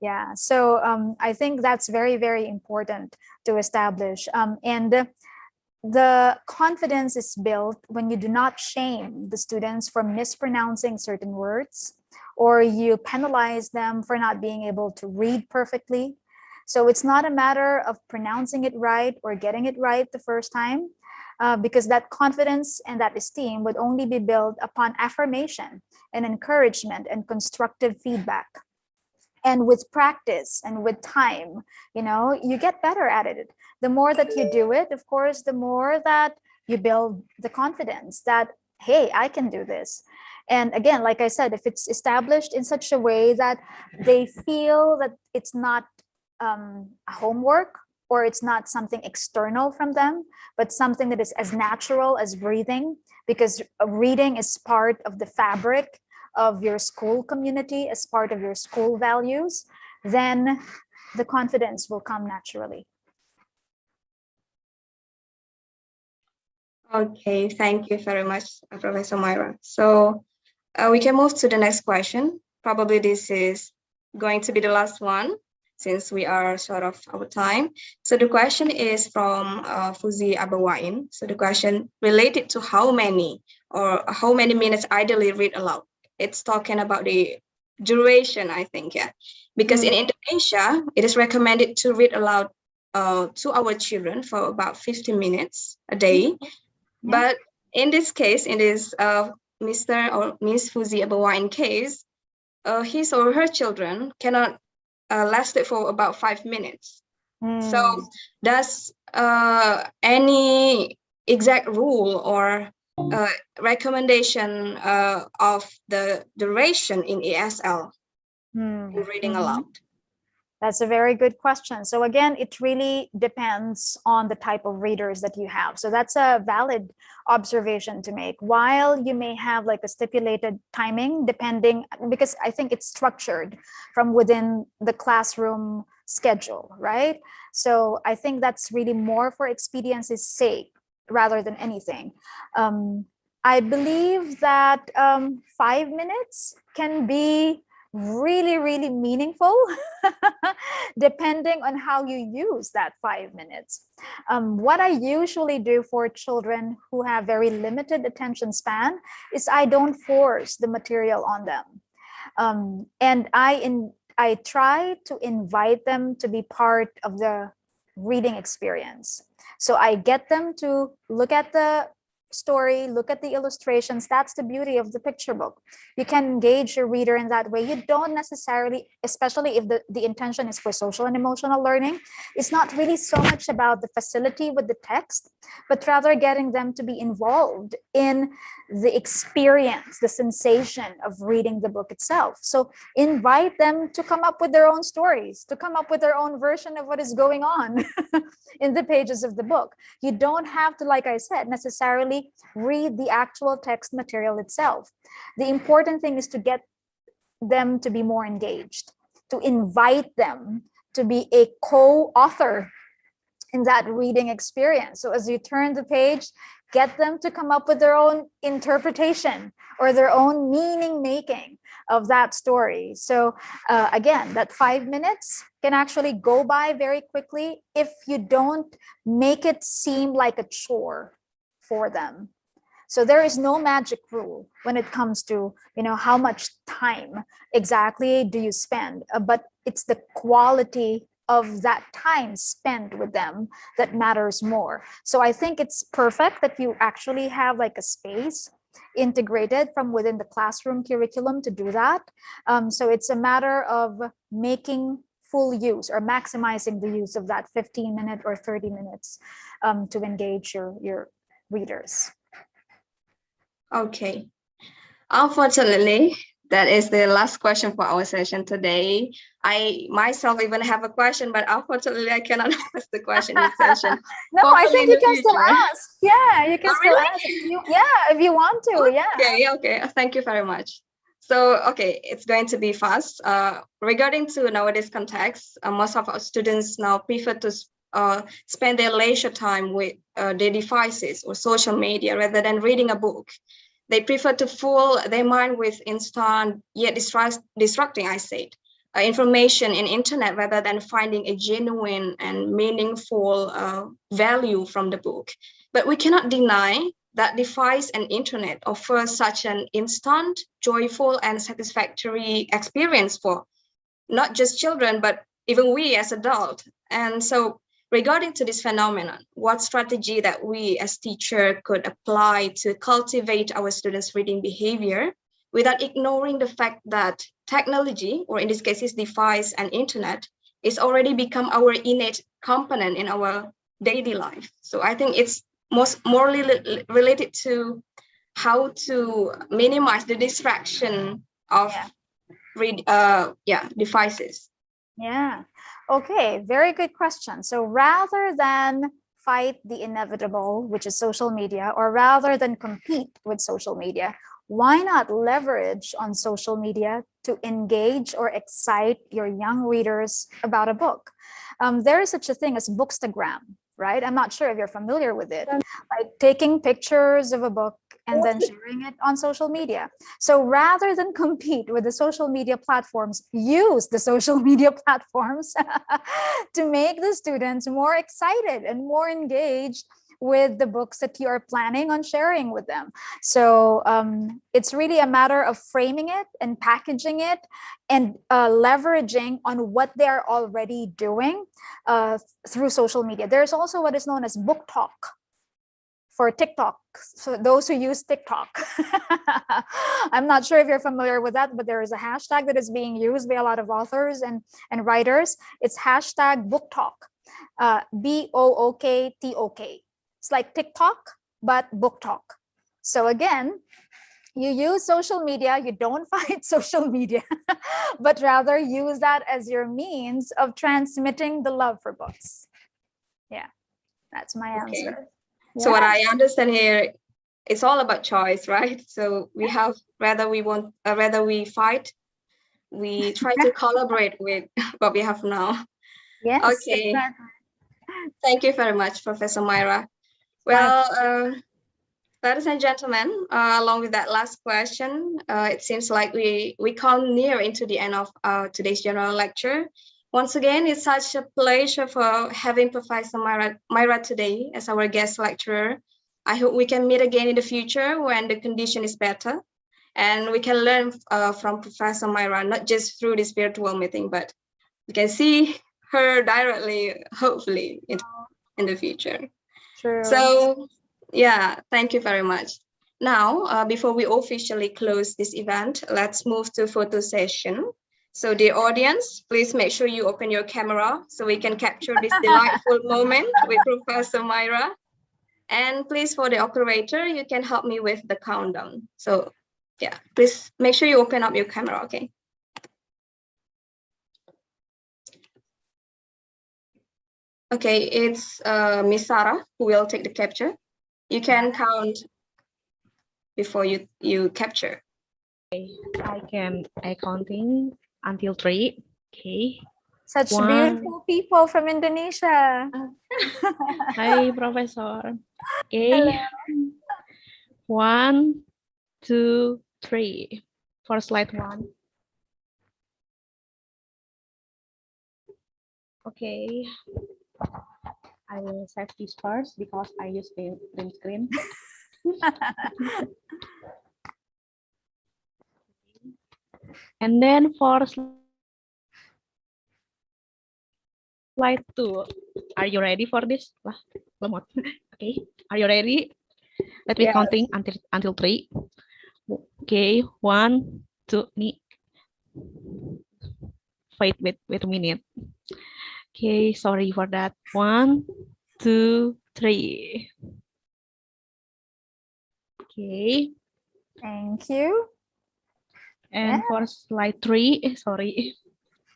Yeah. So I think that's very, very important to establish. And the confidence is built when you do not shame the students for mispronouncing certain words, or you penalize them for not being able to read perfectly. So it's not a matter of pronouncing it right or getting it right the first time, because that confidence and that esteem would only be built upon affirmation and encouragement and constructive feedback. And with practice and with time, you get better at it. The more that you do it, of course, the more that you build the confidence that, hey, I can do this. And again, like I said, if it's established in such a way that they feel that it's not homework, or it's not something external from them, but something that is as natural as breathing, because reading is part of the fabric of your school community, as part of your school values, then the confidence will come naturally. Okay, thank you very much, Professor Myra. So we can move to the next question. Probably this is going to be the last one, since we are short of our time. So the question is from Fuzi Abawain. So the question related to how many minutes ideally read aloud. It's talking about the duration, I think, yeah. Because in Indonesia, it is recommended to read aloud to our children for about 50 minutes a day. But in this case, in this Mr. or Miss Fuzi Abawain case, his or her children cannot last it for about 5 minutes. So does any exact rule or recommendation of the duration in ESL in reading aloud? That's a very good question. So again, it really depends on the type of readers that you have. So that's a valid observation to make. While you may have like a stipulated timing, depending, because I think it's structured from within the classroom schedule, right? So I think that's really more for expediency's sake rather than anything. I believe that 5 minutes can be really, really meaningful depending on how you use that 5 minutes. What I usually do for children who have very limited attention span is I don't force the material on them. And I try to invite them to be part of the reading experience. So I get them to look at the story, look at the illustrations. That's the beauty of the picture book. You can engage your reader in that way. You don't necessarily, especially if the intention is for social and emotional learning, it's not really so much about the facility with the text, but rather getting them to be involved in the experience, the sensation of reading the book itself. So invite them to come up with their own stories, to come up with their own version of what is going on in the pages of the book. You don't have to, like I said, necessarily read the actual text material itself. The important thing is to get them to be more engaged, to invite them to be a co-author in that reading experience. So as you turn the page, get them to come up with their own interpretation or their own meaning making of that story. So again, that 5 minutes can actually go by very quickly if you don't make it seem like a chore for them. So there is no magic rule when it comes to, how much time exactly do you spend, but it's the quality of that time spent with them that matters more. So I think it's perfect that you actually have like a space integrated from within the classroom curriculum to do that. So it's a matter of making full use or maximizing the use of that 15-minute or 30 minutes to engage your readers. Okay. Unfortunately, that is the last question for our session today. I myself even have a question, but unfortunately, I cannot ask the question in this session. No, I think you can still future. ask. Yeah, you can still really? ask. If you want to. Yeah. Okay. Thank you very much. So, okay, it's going to be fast. Regarding to nowadays context, most of our students now prefer to spend their leisure time with their devices or social media rather than reading a book. They prefer to fool their mind with instant yet distracting, information in internet rather than finding a genuine and meaningful value from the book. But we cannot deny that device and internet offer such an instant, joyful, and satisfactory experience for not just children, but even we as adults. And so regarding to this phenomenon, what strategy that we as teachers could apply to cultivate our students' reading behavior without ignoring the fact that technology, or in this case, device and internet, is already become our innate component in our daily life. So I think it's more related to how to minimize the distraction of devices. Yeah. Okay, very good question. So rather than fight the inevitable, which is social media, or rather than compete with social media, why not leverage on social media to engage or excite your young readers about a book? There is such a thing as Bookstagram, right? I'm not sure if you're familiar with it, like taking pictures of a book and then sharing it on social media. So rather than compete with the social media platforms, use the social media platforms to make the students more excited and more engaged with the books that you are planning on sharing with them. So it's really a matter of framing it and packaging it and leveraging on what they're already doing through social media. There's also what is known as book talk for TikTok. So those who use TikTok, I'm not sure if you're familiar with that, but there is a hashtag that is being used by a lot of authors and writers. It's hashtag book talk, BOOKTOK. It's like TikTok, but book talk. So again, you use social media, you don't fight social media, but rather use that as your means of transmitting the love for books. Yeah, that's my answer. So what I understand here, it's all about choice, right? So we have whether we fight, we try to collaborate with what we have now. Yes. Okay. Exactly. Thank you very much, Professor Myra. Well, ladies and gentlemen, along with that last question, it seems like we come near into the end of today's general lecture. Once again, it's such a pleasure for having Professor Myra today as our guest lecturer. I hope we can meet again in the future when the condition is better, and we can learn from Professor Myra, not just through this virtual meeting, but we can see her directly, hopefully, in the future. True. So, yeah, thank you very much. Now, before we officially close this event, let's move to photo session. So dear audience, please make sure you open your camera so we can capture this delightful moment with Professor Myra. And please, for the operator, you can help me with the countdown. So yeah, please make sure you open up your camera, okay? Okay, it's Miss Sarah who will take the capture. You can count before you capture. I counting until 3. Okay. Such 1. beautiful people from Indonesia. Hi, Professor. Okay. Hello. 1, 2, 3. For slide 1. Okay. I will save this first because I use the print screen. And then for slide 2, are you ready for this? Okay, are you ready? Let me counting until 3. Okay, 1, 2. Wait a minute. Okay, sorry for that. 1, 2, 3. Okay. Thank you. And for slide 3, sorry.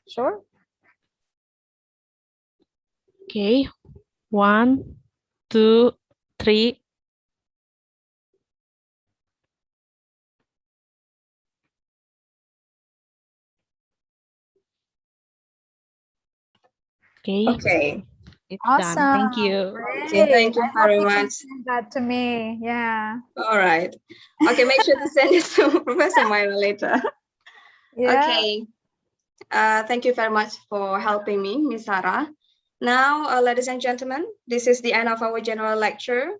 Sure. Okay. 1, 2, 3. Okay. It's awesome. done. Thank you. Okay, thank you very much. Send that to me. Yeah. All right. Okay, make sure to send it to Professor Myra later. Yeah. Okay. Thank you very much for helping me, Miss Sarah. Now, ladies and gentlemen, this is the end of our general lecture.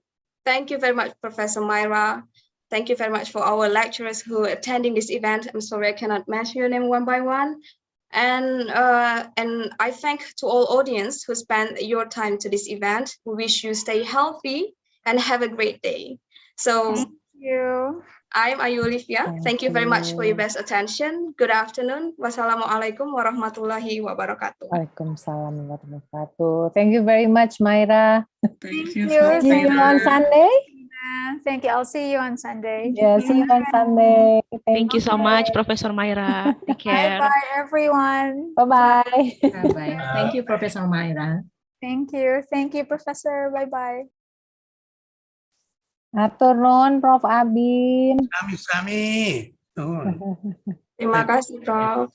Thank you very much, Professor Myra. Thank you very much for our lecturers who are attending this event. I'm sorry I cannot mention your name one by one. And I thank to all audience who spent your time to this event. We wish you stay healthy and have a great day. So thank you. I'm Ayu Olivia. Thank you very much for your best attention. Good afternoon. Wassalamualaikum warahmatullahi wabarakatuh. Waalaikumsalam warahmatullahi wabarakatuh. Thank you very much, Myra. Thank you. See you on Sunday. Thank you. I'll see you on Sunday. Yeah, see you on Sunday. Thank you so much, Professor Myra. Take care. Bye-bye, everyone. Bye-bye. Bye-bye. Thank you, Professor Myra. Thank you. Thank you, Professor. Bye-bye. Atur nuhun, Prof Abin. Sami-sami. Terima kasih, Prof.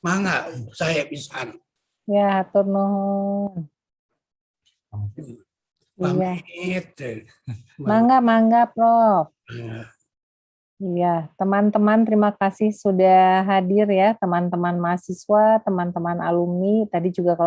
Mangga, saya pisan. Ya, atur nuhun. Iya. Mangga, Prof. Iya, teman-teman terima kasih sudah hadir ya, teman-teman mahasiswa, teman-teman alumni. Tadi juga kalau